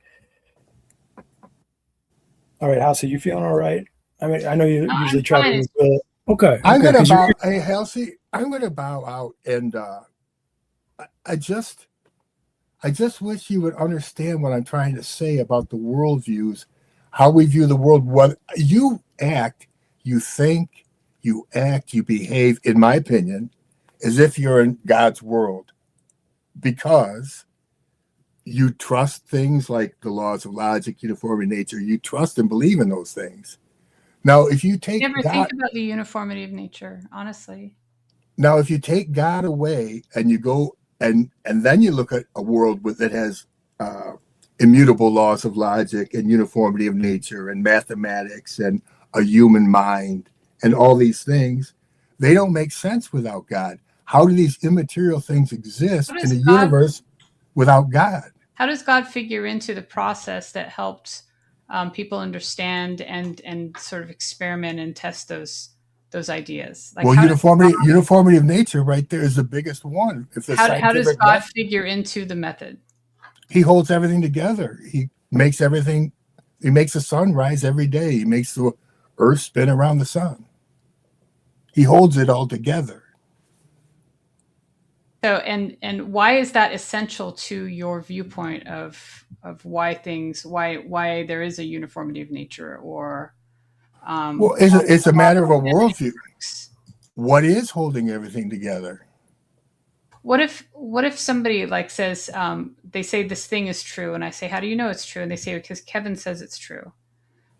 All right, Halcy, you feeling all right? I mean, I know you usually try to. Okay. I'm going to 'cause bow. you're- Hey, Halcy, I'm going to bow out, and I just wish you would understand what I'm trying to say about the worldviews, how we view the world. What you act, you think, you act, you behave, in my opinion, as if you're in God's world, because you trust things like the laws of logic, uniformity, nature. You trust and believe in those things. Now, if you take Never God, think about the uniformity of nature, honestly. now if you take God away and you go and then you look at a world that has immutable laws of logic and uniformity of nature and mathematics and a human mind and all these things, they don't make sense without God. How do these immaterial things exist in a universe without God? How does God figure into the process that helped people understand and sort of experiment and test those ideas? Like, Well, uniformity of nature right there is the biggest one. If the how does scientific God method, figure into the method? he holds everything together. He makes everything. He makes the sun rise every day. He makes the earth spin around the sun. He holds it all together. So and why is that essential to your viewpoint of why there is a uniformity of nature or Well, it's a matter of a worldview. What is holding everything together? What if somebody like says they say this thing is true and I say how do you know it's true and they say because Kevin says it's true,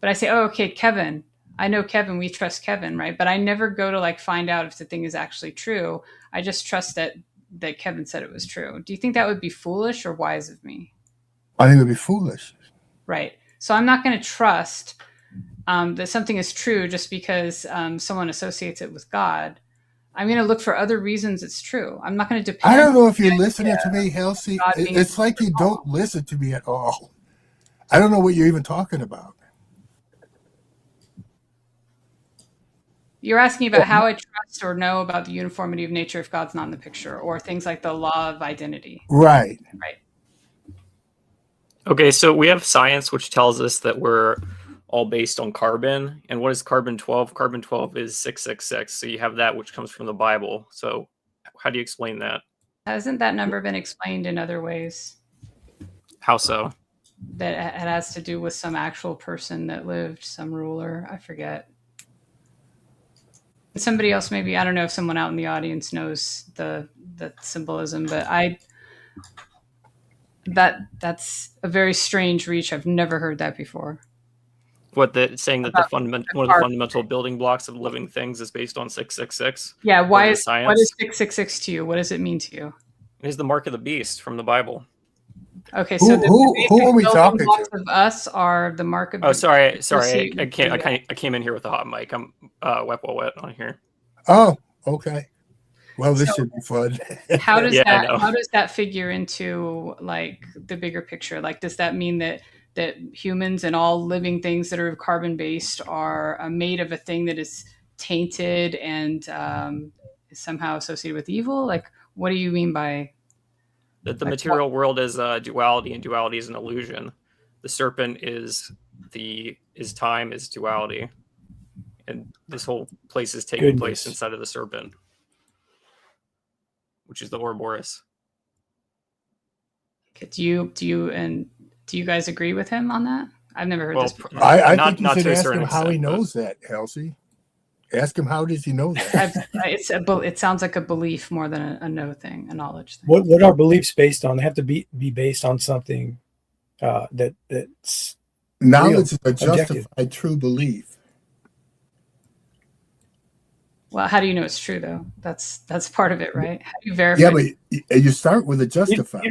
but I say oh okay Kevin, I know Kevin, we trust Kevin, right? But I never go to like find out if the thing is actually true. I just trust that Kevin said it was true. Do you think that would be foolish or wise of me? I think it would be foolish. Right. So I'm not going to trust that something is true just because someone associates it with God. I'm going to look for other reasons it's true. I'm not going to depend. I don't know if you're listening to me, Halcy. It's like you don't listen to me at all. I don't know what you're even talking about. You're asking about how I trust or know about the uniformity of nature if God's not in the picture, or things like the law of identity. Right. Right. Okay, so we have science which tells us that we're all based on carbon. And what is carbon-12? Carbon-12 is 666. So you have that which comes from the Bible. So how do you explain that? Hasn't that number been explained in other ways? How so? That it has to do with some actual person that lived, some ruler. I forget. Somebody else, maybe, I don't know if someone out in the audience knows the symbolism, but that's a very strange reach. I've never heard that before. What, saying that one of the fundamental building blocks of living things is based on 666? Yeah, what is science? 666 to you? What does it mean to you? It is the mark of the beast from the Bible. Okay, so who are we talking to? Of us are the mark of. Oh, sorry. I came in here with a hot mic. I'm wet on here. Oh, okay. Well, this should be fun. How does that figure into like the bigger picture? Like, does that mean that humans and all living things that are carbon based are made of a thing that is tainted and is somehow associated with evil? Like, what do you mean by that the material world is duality, and duality is an illusion? The serpent is time, is duality, and this whole place is taking place inside of the serpent, which is the Ouroboros. Do you guys agree with him on that? I've never heard this before. I think you should ask him how he knows that, Halcy. Ask him how does he know that? It sounds like a belief more than a know thing, a knowledge thing. What are beliefs based on? They have to be based on something that's knowledge is a justified true belief. Well, how do you know it's true though? That's part of it, right? How do you verify? Yeah, but you start with a justify.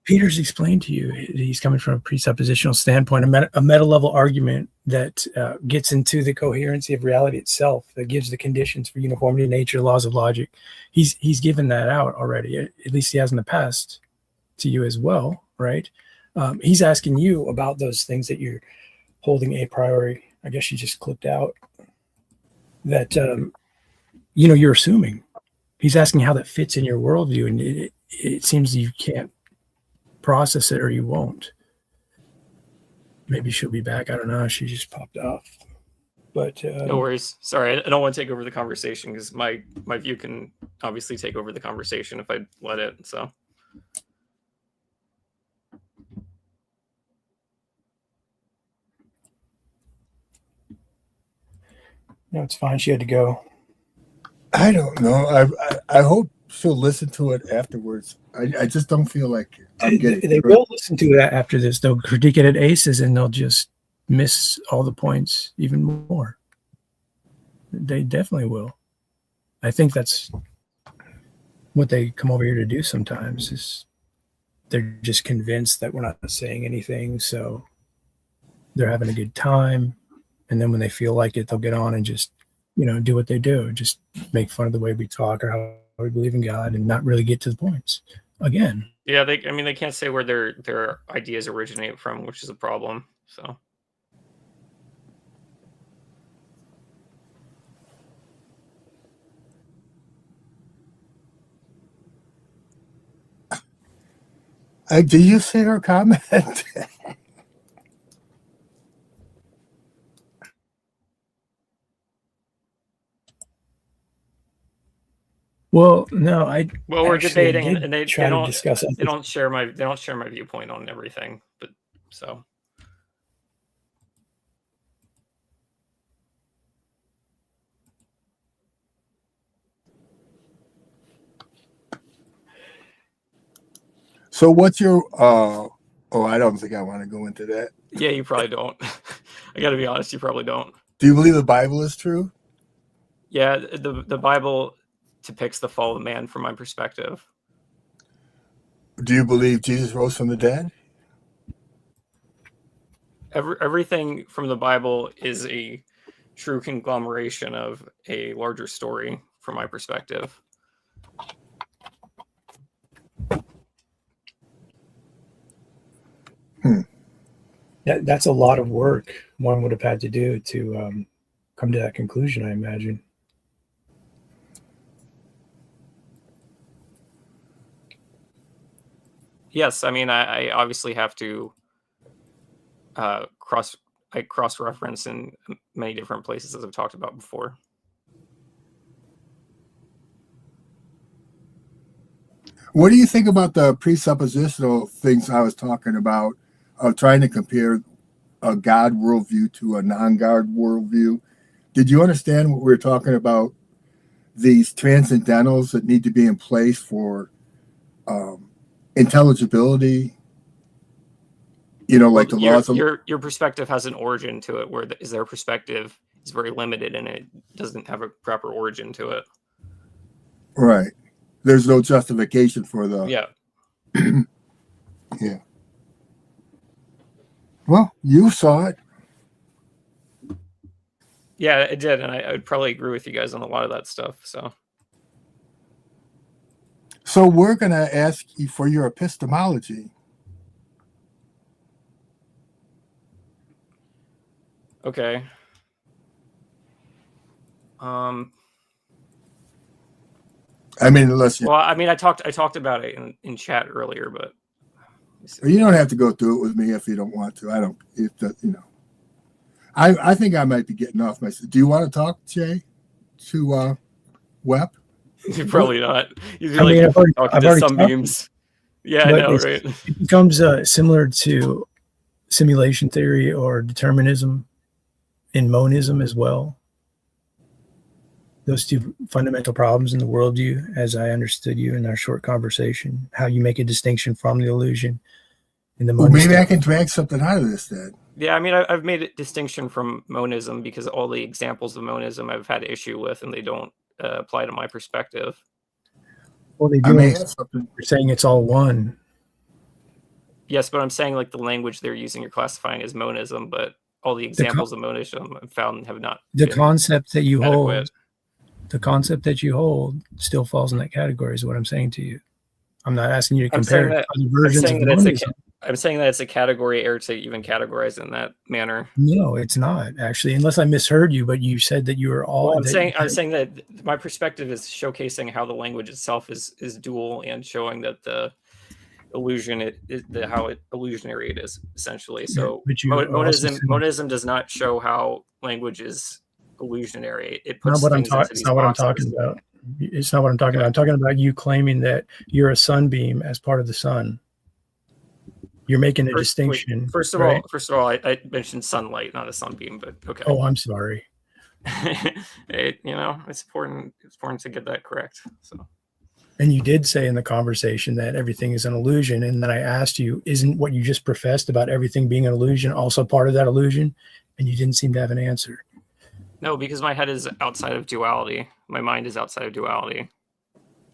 Peter's explained to you, he's coming from a presuppositional standpoint, a meta level argument that gets into the coherency of reality itself, that gives the conditions for uniformity, nature, laws of logic. He's given that out already, at least he has in the past, to you as well, right? He's asking you about those things that you're holding a priori. I guess you just clicked out that, you're assuming. He's asking how that fits in your worldview, and it seems you can't process it, or you won't. Maybe she'll be back. I don't know. She just popped off. But no worries. Sorry, I don't want to take over the conversation because my view can obviously take over the conversation if I let it. So. No, it's fine. She had to go. I don't know. I hope she'll listen to it afterwards. I just don't feel like I'm getting. They will listen to that after this. They'll critique it at aces, and they'll just miss all the points even more. They definitely will. I think that's what they come over here to do sometimes. Is they're just convinced that we're not saying anything, so they're having a good time. And then when they feel like it, they'll get on and just, do what they do. Just make fun of the way we talk or how we believe in God and not really get to the points. Again. Yeah, they can't say where their ideas originate from, which is a problem. So. Do you see her comment? Well, no, Well, we're debating, and they don't discuss it. They don't share my viewpoint on everything, but so. So what's your? I don't think I want to go into that. Yeah, you probably don't. I got to be honest, you probably don't. Do you believe the Bible is true? Yeah, the Bible depicts the fall of man from my perspective. Do you believe Jesus rose from the dead? Everything from the Bible is a true conglomeration of a larger story from my perspective. That's a lot of work one would have had to do to come to that conclusion, I imagine. Yes, I mean, I obviously have to cross-reference in many different places, as I've talked about before. What do you think about the presuppositional things I was talking about, of trying to compare a God worldview to a non-God worldview? Did you understand what we were talking about? These transcendentals that need to be in place for intelligibility, like the laws of your perspective has an origin to it, where their perspective is very limited and it doesn't have a proper origin to it. Right. There's no justification for the yeah. Well, you saw it. Yeah, it did, and I would probably agree with you guys on a lot of that stuff. So we're going to ask you for your epistemology. Okay. I mean, unless you. Well, I mean, I talked about it in chat earlier, but you don't have to go through it with me if you don't want to. I don't. If that, I think I might be getting off myself. Do you want to talk, Jay, to Web? You're probably not. You'd be talking to Sunbeams. Yeah, I know, right? It becomes similar to simulation theory or determinism in monism as well. Those two fundamental problems in the worldview, as I understood you in our short conversation, how you make a distinction from the illusion in the maybe I can drag something out of this then. Yeah, I mean, I've made a distinction from monism because all the examples of monism I've had issue with, and they don't apply to my perspective. Well, they I do. may have something. You're saying it's all one. Yes, but I'm saying like the language they're using, you're classifying as monism, but all the examples of monism I've found have not. The been concept that you adequate. hold, the concept that you hold, still falls in that category. Is what I'm saying to you. I'm not asking you to I'm compare saying that, other versions of I'm monism. saying that it's a category error to even categorize it in that manner. No, it's not actually, unless I misheard you. But you said that you were all. Well, I'm saying that my perspective is showcasing how the language itself is dual and showing that the illusion how illusionary it is essentially. So but you also said- monism does not show how language is illusionary. It not puts what I'm things talking. into It's these not what I'm boxes. talking about. It's not what I'm talking about. I'm talking about you claiming that you're a sunbeam as part of the sun. You're making a distinction. First of all, I mentioned sunlight, not a sunbeam, but okay. Oh, I'm sorry. It's important. It's important to get that correct. So. And you did say in the conversation that everything is an illusion. And then I asked you, isn't what you just professed about everything being an illusion also part of that illusion? And you didn't seem to have an answer. No, because my head is outside of duality. My mind is outside of duality.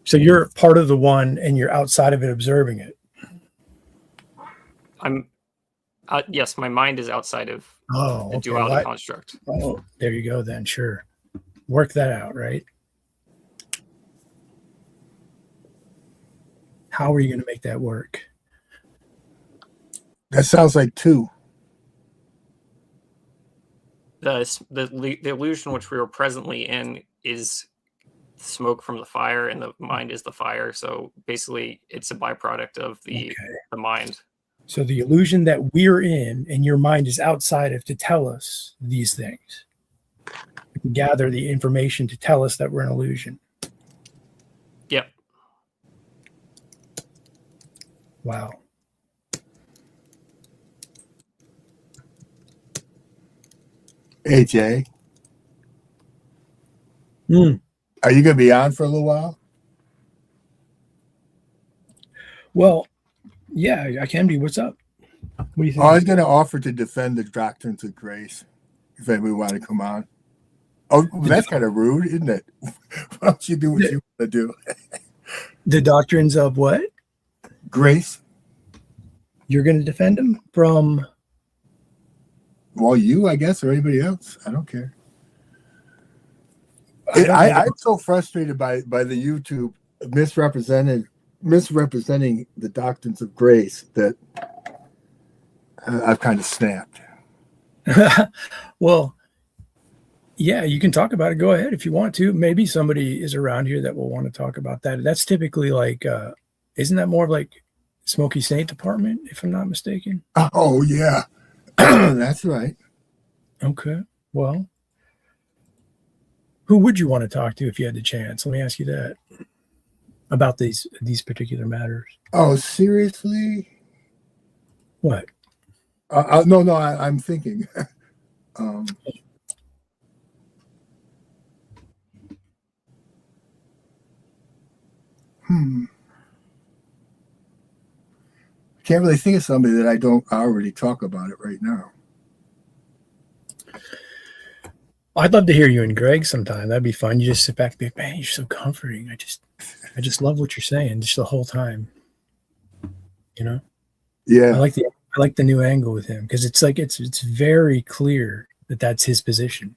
So you're part of the one and you're outside of it observing it. Yes, my mind is outside of the okay. duality construct. Oh, there you go then. Sure. Work that out, right? How are you going to make that work? That sounds like two. The illusion which we are presently in is smoke from the fire, and the mind is the fire. So basically, it's a byproduct of the mind. So the illusion that we're in and your mind is outside of to tell us these things. We can gather the information to tell us that we're an illusion. Yep. Wow. Hey, Jay. Are you going to be on for a little while? Well, yeah, I can be. What's up? What do you think? I was going to offer to defend the doctrines of grace if anybody wanted to come on. Oh, that's kind of rude, isn't it? Why don't you do what you want to do? The doctrines of what? Grace. You're going to defend them from? Well, you, I guess, or anybody else. I don't care. I'm so frustrated by the YouTube misrepresenting the doctrines of grace that I've kind of snapped. Well, yeah, you can talk about it. Go ahead if you want to. Maybe somebody is around here that will want to talk about that. That's typically like, isn't that more of like Smoky Saint department, if I'm not mistaken? Oh, yeah. That's right. Okay. Well, who would you want to talk to if you had the chance? Let me ask you that about these particular matters. Oh, seriously? What? No, I'm thinking. Can't really think of somebody that I don't already talk about it right now. I'd love to hear you and Greg sometime. That'd be fun. You just sit back and be like, man, you're so comforting. I just love what you're saying just the whole time. You know? Yeah. I like the new angle with him because it's like it's very clear that that's his position.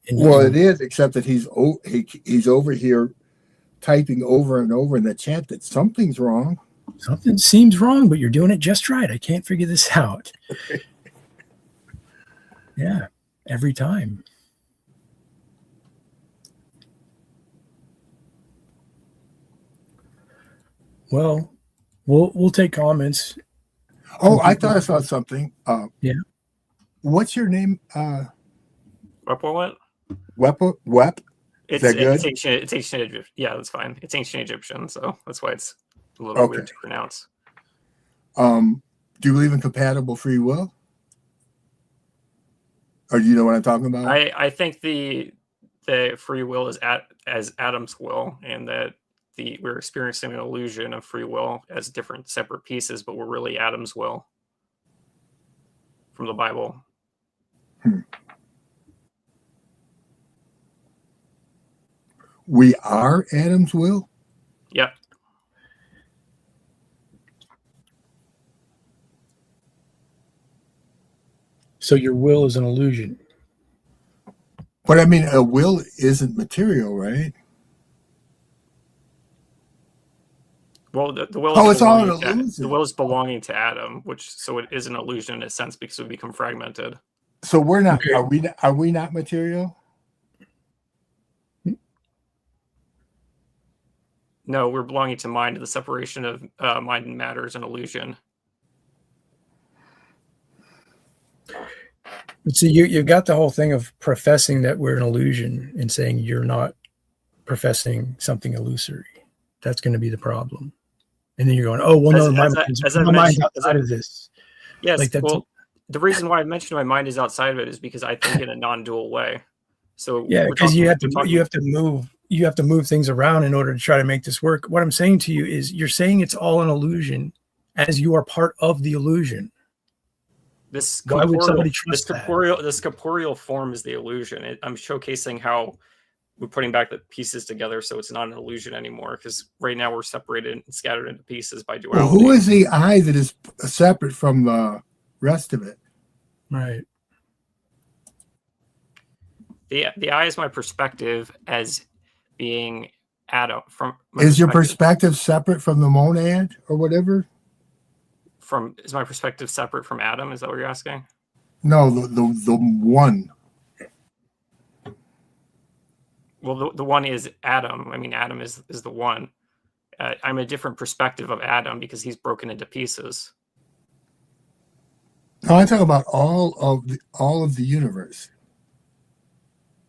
And well, it is, except that he's over here typing over and over in the chat that something's wrong. Something seems wrong, but you're doing it just right. I can't figure this out. Yeah, every time. Well, we'll take comments. Oh, I thought I saw something. Yeah. What's your name? What? Wep? Is that good? It's ancient Egyptian. Yeah, that's fine. It's ancient Egyptian, so that's why it's a little weird to pronounce. Do you believe in compatible free will? Or do you know what I'm talking about? I think the free will is as Adam's will, and that we're experiencing an illusion of free will as different separate pieces, but we're really Adam's will. from the Bible. We are Adam's will? Yep. So your will is an illusion. But I mean, a will isn't material, right? Well, the will Oh, is it's all an belonging to, illusion. the will is belonging to Adam, which so it is an illusion in a sense because it would become fragmented. So we're not. Okay. Are we not material? No, we're belonging to mind. The separation of mind and matter is an illusion. But see, you've got the whole thing of professing that we're an illusion and saying you're not professing something illusory. That's going to be the problem. And then you're going, oh, well, no, my mind's outside of this. Yes, like that's, well, the reason why I mentioned my mind is outside of it is because I think in a non-dual way. So yeah, because you have to move things around in order to try to make this work. What I'm saying to you is you're saying it's all an illusion as you are part of the illusion. Why would somebody trust this corporeal form is the illusion. I'm showcasing how we're putting back the pieces together so it's not an illusion anymore, because right now we're separated and scattered into pieces by duality. Well, who is the I that is separate from the rest of it? Right. The I is my perspective as being Adam. Is your perspective separate from the monad or whatever? Is my perspective separate from Adam? Is that what you're asking? No, the one. Well, the one is Adam. I mean, Adam is the one. I'm a different perspective of Adam because he's broken into pieces. No, I talk about all of the universe.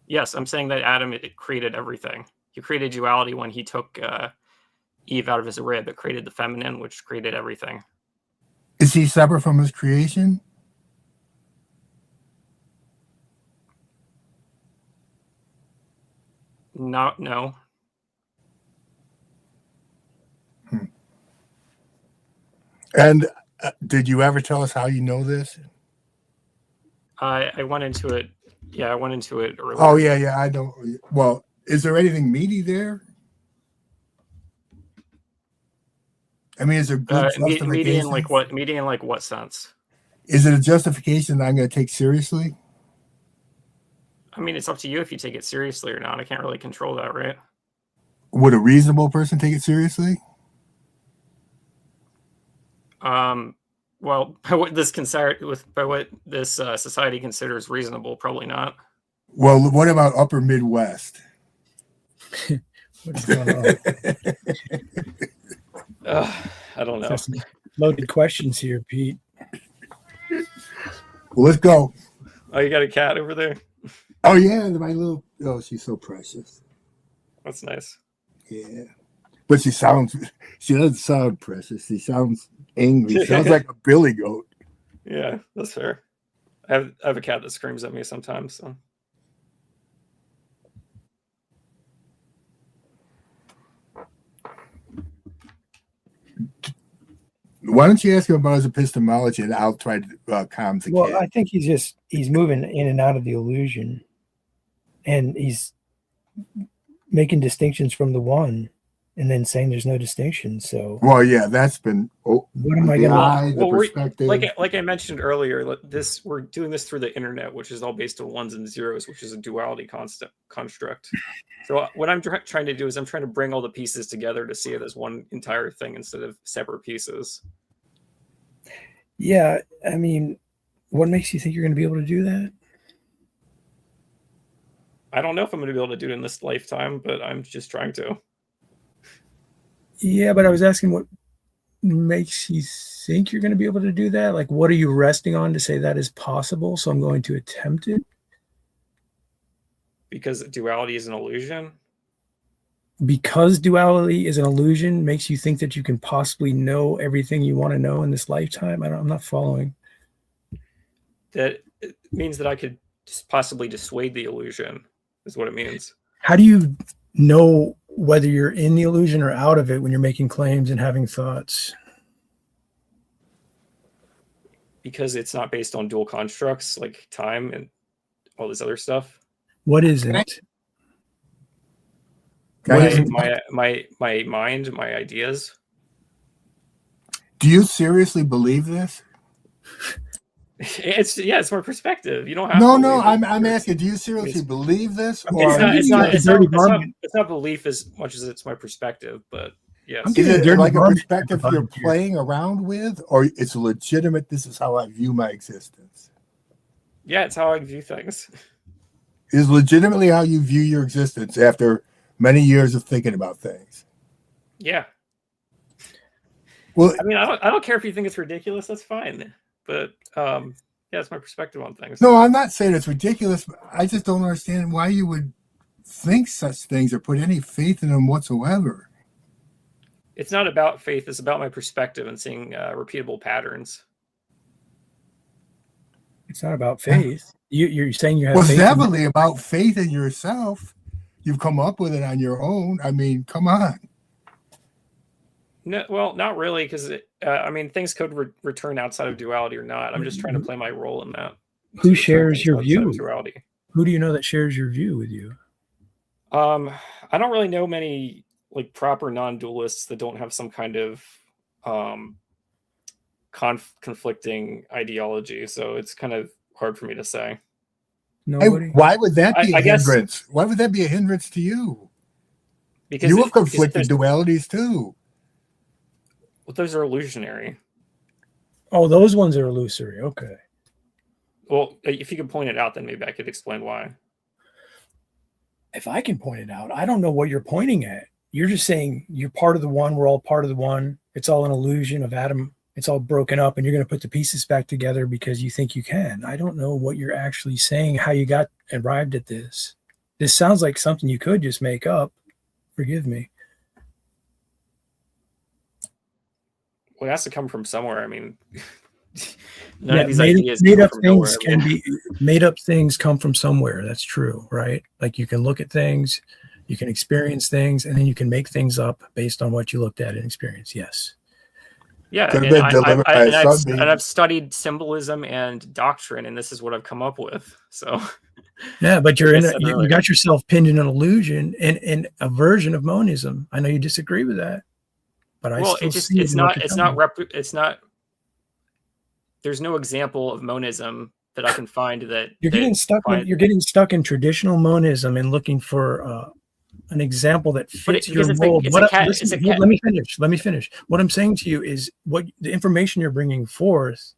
Yes, I'm saying that Adam it created everything. He created duality when he took Eve out of his rib. It created the feminine, which created everything. Is he separate from his creation? No. And did you ever tell us how you know this? I went into it. Yeah, I went into it earlier. Oh, yeah. I don't. Well, is there anything meaty there? I mean, is there good justification? Meaty in like what? Meaty in like what sense? Is it a justification that I'm going to take seriously? I mean, it's up to you if you take it seriously or not. I can't really control that, right? Would a reasonable person take it seriously? Well, by what this society considers reasonable, probably not. Well, what about Upper Midwest? What's going on? I don't know. Some loaded questions here, Pete. Well, let's go. Oh, you got a cat over there? Oh, yeah, my little. Oh, she's so precious. That's nice. Yeah, but she doesn't sound precious. She sounds angry. She sounds like a billy goat. Yeah, that's fair. I have a cat that screams at me sometimes. So. Why don't you ask him about his epistemology, and I'll try to calm the Well, cat. I think he's moving in and out of the illusion, and he's making distinctions from the one, and then saying there's no distinction. So, well, yeah, that's been. What am I going to? The perspective. Like I mentioned earlier, we're doing this through the internet, which is all based on ones and zeros, which is a duality construct. So what I'm trying to do is I'm trying to bring all the pieces together to see it as one entire thing instead of separate pieces. Yeah, I mean, what makes you think you're going to be able to do that? I don't know if I'm going to be able to do it in this lifetime, but I'm just trying to. Yeah, but I was asking what makes you think you're going to be able to do that? Like, what are you resting on to say that is possible? So I'm going to attempt it? Because duality is an illusion? Because duality is an illusion makes you think that you can possibly know everything you want to know in this lifetime? I'm not following. That it means that I could possibly dissuade the illusion, is what it means. How do you know whether you're in the illusion or out of it when you're making claims and having thoughts? because it's not based on dual constructs like time and all this other stuff. What isn't? My mind, my ideas. Do you seriously believe this? It's my perspective. You don't have No, to. no. believe it. I'm asking. Do you seriously believe this? It's not belief as much as it's my perspective. But yes, Is it like a perspective you're playing around with, or it's legitimate? This is how I view my existence. Yeah, it's how I view things. Is legitimately how you view your existence after many years of thinking about things. Yeah. Well, I mean, I don't care if you think it's ridiculous. That's fine. But yeah, it's my perspective on things. No, I'm not saying it's ridiculous. But I just don't understand why you would think such things or put any faith in them whatsoever. It's not about faith. It's about my perspective and seeing repeatable patterns. It's not about faith. You're saying you have Well, faith. it's definitely about faith in yourself. You've come up with it on your own. I mean, come on. No, well, not really, because I mean, things could return outside of duality or not. I'm just trying to play my role in that. Who shares your view? Duality. Who do you know that shares your view with you? I don't really know many like proper non-dualists that don't have some kind of conflicting ideology. So it's kind of hard for me to say. Nobody. Why would that be a hindrance? Why would that be a hindrance to you? Because you have conflicted dualities too. Well, those are illusionary. Oh, those ones are illusory. Okay. Well, if you could point it out, then maybe I could explain why. If I can point it out, I don't know what you're pointing at. You're just saying you're part of the one. We're all part of the one. It's all an illusion of atom. It's all broken up, and you're going to put the pieces back together because you think you can. I don't know what you're actually saying, how you got arrived at this. This sounds like something you could just make up. Forgive me. Well, it has to come from somewhere. I mean, none of these made ideas up things can be made up. Things come from somewhere. That's true, right? Like you can look at things, you can experience things, and then you can make things up based on what you looked at and experienced. Yes. Yeah, and I've studied symbolism and doctrine, and this is what I've come up with. So, yeah, but you got yourself pinned in an illusion and a version of monism. I know you disagree with that, but it's not. There's no example of monism that I can find that you're getting stuck in traditional monism and looking for an example that fits your mold. Let me finish. What I'm saying to you is what the information you're bringing forth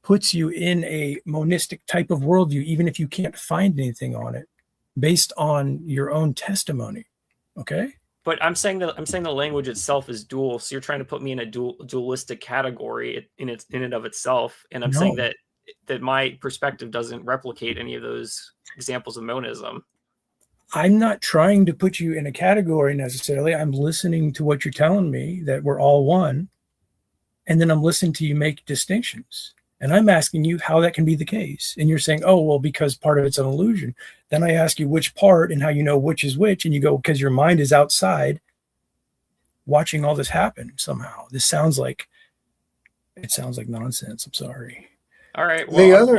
puts you in a monistic type of worldview, even if you can't find anything on it based on your own testimony. Okay. But I'm saying the language itself is dual. So you're trying to put me in a dualistic category in and of itself. And I'm saying that my perspective doesn't replicate any of those examples of monism. I'm not trying to put you in a category necessarily. I'm listening to what you're telling me, that we're all one. And then I'm listening to you make distinctions. And I'm asking you how that can be the case. And you're saying, oh, well, because part of it's an illusion. Then I ask you which part and how you know which is which. And you go, because your mind is outside watching all this happen somehow. It sounds like nonsense. I'm sorry. All right. Well,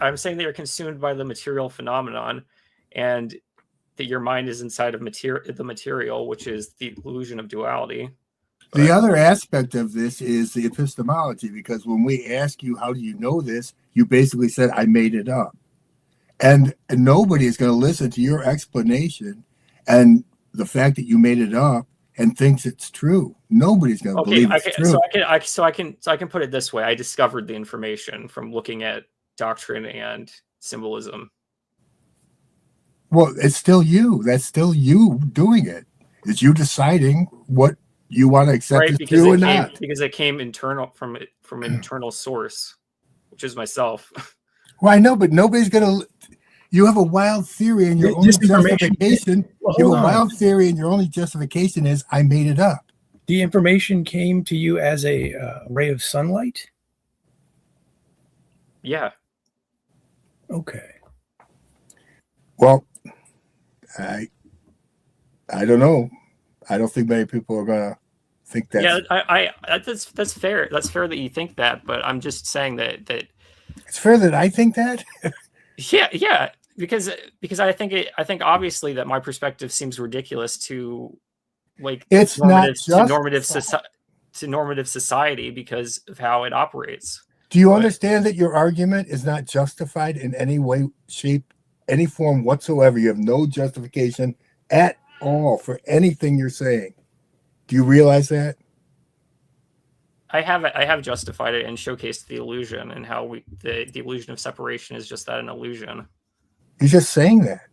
I'm saying that you're consumed by the material phenomenon, and that your mind is inside of the material, which is the illusion of duality. The other aspect of this is the epistemology, because when we ask you, how do you know this? You basically said, I made it up. And nobody is going to listen to your explanation and the fact that you made it up and thinks it's true. Nobody's going to believe it's true. So I can put it this way. I discovered the information from looking at doctrine and symbolism. Well, it's still you. That's still you doing it. It's you deciding what you want to accept as true or not. Because it came internal from an internal source, which is myself. Well, I know, but nobody's going to. You have a wild theory, and your only justification. You have a wild theory, and your only justification is I made it up. The information came to you as a ray of sunlight. Yeah. Okay. Well, I don't know. I don't think many people are going to think that's Yeah, that's fair. That's fair that you think that, but I'm just saying that it's fair that I think that. yeah, because I think obviously that my perspective seems ridiculous to like It's not normative society because of how it operates. Do you understand that your argument is not justified in any way, shape, any form whatsoever? You have no justification at all for anything you're saying. Do you realize that? I have justified it and showcased the illusion and how the illusion of separation is just that, an illusion. You're just saying that.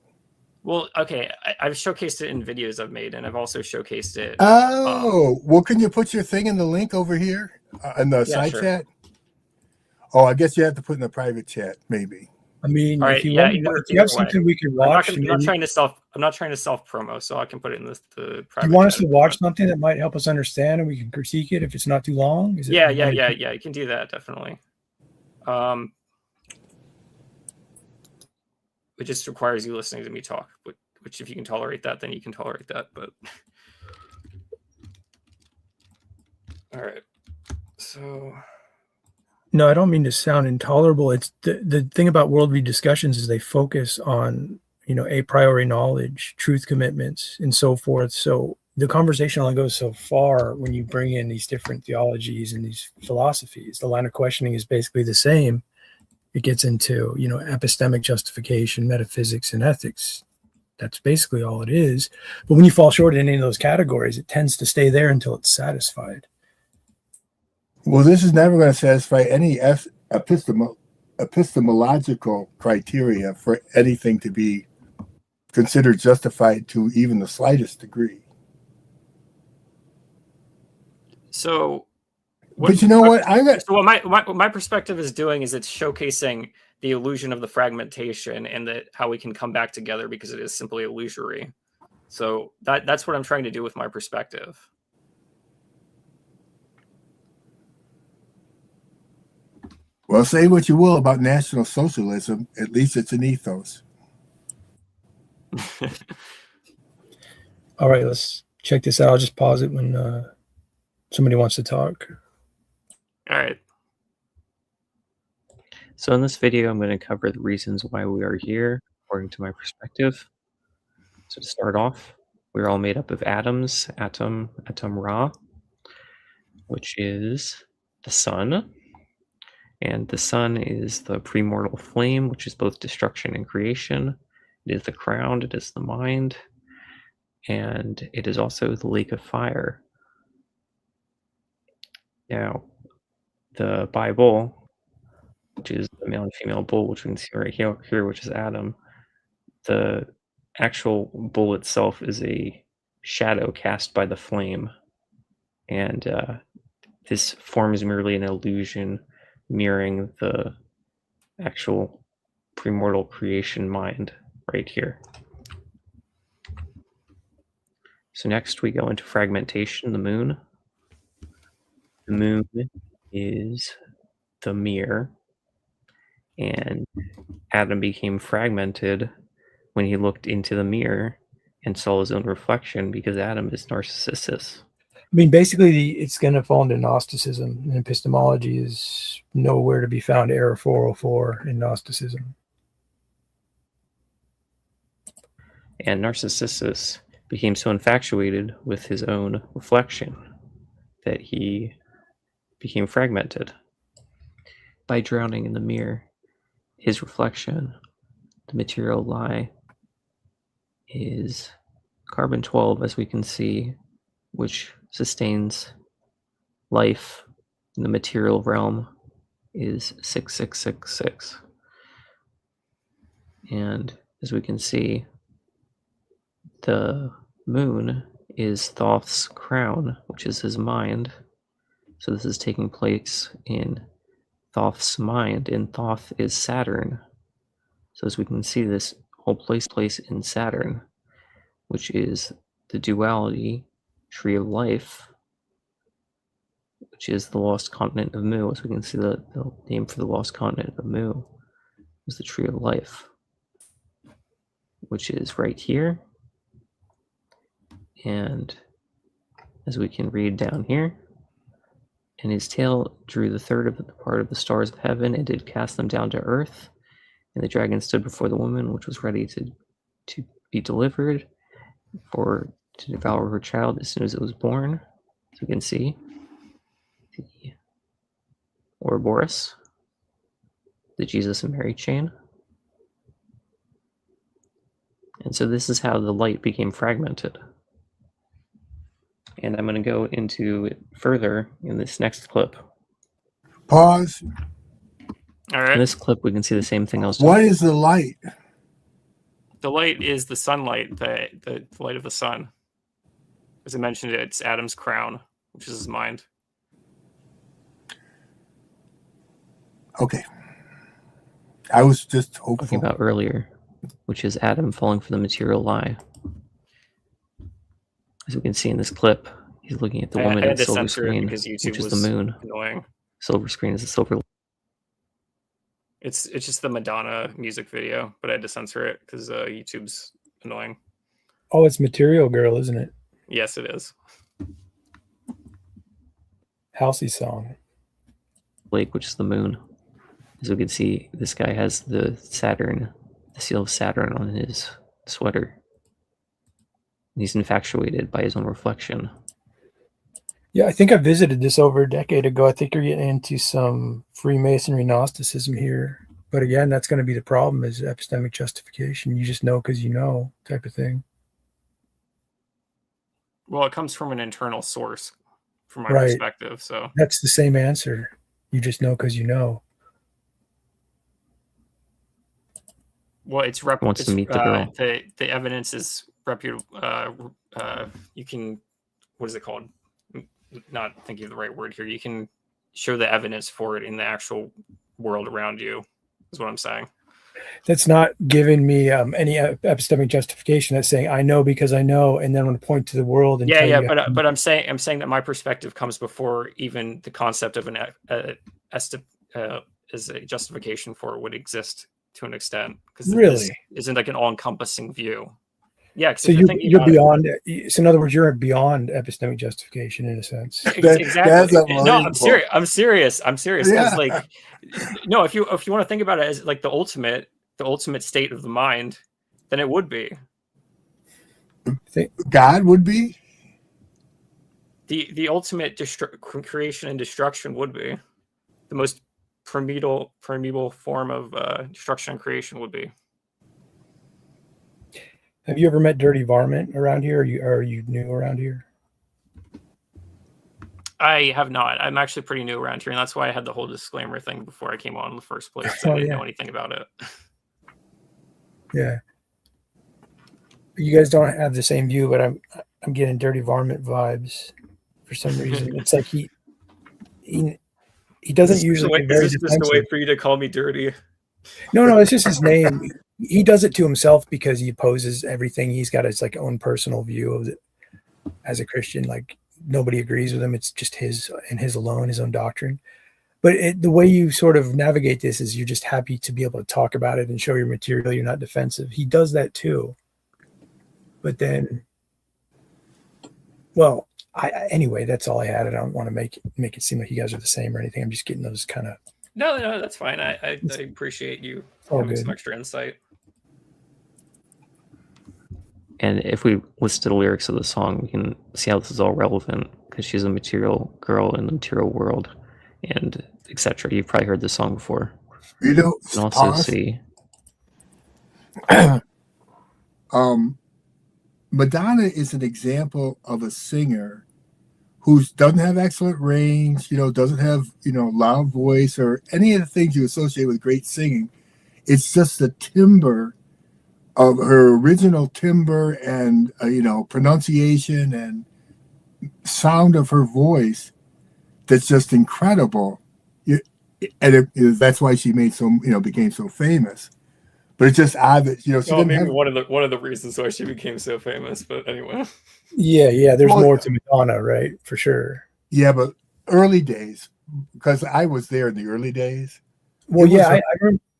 Well, okay, I've showcased it in videos I've made, and I've also showcased it. Well, can you put your thing in the link over here in the side chat? Oh, I guess you have to put in the private chat, maybe. I mean, All if right, you yeah, want, either, if you have either way. something we can watch, I'm not trying to self promo, so I can put it in the do private. you want us chat to watch something that might help us understand, and we can critique it if it's not too long? Yeah. You can do that, definitely. It just requires you listening to me talk, which if you can tolerate that, then you can tolerate that. But all right, so. No, I don't mean to sound intolerable. It's the thing about worldview discussions is they focus on, a priori knowledge, truth commitments, and so forth. So the conversation only goes so far when you bring in these different theologies and these philosophies. The line of questioning is basically the same. It gets into, epistemic justification, metaphysics, and ethics. That's basically all it is. But when you fall short in any of those categories, it tends to stay there until it's satisfied. Well, this is never going to satisfy any epistemological criteria for anything to be considered justified to even the slightest degree. So, but you know what? So what my perspective is doing is it's showcasing the illusion of the fragmentation and that how we can come back together because it is simply illusory. So that's what I'm trying to do with my perspective. Well, say what you will about National Socialism, at least it's an ethos. All right, let's check this out. I'll just pause it when somebody wants to talk. All right. So in this video, I'm going to cover the reasons why we are here, according to my perspective. So to start off, we're all made up of atoms, atom Ra, which is the sun. And the sun is the premortal flame, which is both destruction and creation. It is the crown, it is the mind, and it is also the lake of fire. Now, the Bible, which is the male and female bull, which we can see right here, which is Adam, the actual bull itself is a shadow cast by the flame. And this form is merely an illusion mirroring the actual premortal creation mind right here. So next we go into fragmentation, the moon. The moon is the mirror, and Adam became fragmented when he looked into the mirror and saw his own reflection because Adam is Narcissus. I mean, basically, it's going to fall into Gnosticism, and epistemology is nowhere to be found. Error 404 in Gnosticism. And Narcissus became so infatuated with his own reflection that he became fragmented. By drowning in the mirror, his reflection, the material lie, is carbon-12, as we can see, which sustains life in the material realm, is 6666. And as we can see, the moon is Thoth's crown, which is his mind. So this is taking place in Thoth's mind, and Thoth is Saturn. So as we can see, this whole place in Saturn, which is the duality tree of life, which is the lost continent of Mu. As we can see, the name for the lost continent of Mu is the tree of life, which is right here. And as we can read down here. And his tail drew the third of the part of the stars of heaven and did cast them down to earth. And the dragon stood before the woman, which was ready to be delivered, or to devour her child as soon as it was born. As we can see, the Ouroboros, the Jesus and Mary chain. And so this is how the light became fragmented. And I'm going to go into it further in this next clip. Pause. All right. In this clip, we can see the same thing I was What is the light? The light is the sunlight, the light of the sun. As I mentioned, it's Adam's crown, which is his mind. Okay. I was just hopeful. Talking about earlier, which is Adam falling for the material lie. As we can see in this clip, he's looking at the woman in the silver screen, which is the moon. Annoying. Silver screen is the silver. It's just the Madonna music video, but I had to censor it because YouTube's annoying. Oh, it's Material Girl, isn't it? Yes, it is. Halcy song. Lake, which is the moon. As we can see, this guy has the Saturn, the seal of Saturn on his sweater. He's infatuated by his own reflection. Yeah, I think I visited this over a decade ago. I think you're getting into some Freemasonry Gnosticism here. But again, that's going to be the problem, is epistemic justification. You just know because you know, type of thing. Well, it comes from an internal source, from my Right. perspective. So That's the same answer. You just know because you know. well, it's Wants to meet the girl. The evidence is reputable. You can, what is it called? Not thinking of the right word here. You can show the evidence for it in the actual world around you, is what I'm saying. That's not giving me any epistemic justification. That's saying I know because I know, and then I'm going to point to the world and tell you. But I'm saying that my perspective comes before even the concept of as a justification for it would exist to an extent, because Really? this isn't like an all-encompassing view. Yeah. So you're beyond. So in other words, you're beyond epistemic justification in a sense. Exactly. No, I'm serious. I'm serious. Yeah. Like, no, if you want to think about it as like the ultimate state of the mind, then it would be. God would be? The ultimate creation and destruction would be. The most primeval form of destruction and creation would be. Have you ever met Dirty Varmint around here? Or are you new around here? I have not. I'm actually pretty new around here, and that's why I had the whole disclaimer thing before I came on in the first place. I didn't know anything about it. Yeah. You guys don't have the same view, but I'm getting Dirty Varmint vibes for some reason. It's like he doesn't usually. Is this just a way for you to call me dirty? No, it's just his name. He does it to himself because he opposes everything. He's got his like own personal view of it as a Christian. Like nobody agrees with him. It's just his and his alone, his own doctrine. But the way you sort of navigate this is you're just happy to be able to talk about it and show your material. You're not defensive. He does that too. But then, well, anyway, that's all I had. I don't want to make it seem like you guys are the same or anything. I'm just getting those kind of. No, that's fine. I appreciate you having some extra insight. And if we listen to the lyrics of the song, we can see how this is all relevant, because she's a material girl in the material world, and etc. You've probably heard this song before. You know, and also see. Madonna is an example of a singer who doesn't have excellent range, doesn't have, loud voice or any of the things you associate with great singing. It's just the timbre of her original timbre and, pronunciation and sound of her voice that's just incredible. That's why she became so famous. But it's just odd that, she didn't have... one of the reasons why she became so famous, but anyway. Yeah, there's more to Madonna, right? For sure. Yeah, but early days, because I was there in the early days. Well,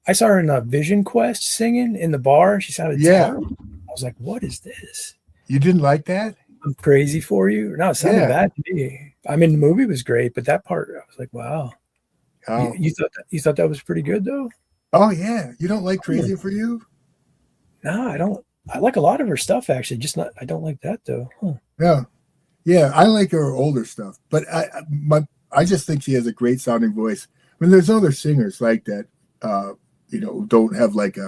I saw her in a Vision Quest singing in the bar. She sounded terrible. I was like, what is this? You didn't like that? I'm crazy for you. No, it sounded Yeah. bad to me. I mean, the movie was great, but that part, I was like, wow. Oh, You thought that was pretty good though? oh yeah. You don't like Crazy for You? No, I don't. I like a lot of her stuff actually. Just not. I don't like that though. Huh. Yeah. Yeah, I like her older stuff, but I just think she has a great sounding voice. I mean, there's other singers like that, who don't have like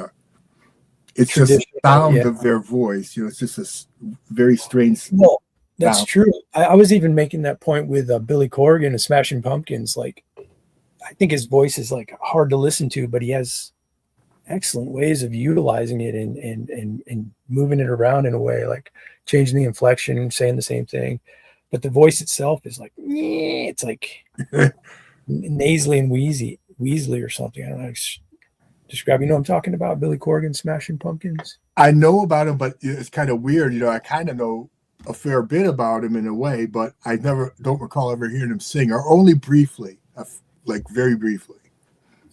it's just the sound of their voice. It's just a very strange. Well, that's sound. true. I was even making that point with Billy Corgan of Smashing Pumpkins. Like, I think his voice is like hard to listen to, but he has excellent ways of utilizing it and moving it around in a way, like changing the inflection and saying the same thing. But the voice itself is like, it's like nasally and wheezily or something. I don't know. Describe, you know what I'm talking about? Billy Corgan, Smashing Pumpkins. I know about him, but it's kind of weird. I kind of know a fair bit about him in a way, but I don't recall ever hearing him sing, or only briefly, like very briefly.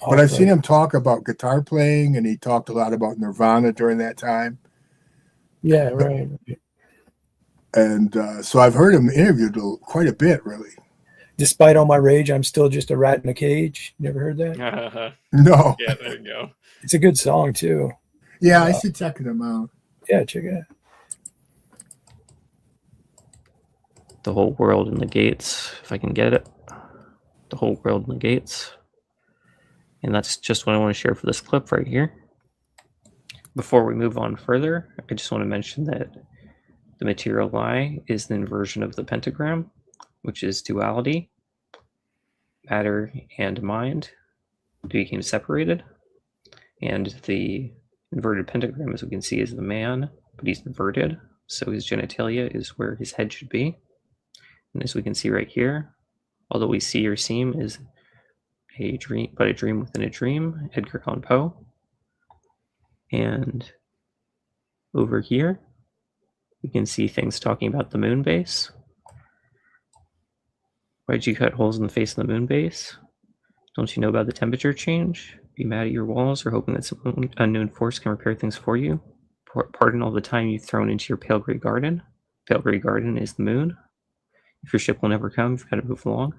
But I've seen him talk about guitar playing, and he talked a lot about Nirvana during that time. Yeah, right. And so I've heard him interviewed quite a bit, really. Despite all my rage, I'm still just a rat in a cage. Never heard that? No. Yeah, there you go. It's a good song too. Yeah, I should check him out. Yeah, check it out. The whole world in the gates, if I can get it. The whole world in the gates. And that's just what I want to share for this clip right here. Before we move on further, I just want to mention that the material lie is the inversion of the pentagram, which is duality. Matter and mind became separated. And the inverted pentagram, as we can see, is the man, but he's inverted. So his genitalia is where his head should be. And as we can see right here, although we see or seem is a dream, but a dream within a dream, Edgar Allan Poe. And over here, we can see things talking about the moon base. Why'd you cut holes in the face of the moon base? Don't you know about the temperature change? Are you mad at your walls or hoping that some unknown force can repair things for you? Pardon all the time you've thrown into your pale gray garden. Pale gray garden is the moon. If your ship will never come, you've got to move along.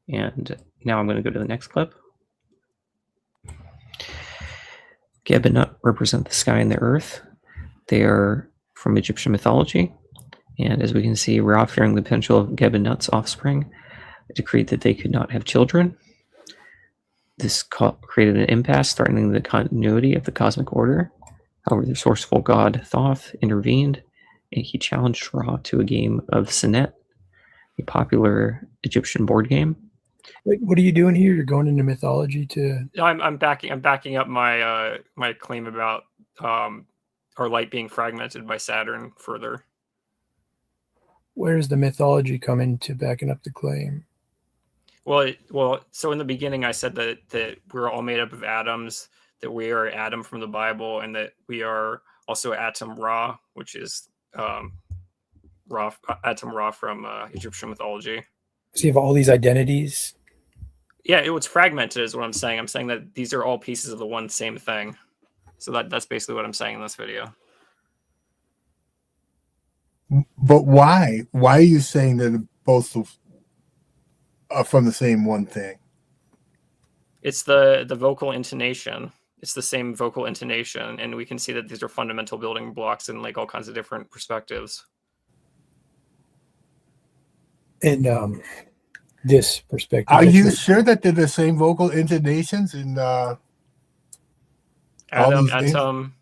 And now I'm going to go to the next clip. Geb and Nut represent the sky and the earth. They are from Egyptian mythology. And as we can see, Ra, fearing the potential of Geb and Nut's offspring, decreed that they could not have children. This created an impasse, threatening the continuity of the cosmic order. However, the resourceful god Thoth intervened, and he challenged Ra to a game of Senet, a popular Egyptian board game. Wait, what are you doing here? You're going into mythology to... I'm backing up my my claim about our light being fragmented by Saturn further. Where does the mythology come into backing up the claim? Well. So in the beginning, I said that we're all made up of atoms, that we are Adam from the Bible, and that we are also Atom Ra, which is Atom Ra from Egyptian mythology. So you have all these identities? Yeah, it was fragmented, is what I'm saying. I'm saying that these are all pieces of the one same thing. So that's basically what I'm saying in this video. But why? Why are you saying that both are from the same one thing? It's the vocal intonation. It's the same vocal intonation, and we can see that these are fundamental building blocks in like all kinds of different perspectives. And this perspective. Are you sure that they're the same vocal intonations in Adam, Atom?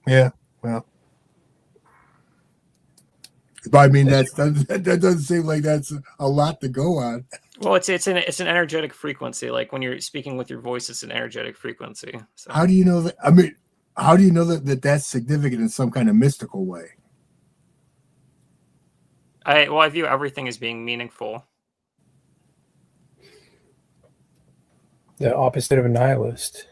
Yeah, well, but I mean that doesn't seem like that's a lot to go on. Well, it's an energetic frequency. Like when you're speaking with your voice, it's an energetic frequency. So. How do you know that? I mean, how do you know that that's significant in some kind of mystical way? I view everything as being meaningful. The opposite of a nihilist.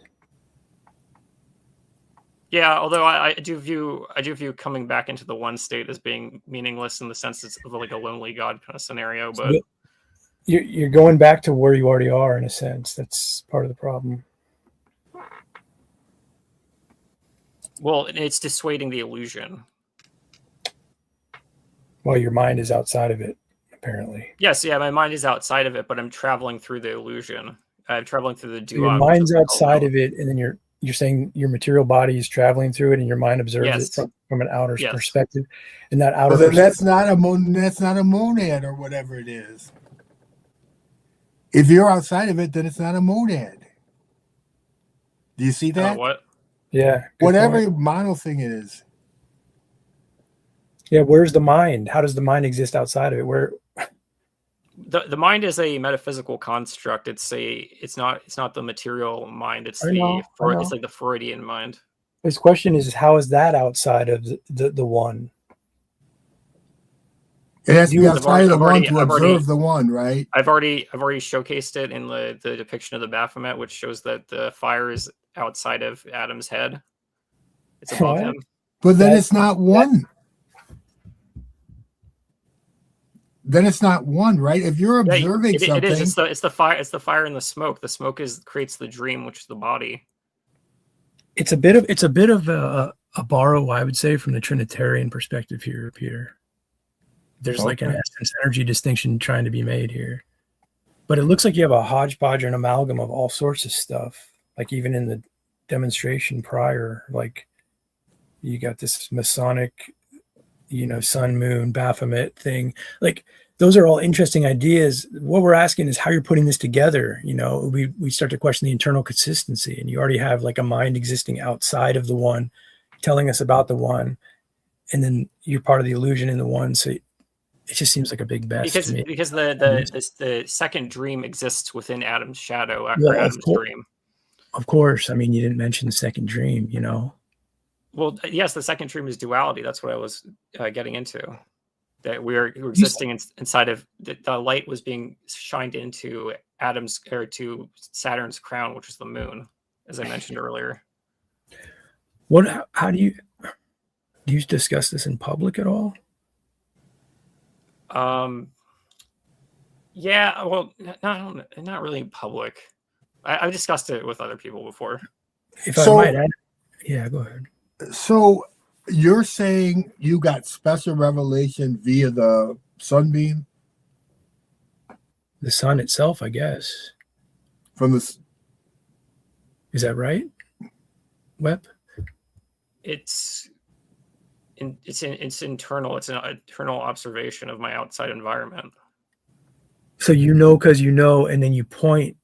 Yeah, although I do view coming back into the one state as being meaningless in the sense it's like a lonely god kind of scenario. But you're going back to where you already are in a sense. That's part of the problem. Well, it's dissuading the illusion. Well, your mind is outside of it, apparently. Yes, yeah, my mind is outside of it, but I'm traveling through the illusion. I'm traveling through the So your duog. which mind's is outside of it, and then you're saying your material body is traveling through it, and your mind observes Yes. it from an outer Yes. perspective, and that outer. Well, then that's not a monad or whatever it is. If you're outside of it, then it's not a monad. Do you see that? What? Yeah. Whatever mono thing it is. Yeah. Where's the mind? How does the mind exist outside of it? Where? The mind is a metaphysical construct. It's not the material mind. It's I know. it's like the Freudian mind. His question is, how is that outside of the one? It has to be outside of the one to observe the one, right? I've already showcased it in the depiction of the Baphomet, which shows that the fire is outside of Adam's head. It's above him. But then it's not one. Then it's not one, right? If you're observing something, it is. It's the fire. It's the fire and the smoke. The smoke creates the dream, which is the body. It's a bit of a borrow, I would say, from the Trinitarian perspective here, Peter. There's like an essence energy distinction trying to be made here, but it looks like you have a hodgepodge or an amalgam of all sorts of stuff. Like even in the demonstration prior, like you got this Masonic, sun, moon, Baphomet thing. Like those are all interesting ideas. What we're asking is how you're putting this together. We start to question the internal consistency, and you already have like a mind existing outside of the one, telling us about the one, and then you're part of the illusion in the one. So it just seems like a big mess to me. Because the second dream exists within Adam's shadow after Adam's dream. Of course. I mean, you didn't mention the second dream, Well, yes, the second dream is duality. That's what I was getting into. That we're existing inside of the light was being shined into to Saturn's crown, which is the moon, as I mentioned earlier. How do you discuss this in public at all? Yeah, well, not really in public. I've discussed it with other people before. If I might add, yeah, go ahead. So you're saying you got special revelation via the sunbeam? The sun itself, I guess. Is that right, Webb? It's internal. It's an internal observation of my outside environment. So because and then you point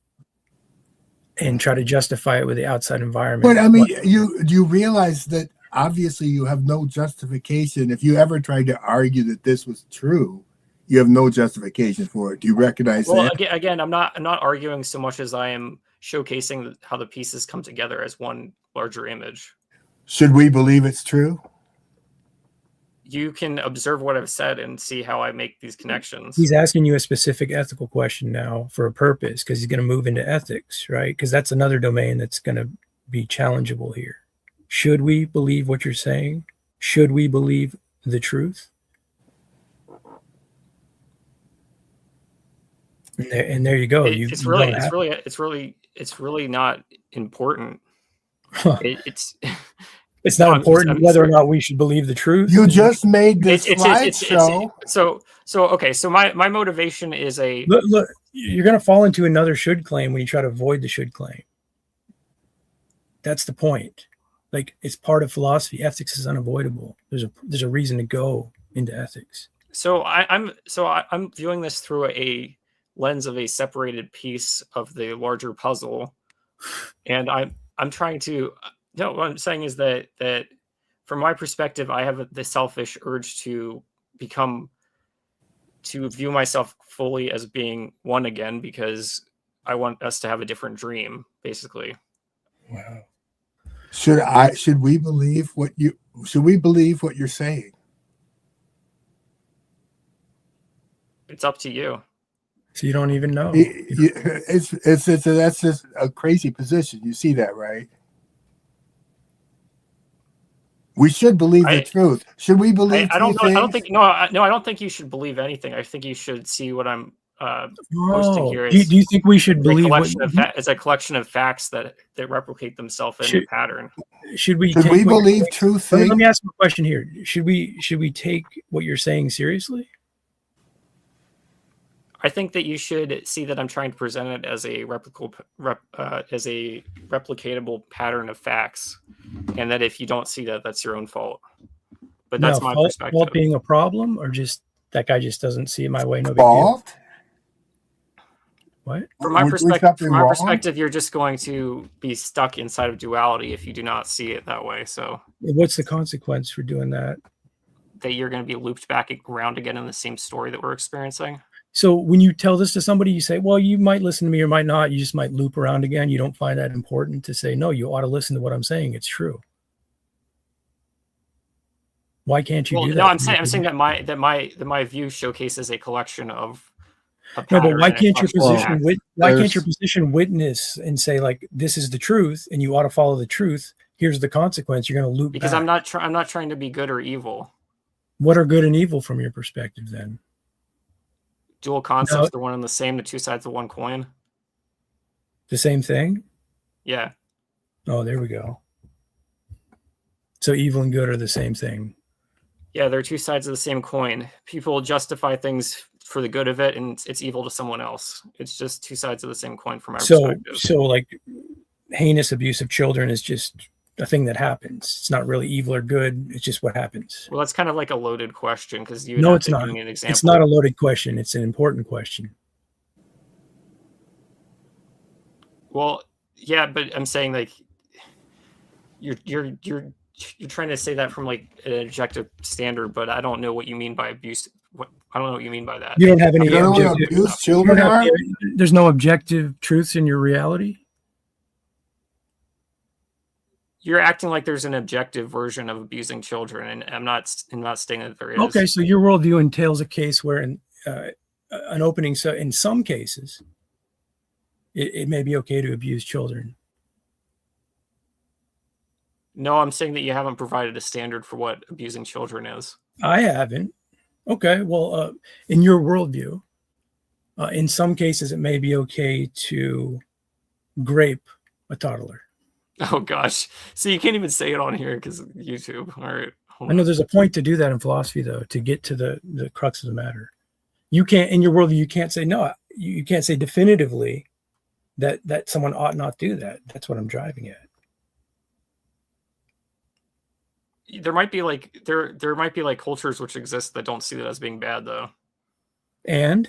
and try to justify it with the outside environment. But I mean, you realize that obviously you have no justification. If you ever tried to argue that this was true, you have no justification for it. Do you recognize that? Well, again, I'm not arguing so much as I am showcasing how the pieces come together as one larger image. Should we believe it's true? You can observe what I've said and see how I make these connections. He's asking you a specific ethical question now for a purpose, because he's going to move into ethics, right? Because that's another domain that's going to be challengeable here. Should we believe what you're saying? Should we believe the truth? And there you go. It's really not important. It's not important whether or not we should believe the truth. You just made this slideshow. So my motivation is look, you're going to fall into another should claim when you try to avoid the should claim. That's the point. Like, it's part of philosophy. Ethics is unavoidable. There's a reason to go into ethics. So I'm viewing this through a lens of a separated piece of the larger puzzle, and I'm trying to. No, what I'm saying is that from my perspective, I have the selfish urge to view myself fully as being one again, because I want us to have a different dream, basically. Wow. Should we believe what you're saying? It's up to you. So you don't even know. That's just a crazy position. You see that, right? We should believe the truth. Should we believe? I don't think you should believe anything. I think you should see what I'm posting here do is you think we should believe what it's a collection of facts that replicate themselves in a pattern. should we Should take we what you're believe saying- true let things? me ask you a question here. Should we take what you're saying seriously? I think that you should see that I'm trying to present it as a replicatable pattern of facts, and that if you don't see that, that's your own fault. But that's my perspective. Fault being a problem, or just that guy just doesn't see it my way. No big Fault? deal. What? From my Was something perspective, wrong? you're just going to be stuck inside of duality if you do not see it that way. So What's the consequence for doing that? that you're going to be looped back around again in the same story that we're experiencing. So when you tell this to somebody, you say, well, you might listen to me or might not. You just might loop around again. You don't find that important to say, no, you ought to listen to what I'm saying. It's true. Why can't you do that? No, I'm saying that my view showcases a collection of no, but why can't your position position witness and say, like, this is the truth and you ought to follow the truth? Here's the consequence. You're going to loop because back. I'm not trying to be good or evil. What are good and evil from your perspective then? Dual concepts, they're one and the same, the two sides of one coin. The same thing? Yeah. Oh, there we go. So evil and good are the same thing. Yeah, they're two sides of the same coin. People justify things for the good of it, and it's evil to someone else. It's just two sides of the same coin from our perspective. So like heinous abuse of children is just a thing that happens. It's not really evil or good. It's just what happens. Well, that's kind of like a loaded question because you. No, it's not. An example. It's not a loaded question. It's an important question. Well, yeah, but I'm saying like you're trying to say that from like an objective standard, but I don't know what you mean by abuse. I don't know what you mean by that. You don't have any objective. Abuse children are? There's no objective truths in your reality. You're acting like there's an objective version of abusing children, and I'm not saying that there is. Okay, so your worldview entails a case where an opening. So in some cases, it may be okay to abuse children. No, I'm saying that you haven't provided a standard for what abusing children is. I haven't. Okay, well, in your worldview, in some cases, it may be okay to grape a toddler. Oh gosh, so you can't even say it on here because of YouTube. All right, I know there's a point to do that in philosophy, though, to get to the crux of the matter. You can't, in your worldview, you can't say no. You can't say definitively that someone ought not do that. That's what I'm driving at. There might be like there might be like cultures which exist that don't see that as being bad, though. And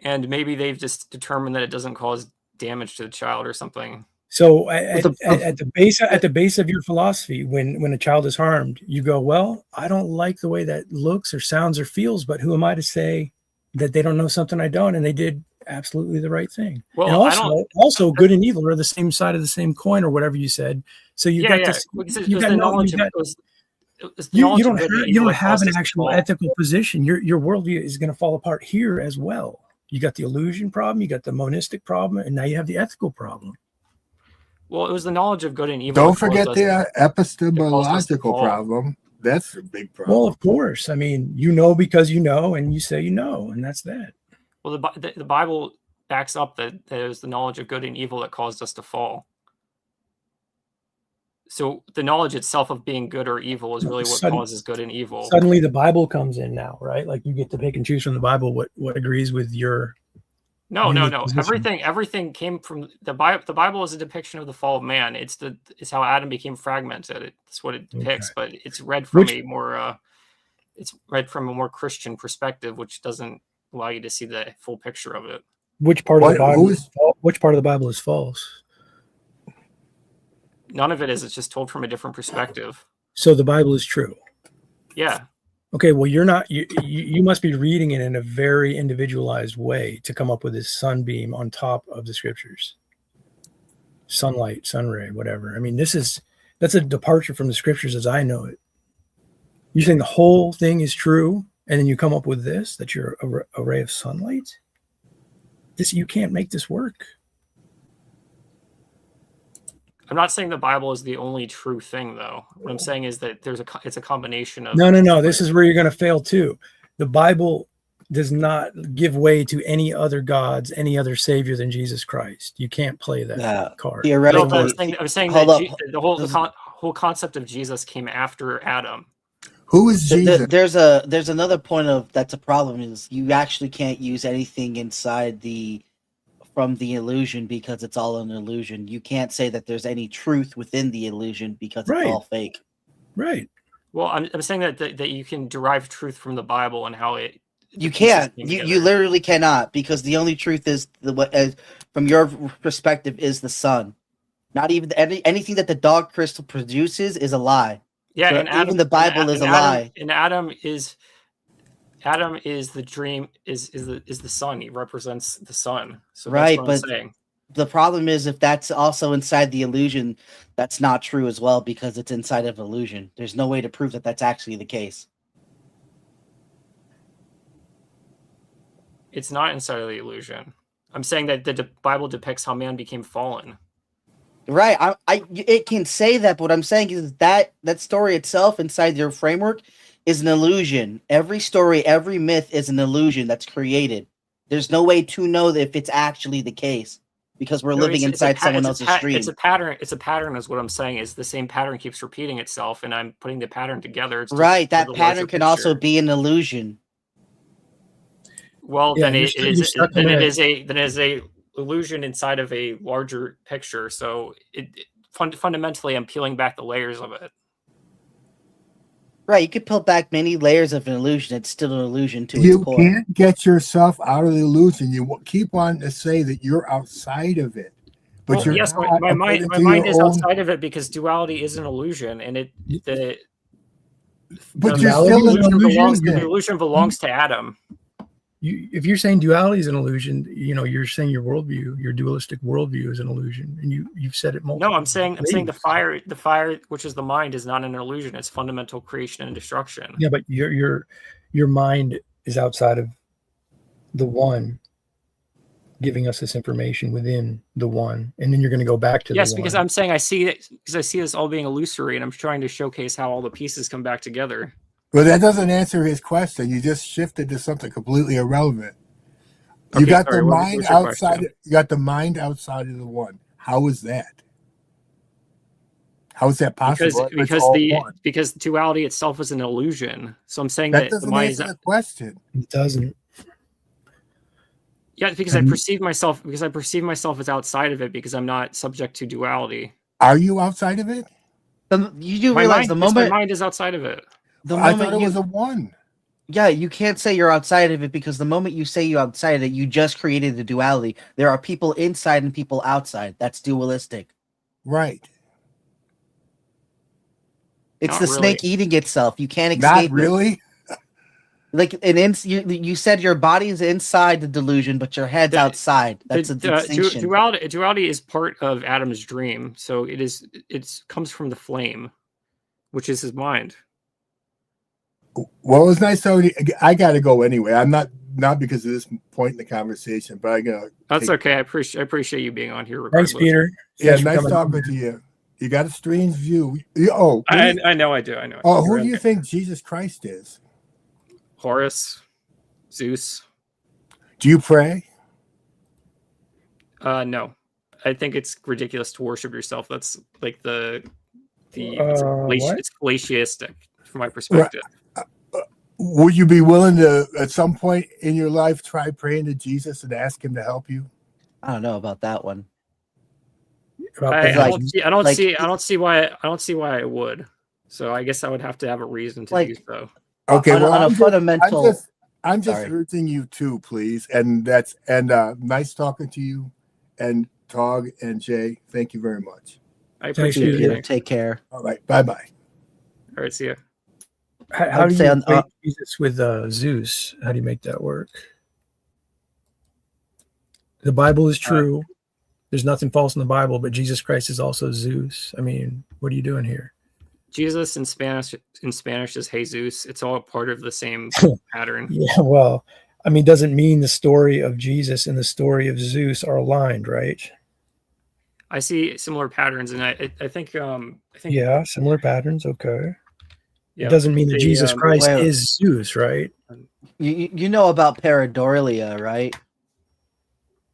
maybe they've just determined that it doesn't cause damage to the child or something. So at the base of your philosophy, when a child is harmed, you go, well, I don't like the way that looks or sounds or feels, but who am I to say that they don't know something I don't, and they did absolutely the right thing. Well, and also good and evil are the same side of the same coin, or whatever you said. So you don't have an actual ethical position. Your worldview is going to fall apart here as well. You got the illusion problem, you got the monistic problem, and now you have the ethical problem. Well, it was the knowledge of good and evil. Don't forget the epistemological problem. That's a big problem. Well, of course. I mean, you know because you know, and you say you know, and that's that. Well, the Bible backs up that it was the knowledge of good and evil that caused us to fall. So the knowledge itself of being good or evil is really what causes good and evil. Suddenly the Bible comes in now, right? Like you get to pick and choose from the Bible what agrees with your... No. Everything came from the Bible. The Bible is a depiction of the fall of man. It's how Adam became fragmented. It's what it depicts, but it's read from a more Christian perspective, which doesn't allow you to see the full picture of it. Which part of the Bible is false? None of it is. It's just told from a different perspective. So the Bible is true. Yeah. Okay, well, you're not. You must be reading it in a very individualized way to come up with this sunbeam on top of the scriptures. Sunlight, sunray, whatever. I mean, that's a departure from the scriptures as I know it. You're saying the whole thing is true, and then you come up with this, that you're a ray of sunlight? You can't make this work. I'm not saying the Bible is the only true thing, though. What I'm saying is that it's a combination of... No. This is where you're going to fail too. The Bible does not give way to any other gods, any other savior than Jesus Christ. You can't play that card. No, Theoretically, I'm saying hold that up. the whole concept of Jesus came after Adam. Who is Jesus? There's another point of that's a problem is you actually can't use anything inside from the illusion because it's all an illusion. You can't say that there's any truth within the illusion because it's all fake. Right. Well, I'm saying that you can derive truth from the Bible and how it. You can't. You literally cannot, because the only truth is from your perspective is the sun. Not even anything that the dog crystal produces is a lie. Yeah, so and Adam, even the Bible is a lie. And Adam is the dream is the sun. He represents the sun. So right, that's what I'm saying. The problem is if that's also inside the illusion, that's not true as well because it's inside of illusion. There's no way to prove that that's actually the case. It's not inside of the illusion. I'm saying that the Bible depicts how man became fallen. Right. It can say that, but what I'm saying is that story itself inside your framework is an illusion. Every story, every myth is an illusion that's created. There's no way to know if it's actually the case because we're living inside someone else's dream. It's a pattern. It's a pattern is what I'm saying is the same pattern keeps repeating itself, and I'm putting the pattern together. Right. That pattern can also be an illusion. Well, then it is a illusion inside of a larger picture. So fundamentally, I'm peeling back the layers of it. Right, you could peel back many layers of an illusion. It's still an illusion to its core. You can't get yourself out of the illusion. You keep on to say that you're outside of it, but well, you're yes, not. My mind is outside of it because duality is an illusion, and the illusion belongs to Adam. If you're saying duality is an illusion, you're saying your worldview, your dualistic worldview is an illusion, and you've said it multiple. No, I'm saying the fire, which is the mind, is not an illusion. It's fundamental creation and destruction. Yeah, but your mind is outside of the one, giving us this information within the one, and then you're going to go back to yes, because I'm saying I see this all being illusory, and I'm trying to showcase how all the pieces come back together. Well, that doesn't answer his question. You just shifted to something completely irrelevant. You got the mind outside. You got the mind outside of the one. How is that? How is that possible? Because duality itself is an illusion. So I'm saying that doesn't answer the question. It doesn't. Yeah, because I perceive myself as outside of it because I'm not subject to duality. Are you outside of it? You do realize the moment my mind is outside of it. I thought it was a one. Yeah, you can't say you're outside of it because the moment you say you're outside of it, you just created the duality. There are people inside and people outside. That's dualistic. Right. It's the snake eating itself. You can't escape. Not really. Like you said, your body is inside the delusion, but your head's outside. That's a distinction. Duality is part of Adam's dream, so it comes from the flame, which is his mind. Well, it was nice talking to you. I got to go anyway. I'm not because of this point in the conversation, but I got. That's okay. I appreciate you being on here. Regardless. Thanks, Peter. Yeah, nice talking to you. You got a strange view. I know I do. Oh, who do you think Jesus Christ is? Horus, Zeus. Do you pray? No. I think it's ridiculous to worship yourself. That's like it's glaciistic from my perspective. Would you be willing to, at some point in your life, try praying to Jesus and ask him to help you? I don't know about that one. I don't see why I would. So I guess I would have to have a reason to do so. Okay, fundamental. I'm just urging you to, please, and nice talking to you, and ToG and Jay. Thank you very much. I appreciate it. Take care. All right, bye. All right, see ya. How do you equate Jesus with Zeus? How do you make that work? The Bible is true. There's nothing false in the Bible, but Jesus Christ is also Zeus. I mean, what are you doing here? Jesus in Spanish is Jesus. It's all part of the same pattern. Yeah, well, I mean, doesn't mean the story of Jesus and the story of Zeus are aligned, right? I see similar patterns, and I think yeah, similar patterns. Okay. Yeah, it doesn't mean that Jesus Christ is Zeus, right? You know about pareidolia, right?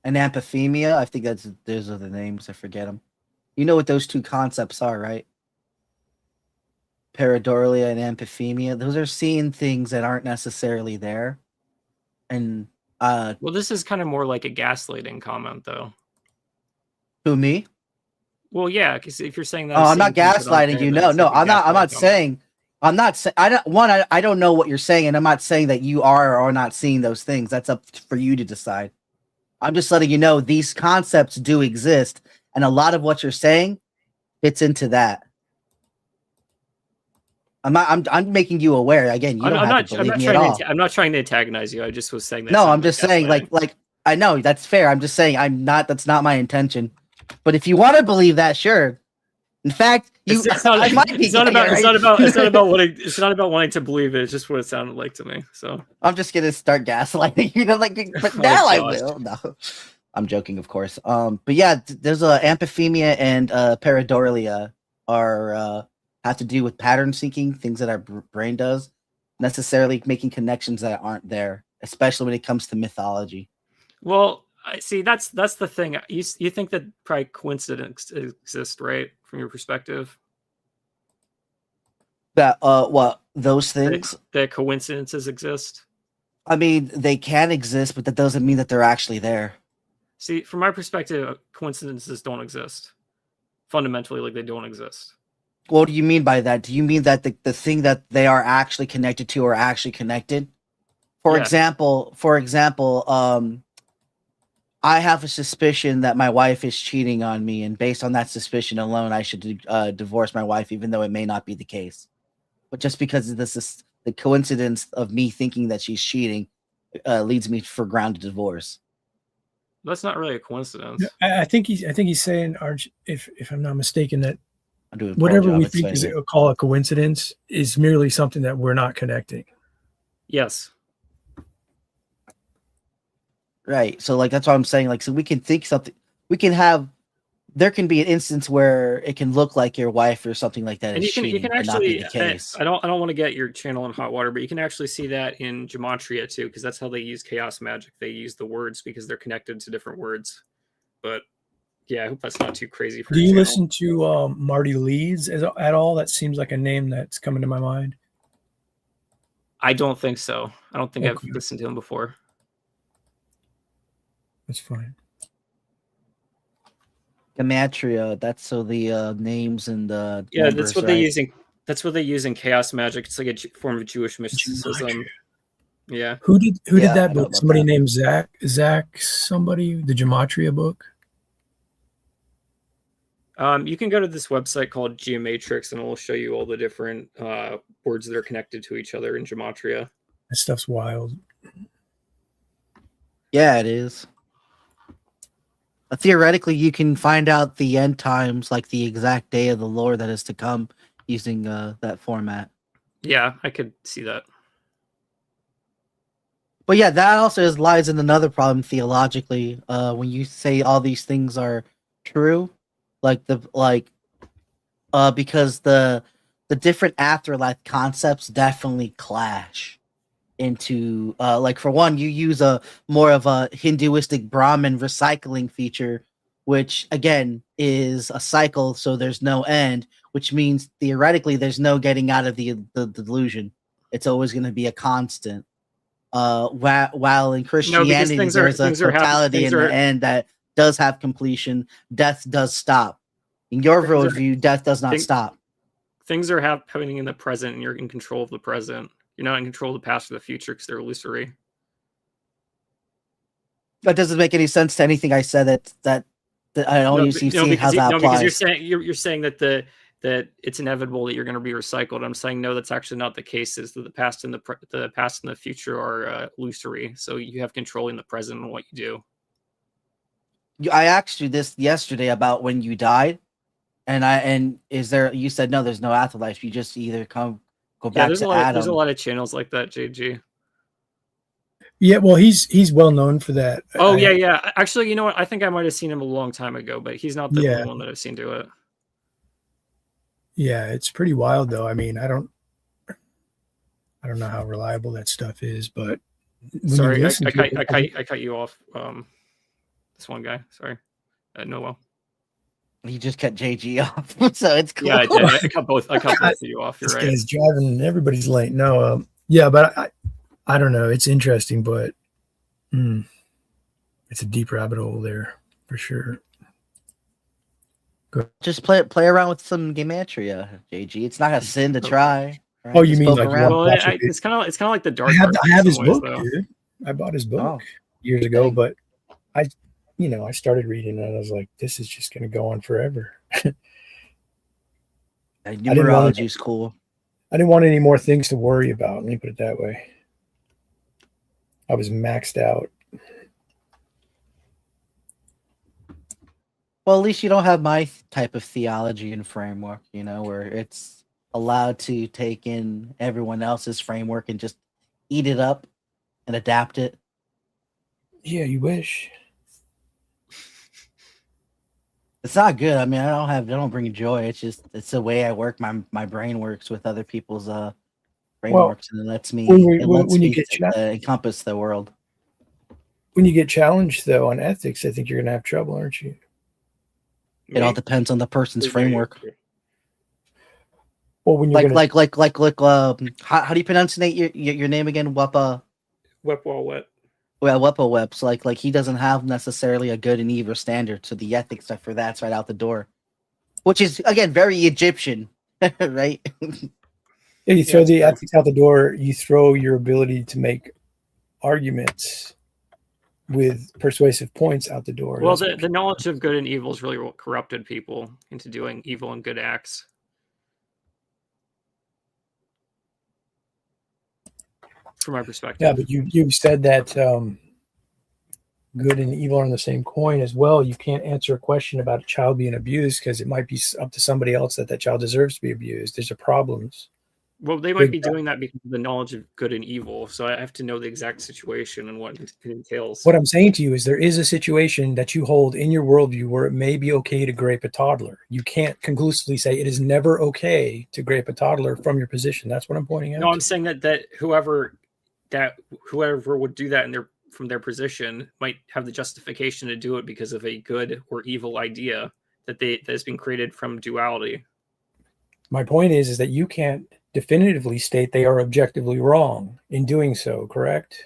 And amphithemia. I think those are the names. I forget them. You know what those two concepts are, right? Pareidolia and amphithemia. Those are seeing things that aren't necessarily there. And well, this is kind of more like a gaslighting comment, though. To me? Well, yeah, because if you're saying that, Oh, I'm not gaslighting you. No, no, I'm not. I'm not saying. I'm not saying. I don't. One, I don't know what you're saying, and I'm not saying that you are or are not seeing those things. That's up for you to decide. I'm just letting you know these concepts do exist, and a lot of what you're saying fits into that. I'm making you aware. Again, you don't have to believe me at all. I'm not trying to antagonize you. I just was saying that. No, I'm just saying, like I know that's fair. I'm just saying I'm not. That's not my intention. But if you want to believe that, sure. In fact, it's not about wanting to believe it. It's just what it sounded like to me. So I'm just gonna start gaslighting, you know, like. But now I will. No, I'm joking, of course. But yeah, there's amphithemia and pareidolia are have to do with pattern seeking, things that our brain does, necessarily making connections that aren't there, especially when it comes to mythology. Well, I see. That's the thing. You think that probably coincidence exists, right? From your perspective. That what those things? That coincidences exist. I mean, they can exist, but that doesn't mean that they're actually there. See, from my perspective, coincidences don't exist. Fundamentally, like they don't exist. What do you mean by that? Do you mean that the thing that they are actually connected to are actually connected? For example, I have a suspicion that my wife is cheating on me, and based on that suspicion alone, I should divorce my wife, even though it may not be the case. But just because this is the coincidence of me thinking that she's cheating, leads me for grounded divorce. That's not really a coincidence. I think he's saying, Arch, if I'm not mistaken, that whatever we think is call a coincidence is merely something that we're not connecting. Yes. Right. So like that's what I'm saying. Like, so we can think something. We can have. There can be an instance where it can look like your wife or something like that is cheating, but not be the case. I don't want to get your channel in hot water, but you can actually see that in gematria too, because that's how they use chaos magic. They use the words because they're connected to different words. But yeah, I hope that's not too crazy for you. Do you listen to Marty Leeds at all? That seems like a name that's coming to my mind. I don't think so. I don't think I've listened to him before. That's fine. Gematria. That's so the names and the numbers, that's what they use in. That's what they use in chaos magic. It's like a form of Jewish mysticism. Yeah. Who did that book? Somebody named Zach. Somebody the Gematria book. You can go to this website called Geomatrix, and it will show you all the different words that are connected to each other in gematria. That stuff's wild. Yeah, it is. Theoretically, you can find out the end times, like the exact day of the Lord that is to come, using that format. Yeah, I could see that. But yeah, that also lies in another problem theologically. When you say all these things are true, because the different afterlife concepts definitely clash. Into like for one, you use a more of a Hinduistic Brahmin recycling feature, which again is a cycle, so there's no end, which means theoretically there's no getting out of the delusion. It's always going to be a constant. While in Christianity there's a totality in the end that does have completion. Death does stop. In your worldview, death does not stop. Things are happening in the present, and you're in control of the present. You're not in control of the past or the future because they're illusory. That doesn't make any sense to anything I said. That I don't see how that applies. Because you're saying that that it's inevitable that you're going to be recycled. I'm saying no, that's actually not the case. Is that the past and the future are illusory. So you have control in the present and what you do. I asked you this yesterday about when you died, and is there? You said no. There's no afterlife. You just either go back to Adam. There's a lot of channels like that, JG. Yeah, well, he's well known for that. Oh, yeah. Actually, you know what? I think I might have seen him a long time ago, but he's not the only one that I've seen do it. Yeah, it's pretty wild, though. I mean, I don't I don't know how reliable that stuff is, but when Sorry, you I listen to it, cut you off. This one guy. Sorry, Noel. You just cut JG off, so it's cool. Yeah, I did. I cut both of you off. You're this right. guy's driving. Everybody's late. No, yeah, but I don't know. It's interesting, but it's a deep rabbit hole there for sure. Just play around with some gematria, JG. It's not a sin to try. Right? Oh, you Just mean poke like around. Well, it's kind of like the dark. I have his book, though. dude. I bought his book years ago, but I started reading it and I was like, this is just going to go on forever. Numerology is cool. I didn't want any more things to worry about. Let me put it that way. I was maxed out. Well, at least you don't have my type of theology and framework, where it's allowed to take in everyone else's framework and just eat it up and adapt it. Yeah, you wish. It's not good. I mean, I don't bring joy. It's the way I work. My brain works with other people's frameworks, and it lets me encompass the world. When you get challenged though on ethics, I think you're gonna have trouble, aren't you? It all depends on the person's framework. Well, when you're how do you pronounce your name again? Wep. Well, Wepo Weps, like he doesn't have necessarily a good and evil standard, so the ethics for that's right out the door, which is again very Egyptian, right? Yeah, you throw the ethics out the door. You throw your ability to make arguments with persuasive points out the door. Well, the knowledge of good and evil has really corrupted people into doing evil and good acts. From my perspective. Yeah, but you said that good and evil are on the same coin as well. You can't answer a question about a child being abused because it might be up to somebody else that child deserves to be abused. There's problems. Well, they might be doing that because of the knowledge of good and evil. So I have to know the exact situation and what it entails. What I'm saying to you is there is a situation that you hold in your worldview where it may be okay to grape a toddler. You can't conclusively say it is never okay to grape a toddler from your position. That's what I'm pointing out. No, I'm saying that whoever would do that from their position might have the justification to do it because of a good or evil idea that has been created from duality. My point is that you can't definitively state they are objectively wrong in doing so, correct?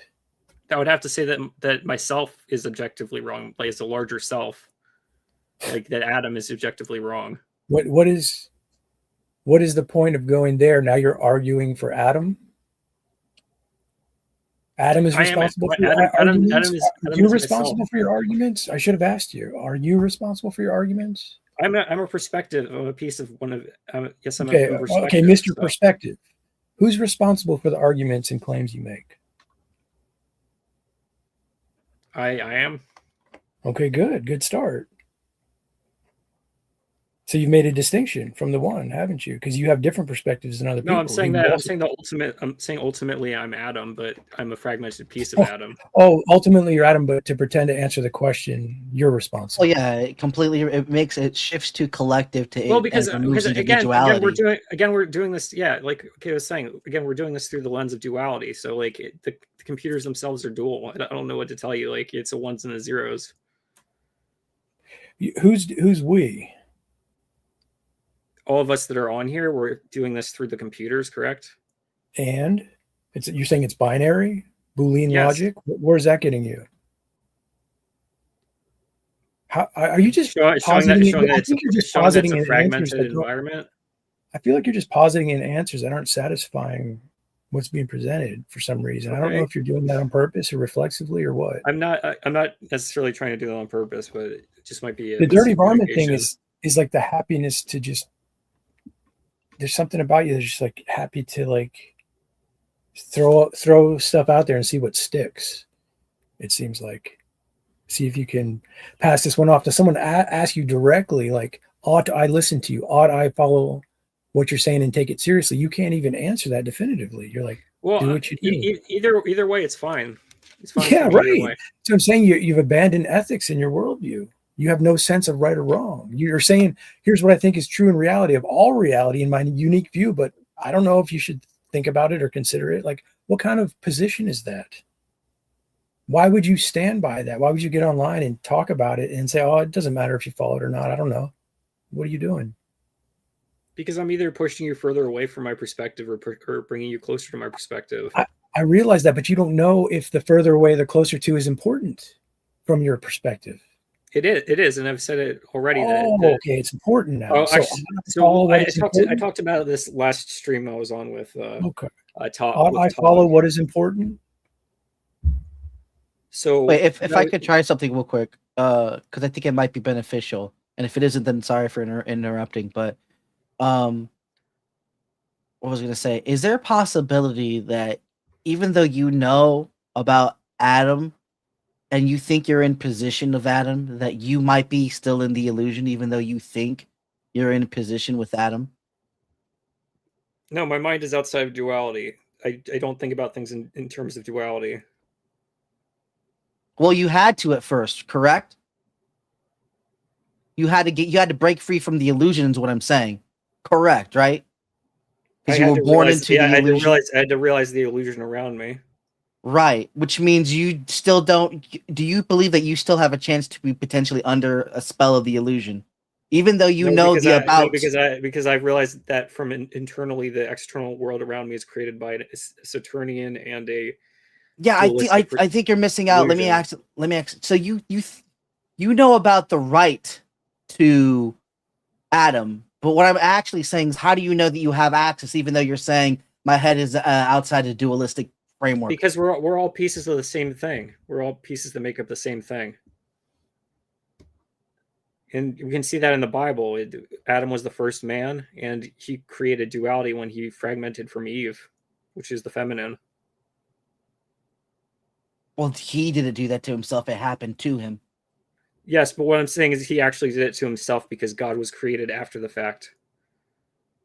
I would have to say that myself is objectively wrong, like as a larger self, like that Adam is objectively wrong. What is the point of going there? Now you're arguing for Adam. Adam is responsible for your arguments. Are you responsible for your arguments? I should have asked you. Are you responsible for your arguments? I'm a perspective. I'm a piece of one of. Yes, I'm okay. A perspective. Okay, Mr. Perspective. Who's responsible for the arguments and claims you make? I am. Okay, good start. So you've made a distinction from the one, haven't you? Because you have different perspectives than other people. No, I'm saying that. I'm saying ultimately I'm Adam, but I'm a fragmented piece of Adam. Oh, ultimately you're Adam, but to pretend to answer the question, you're responsible. Oh yeah, it shifts to collective to because again we're doing this. Yeah, like I was saying, again we're doing this through the lens of duality. So like the computers themselves are dual. I don't know what to tell you. Like it's a ones and a zeros. Who's we? All of us that are on here, we're doing this through the computers, correct? And you're saying it's binary, Boolean logic. Where's that getting you? How are you just positing? I think you're just positing a fragmented environment. I feel like you're just positing in answers that aren't satisfying what's being presented for some reason. Okay. I don't know if you're doing that on purpose or reflexively or what. I'm not necessarily trying to do that on purpose, but it just might be the dirty varmint thing is like the happiness to just. There's something about you that's just like happy to like throw stuff out there and see what sticks. It seems like see if you can pass this one off. Does someone ask you directly, like, ought I listen to you? Ought I follow what you're saying and take it seriously? You can't even answer that definitively. You're like, well, do what you do. Either way, it's fine. It's fine. Yeah, right. So I'm saying you've abandoned ethics in your worldview. You have no sense of right or wrong. You're saying, here's what I think is true in reality of all reality in my unique view, but I don't know if you should think about it or consider it, like, what kind of position is that? Why would you stand by that? Why would you get online and talk about it and say, oh, it doesn't matter if you follow it or not? I don't know. What are you doing? Because I'm either pushing you further away from my perspective or bringing you closer to my perspective. I realize that, but you don't know if the further away, the closer to is important from your perspective. It is, and I've said it already. Okay, it's important now. Oh, So actually, I I talked about this last stream I was on with. Okay. Ought I follow what is important. So wait, if I could try something real quick, because I think it might be beneficial, and if it isn't, then sorry for interrupting. But what was I gonna say? Is there a possibility that even though you know about Adam and you think you're in position of Adam, that you might be still in the illusion, even though you think you're in position with Adam? No, my mind is outside of duality. I don't think about things in terms of duality. Well, you had to at first, correct? You had to break free from the illusion, is what I'm saying. Correct, right? Because you were born into the illusion. I had to realize the illusion around me. Right, which means you still don't. Do you believe that you still have a chance to be potentially under a spell of the illusion, even though you know the about? No, because I realized that from internally, the external world around me is created by a Saturnian and a. Yeah, I think you're missing out. Let me ask. So you know about the right to Adam, but what I'm actually saying is, how do you know that you have access, even though you're saying my head is outside a dualistic framework? Because we're all pieces of the same thing. We're all pieces that make up the same thing. And we can see that in the Bible. Adam was the first man, and he created duality when he fragmented from Eve, which is the feminine. Well, he didn't do that to himself. It happened to him. Yes, but what I'm saying is he actually did it to himself because God was created after the fact.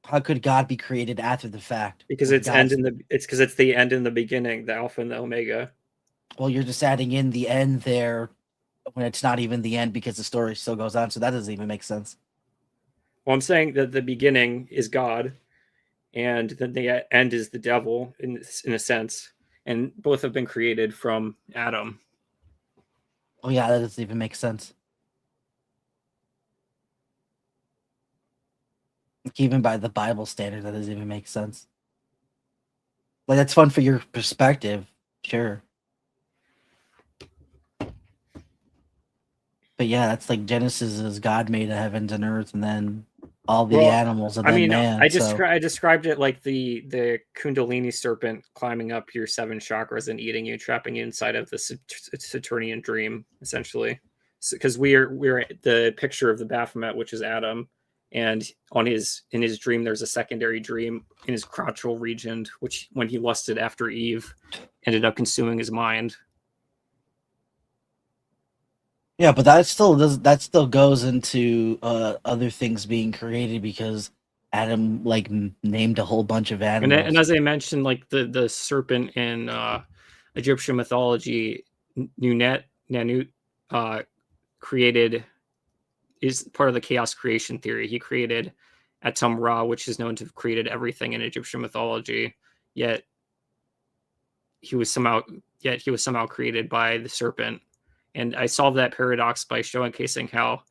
How could God be created after the fact? Because it's because it's the end and the beginning, the Alpha and the Omega. Well, you're just adding in the end there when it's not even the end because the story still goes on, so that doesn't even make sense. Well, I'm saying that the beginning is God, and then the end is the devil in a sense, and both have been created from Adam. Oh yeah, that doesn't even make sense. Like, even by the Bible standard, that doesn't even make sense. Like, that's fun for your perspective, sure. But yeah, that's like Genesis is God made the heavens and earth, and then all the animals, and then man. I described it like the Kundalini serpent climbing up your 7 chakras and eating you, trapping you inside of the Saturnian dream, essentially. Because we're the picture of the Baphomet, which is Adam, and in his dream, there's a secondary dream in his crotchal region, which when he lusted after Eve, ended up consuming his mind. Yeah, but that still goes into other things being created because Adam like named a whole bunch of animals. And as I mentioned, like the serpent in Egyptian mythology, Nanut created is part of the chaos creation theory. He created Atum Ra, which is known to have created everything in Egyptian mythology. Yet he was somehow created by the serpent. And I solved that paradox by showcasing how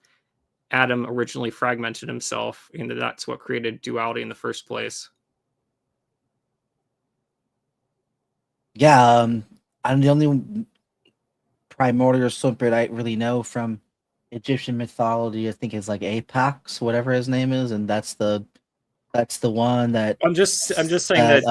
Adam originally fragmented himself, and that's what created duality in the first place. Yeah, I'm the only primordial serpent I really know from Egyptian mythology. I think it's like Apex, whatever his name is, and that's the one that I'm just saying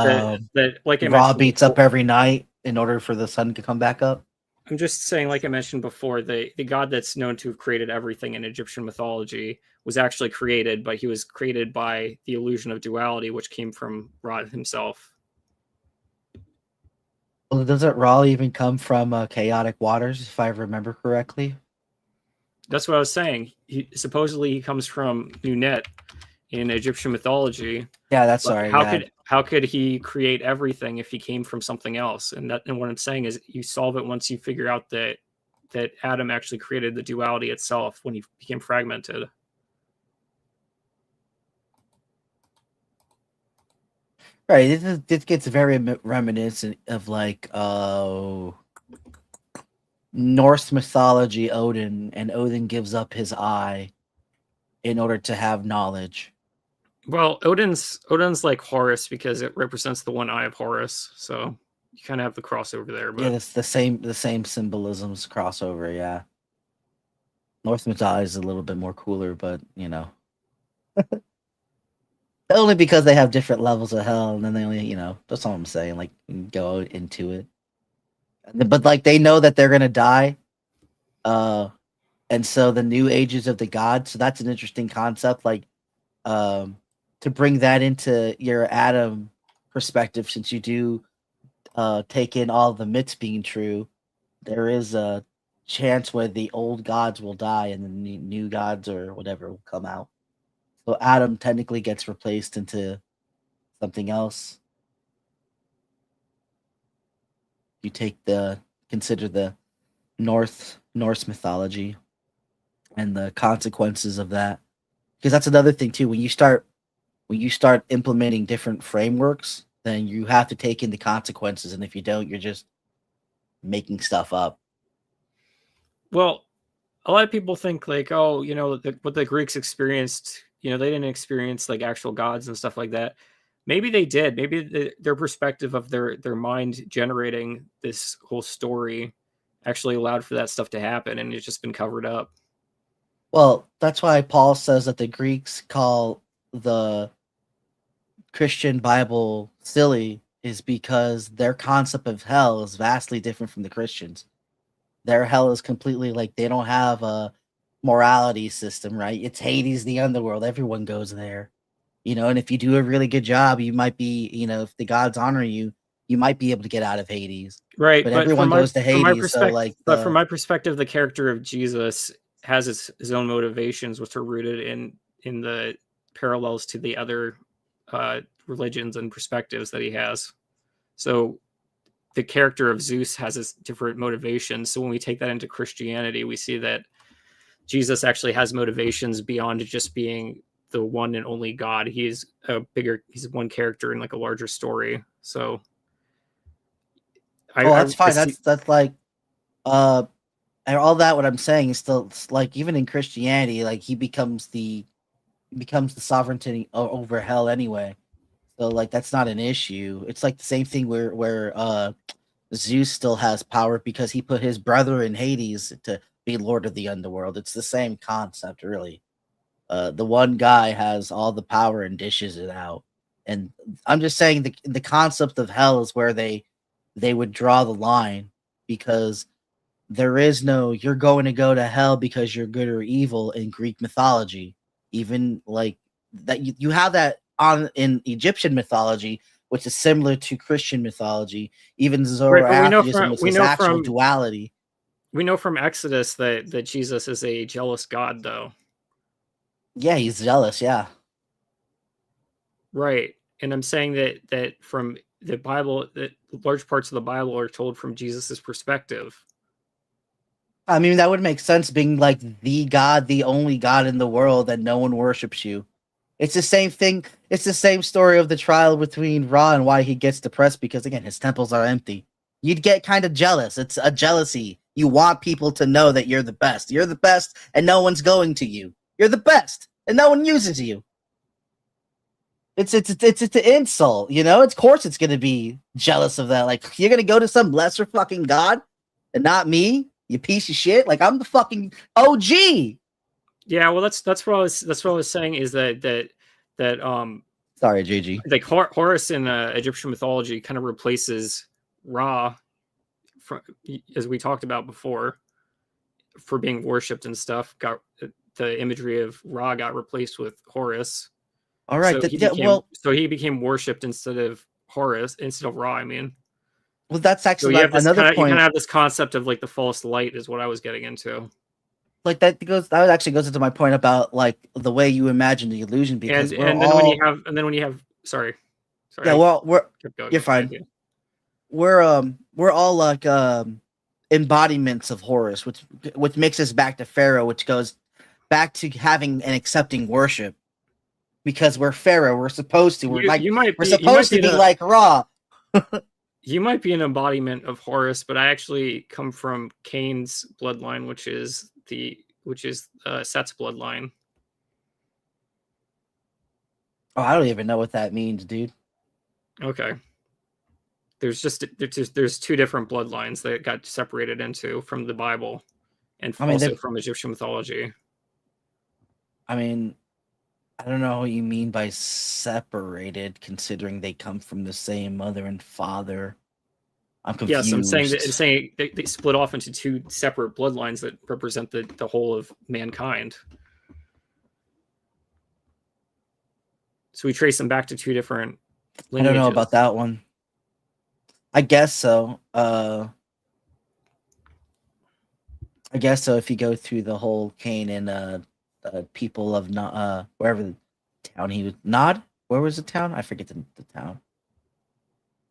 that like I Ra mentioned beats before, up every night in order for the sun to come back up. I'm just saying, like I mentioned before, the god that's known to have created everything in Egyptian mythology was actually created, but he was created by the illusion of duality, which came from Ra himself. Well, doesn't Ra even come from chaotic waters, if I remember correctly? That's what I was saying. Supposedly he comes from Nunet in Egyptian mythology. Yeah, that's sorry. How could he create everything if he came from something else? And what I'm saying is, you solve it once you figure out that Adam actually created the duality itself when he became fragmented. Right. This gets very reminiscent of like Norse mythology, Odin, and Odin gives up his eye in order to have knowledge. Well, Odin's like Horus because it represents the one eye of Horus, so you kind of have the crossover there. Yeah, But that's the same symbolisms crossover. Yeah, Norse mythology is a little bit more cooler, but only because they have different levels of hell, and then they only that's all I'm saying. Like go into it, but like they know that they're gonna die, and so the new ages of the gods. So that's an interesting concept. Like, to bring that into your Adam perspective, since you do take in all the myths being true, there is a chance where the old gods will die and the new gods or whatever will come out. So Adam technically gets replaced into something else. You consider the Norse mythology and the consequences of that, because that's another thing too. When you start implementing different frameworks, then you have to take in the consequences, and if you don't, you're just making stuff up. well, a lot of people think like, oh, what the Greeks experienced, they didn't experience like actual gods and stuff like that. Maybe they did. Maybe their perspective of their mind generating this whole story actually allowed for that stuff to happen, and it's just been covered up. Well, that's why Paul says that the Greeks call the Christian Bible silly, is because their concept of hell is vastly different from the Christians. Their hell is completely like they don't have a morality system, right? It's Hades, the underworld. Everyone goes there, and if you do a really good job, you might be, if the gods honor you, you might be able to get out of Hades. Right, But but everyone goes to from my Hades, so perspective, like from my perspective, the character of Jesus has his own motivations, which are rooted in the parallels to the other religions and perspectives that he has. So the character of Zeus has its different motivations. So when we take that into Christianity, we see that Jesus actually has motivations beyond just being the one and only God. He's one character in like a larger story. So that's fine. see, That's like and all that. What I'm saying is still like, even in Christianity, like he becomes the sovereignty over hell anyway. So like that's not an issue. It's like the same thing where Zeus still has power because he put his brother in Hades to be Lord of the Underworld. It's the same concept, really. The one guy has all the power and dishes it out. And I'm just saying the concept of hell is where they would draw the line, because there is no you're going to go to hell because you're good or evil in Greek mythology. Even like that, you have that on in Egyptian mythology, which is similar to Christian mythology. Even Zoroastrianism was this actual duality. We know from Exodus that Jesus is a jealous God, though. Yeah, he's jealous. Yeah, right. And I'm saying that from the Bible, that large parts of the Bible are told from Jesus's perspective. I mean, that would make sense, being like the God, the only God in the world, that no one worships you. It's the same thing. It's the same story of the trial between Ra and why he gets depressed, because again, his temples are empty. You'd get kind of jealous. It's a jealousy. You want people to know that you're the best. You're the best, and no one's going to you. You're the best, and no one uses you. It's an insult, Of course, it's gonna be jealous of that. Like, you're gonna go to some lesser fucking god, and not me, you piece of shit. Like, I'm the fucking OG. Yeah, well, that's what I was saying is that sorry, JG. Like Horus in Egyptian mythology kind of replaces Ra, as we talked about before, for being worshipped and stuff. Got the imagery of Ra got replaced with Horus. All right. So he became worshipped instead of Ra. I mean, well, that's actually another point. You kind of have this concept of like the false light, is what I was getting into. Like that actually goes into my point about like the way you imagine the illusion, because and then when you have sorry. Yeah, well, you're fine. We're all like embodiments of Horus, which makes us back to Pharaoh, which goes back to having and accepting worship. because we're Pharaoh. We're supposed to. We're You, like you might we're be. You supposed might to be be a, like Ra. You might be an embodiment of Horus, but I actually come from Cain's bloodline, which is Set's bloodline. Oh, I don't even know what that means, dude. Okay. There's two different bloodlines that got separated into from the Bible, and I mean, also from Egyptian mythology. I mean, I don't know what you mean by separated, considering they come from the same mother and father. I'm confused. Yes, I'm saying they split off into two separate bloodlines that represent the whole of mankind. So we trace them back to two different lineages. I don't know about that one. I guess so. I guess so. If you go through the whole Cain and people of wherever the town he was Nod. Where was the town? I forget the town.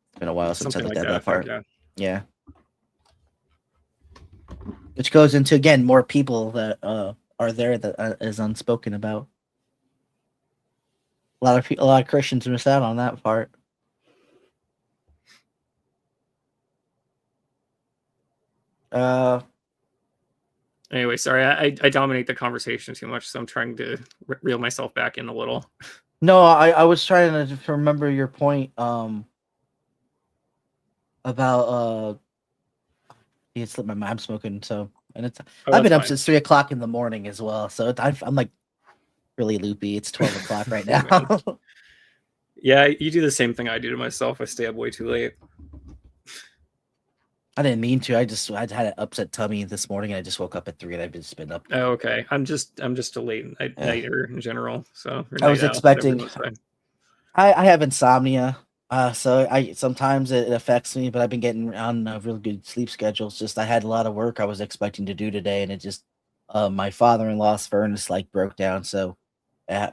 It's been a while since I looked at that part. Yeah. Which goes into again more people that are there that is unspoken about. A lot of Christians miss out on that part. Anyway, sorry, I dominate the conversation too much, so I'm trying to reel myself back in a little. No, I was trying to remember your point about it slipped my mind. I'm smoking, so and it's I've been up since 3 o'clock in the morning as well, so I'm like really loopy. It's 12 o'clock right now. Yeah, you do the same thing I do to myself. I stay up way too late. I didn't mean to. I had an upset tummy this morning, and I just woke up at 3, and I've just been up. Oh, okay. I'm just a late nighter in general. So I was expecting. I have insomnia, so sometimes it affects me, but I've been getting on a really good sleep schedule. It's just I had a lot of work I was expecting to do today, and it just my father-in-law's furnace broke down, so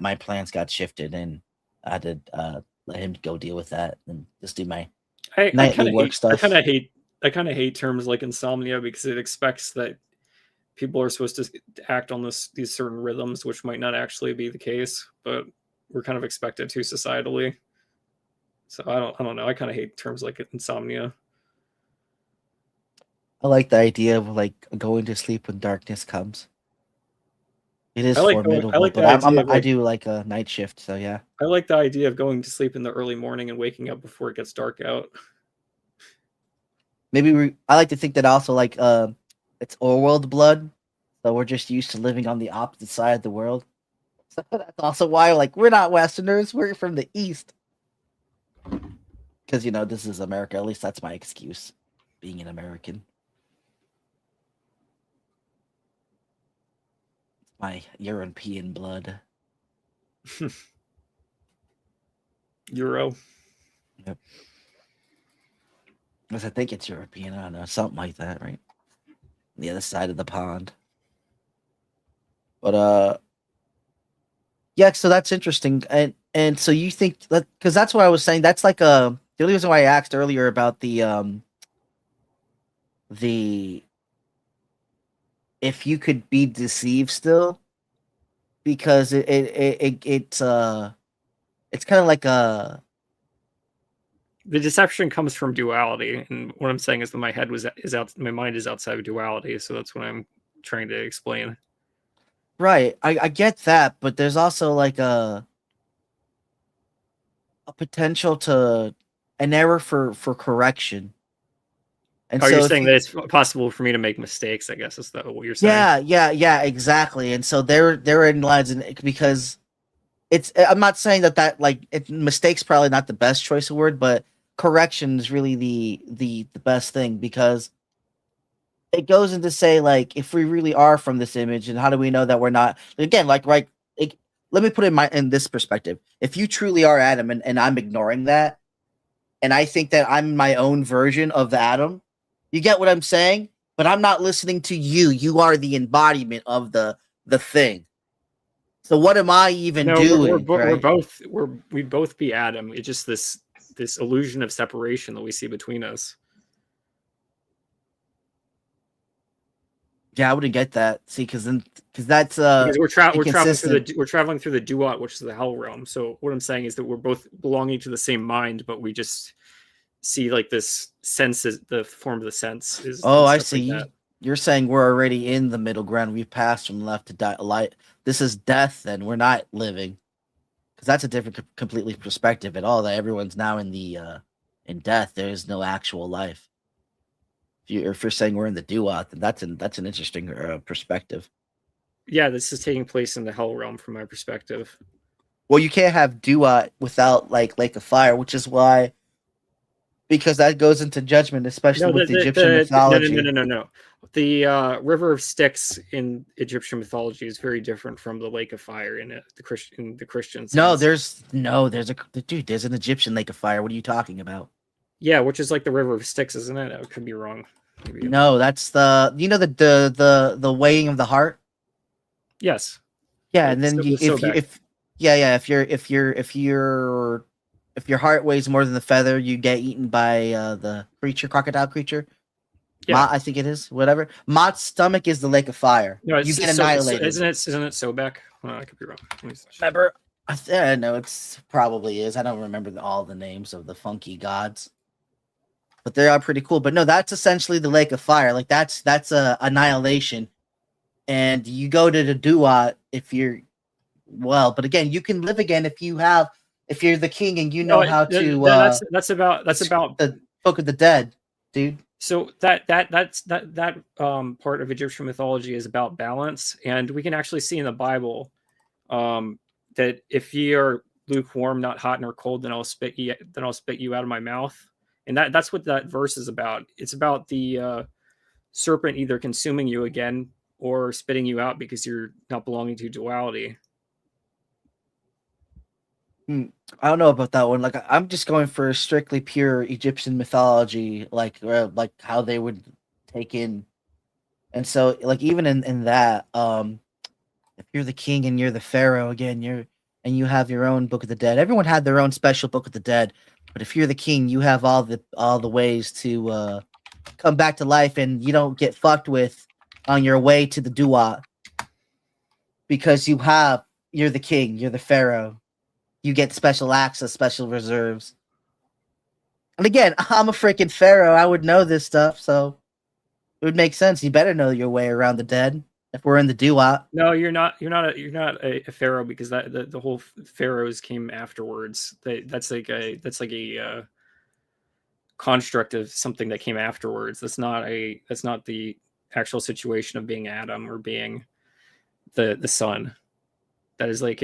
my plans got shifted, and I had to let him go deal with that and just do my nightly work stuff. I kind of hate terms like insomnia because it expects that people are supposed to act on these certain rhythms, which might not actually be the case, but we're kind of expected to societally. So I don't know. I kind of hate terms like insomnia. I like the idea of going to sleep when darkness comes. It is formidable, but I do like a night shift, so yeah. I like the idea of going to sleep in the early morning and waking up before it gets dark out. Maybe I like to think that also it's old blood, so we're just used to living on the opposite side of the world. So that's also why we're not Westerners, we're from the East. Because this is America. At least that's my excuse, being an American. My European blood. Euro. Yep. Because I think it's European. I don't know, something like that, right? The other side of the pond. But yeah, so that's interesting. And so you think that, because that's what I was saying. That's the only reason why I asked earlier about the if you could be deceived still, because it's kind of like a. The deception comes from duality, and what I'm saying is that my mind is outside of duality, so that's what I'm trying to explain. Right, I get that, but there's also a potential to an error for correction. And so you're saying that it's possible for me to make mistakes, I guess is what you're saying. Yeah, exactly. And so therein lies because I'm not saying that mistakes probably not the best choice of word, but correction is really the best thing, because it goes into say if we really are from this image, and how do we know that we're not? Again, let me put it in this perspective. If you truly are Adam, and I'm ignoring that, and I think that I'm my own version of the Adam, you get what I'm saying? But I'm not listening to you. You are the embodiment of the thing. So what am I even doing? We'd both be Adam. It's just this illusion of separation that we see between us. Yeah, I wouldn't get that. See, because that's because we're traveling inconsistent. through the duat, which is the hell realm. So what I'm saying is that we're both belonging to the same mind, but we just see like this sense is the form of the sense is. Oh, I stuff see. like that. You're saying we're already in the middle ground. We've passed from left to light. This is death, then we're not living, because that's a different, completely perspective at all. That everyone's now in the in death. There is no actual life. If you're saying we're in the duat, then that's an interesting perspective. Yeah, this is taking place in the hell realm from my perspective. Well, you can't have duat without like Lake of Fire, which is why, because that goes into judgment, especially with the Egyptian mythology. No. The River of Styx in Egyptian mythology is very different from the Lake of Fire in the Christian sense. No, there's an Egyptian Lake of Fire. What are you talking about? Yeah, which is like the River of Styx, isn't it? I could be wrong. Maybe. No, that's the weighing of the heart. Yes. Yeah, and then if your heart weighs more than the feather, you get eaten by the crocodile creature. Yeah. Mott, I think it is. Whatever. Mott's stomach is the Lake of Fire. No, you get annihilated. Isn't it Sobek? Oh, I could be wrong. Remember? I know it's probably is. I don't remember all the names of the funky gods, but they are pretty cool. But no, that's essentially the Lake of Fire. Like that's a annihilation, and you go to the duat if you're well. But again, you can live again if you're the king and you know how to. That's about the Book of the Dead, dude. So that's part of Egyptian mythology is about balance, and we can actually see in the Bible that if ye are lukewarm, not hot nor cold, then I'll spit you out of my mouth. And that's what that verse is about. It's about the serpent either consuming you again or spitting you out because you're not belonging to duality. I don't know about that one. Like, I'm just going for strictly pure Egyptian mythology, like how they would take in. And so, like, even in that, if you're the king and you're the pharaoh again, you have your own Book of the Dead. Everyone had their own special Book of the Dead, but if you're the king, you have all the ways to come back to life, and you don't get fucked with on your way to the duat because you're the king, you're the pharaoh. You get special access, special reserves. And again, I'm a freaking pharaoh. I would know this stuff, so it would make sense. You better know your way around the dead if we're in the duat. No, you're not a pharaoh because the whole pharaohs came afterwards. That's like a construct of something that came afterwards. That's not the actual situation of being Adam or being the son. That is like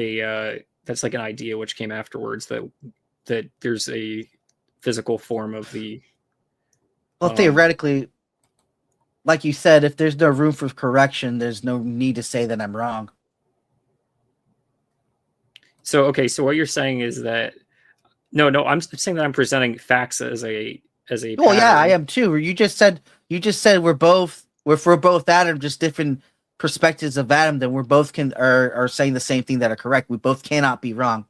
that's like an idea which came afterwards that there's a physical form of the. Well, theoretically, like you said, if there's no room for correction, there's no need to say that I'm wrong. So what you're saying is that no, I'm saying that I'm presenting facts as a. Well, yeah, I am too. You just said if we're both Adam, just different perspectives of Adam, then we're both are saying the same thing that are correct. We both cannot be wrong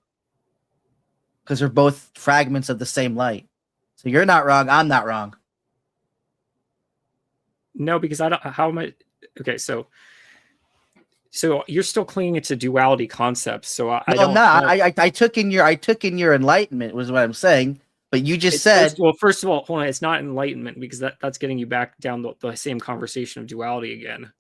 because we're both fragments of the same light. So you're not wrong. I'm not wrong. No, because I don't. How am I? Okay, so you're still clinging to duality concepts. So I don't. No, I took in your enlightenment was what I'm saying. But you just said. First of all, hold on. It's not enlightenment because that's getting you back down the same conversation of duality again.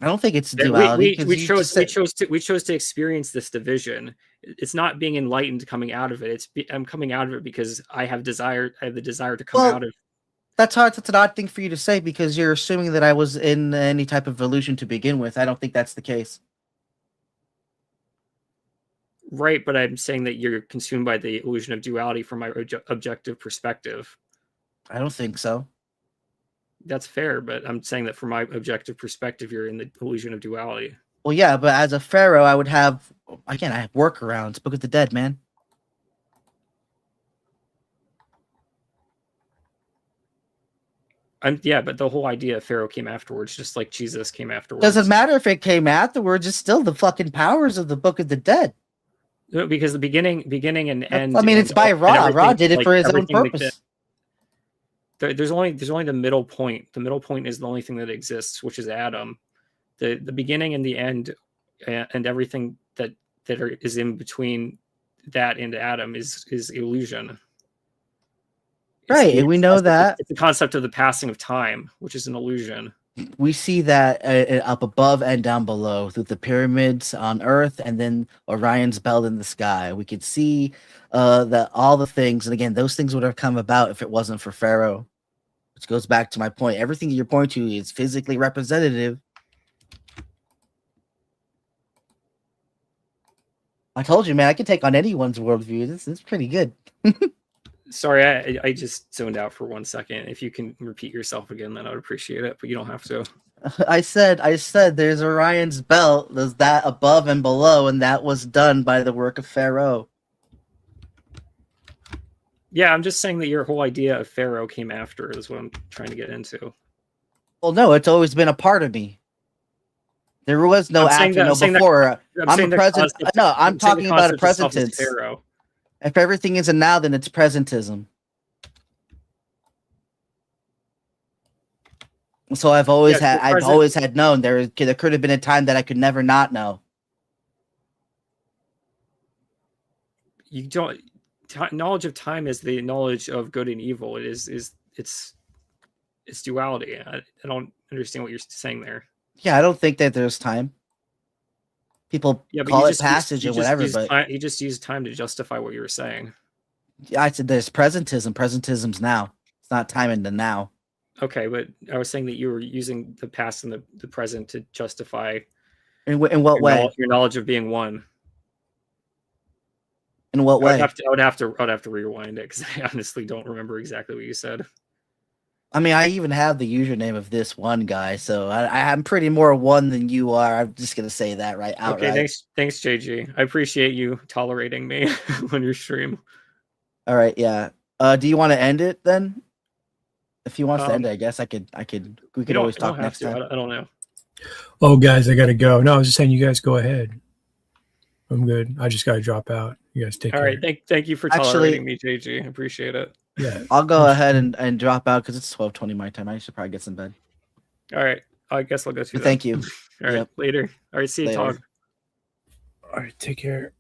I don't think it's duality. We chose to experience this division. It's not being enlightened coming out of it. I'm coming out of it because I have the desire to come out of. That's hard. That's an odd thing for you to say because you're assuming that I was in any type of illusion to begin with. I don't think that's the case. Right, but I'm saying that you're consumed by the illusion of duality from my objective perspective. I don't think so. That's fair, but I'm saying that from my objective perspective, you're in the illusion of duality. Well, yeah, but as a pharaoh, I have workarounds. Book of the Dead, man. But the whole idea of pharaoh came afterwards, just like Jesus came afterwards. Doesn't matter if it came afterwards. It's still the fucking powers of the Book of the Dead. No, because the beginning and end. I mean, it's by Ra. Ra did it for his own purpose. there's only the middle point. The middle point is the only thing that exists, which is Adam. The beginning and the end, and everything that is in between that and Adam is illusion. Right, and we know that. It's the concept of the passing of time, which is an illusion. We see that up above and down below through the pyramids on Earth, and then Orion's belt in the sky. We could see that all the things, and again, those things would have come about if it wasn't for Pharaoh. Which goes back to my point. Everything you're pointing to is physically representative. I told you, man, I can take on anyone's worldview. This is pretty good. Sorry, I just zoned out for 1 second. If you can repeat yourself again, then I would appreciate it, but you don't have to. I said there's Orion's belt, there's that above and below, and that was done by the work of Pharaoh. Yeah, I'm just saying that your whole idea of Pharaoh came after is what I'm trying to get into. Well, no, it's always been a part of me. There was no after, no before. I'm a present. No, I'm talking about a present tense. If everything is a now, then it's presentism. So I've always had known there could have been a time that I could never not know. You don't. Knowledge of time is the knowledge of good and evil. It's duality. I don't understand what you're saying there. Yeah, I don't think that there's time. People call it passage or whatever, but you just use time to justify what you were saying. Yeah, I said there's presentism. Presentism's now. It's not time in the now. Okay, but I was saying that you were using the past and the present to justify. In what way? Your knowledge of being one. In what way? I would have to rewind it because I honestly don't remember exactly what you said. I mean, I even have the username of this one guy, so I'm pretty more one than you are. I'm just gonna say that right outright. Okay, thanks, JG. I appreciate you tolerating me on your stream. All right, yeah. Do you want to end it then? If he wants to end it, I guess I could. We could always talk next time. I don't know. Oh, guys, I gotta go. No, I was just saying, you guys go ahead. I'm good. I just gotta drop out. You guys take care. All right, thank you for tolerating me, JG. I appreciate it. Yeah, I'll go ahead and drop out because it's 12:20 my time. I should probably get some bed. All right, I guess I'll go too. Thank you. All right, later. All right, see you, ToG. All right, take care.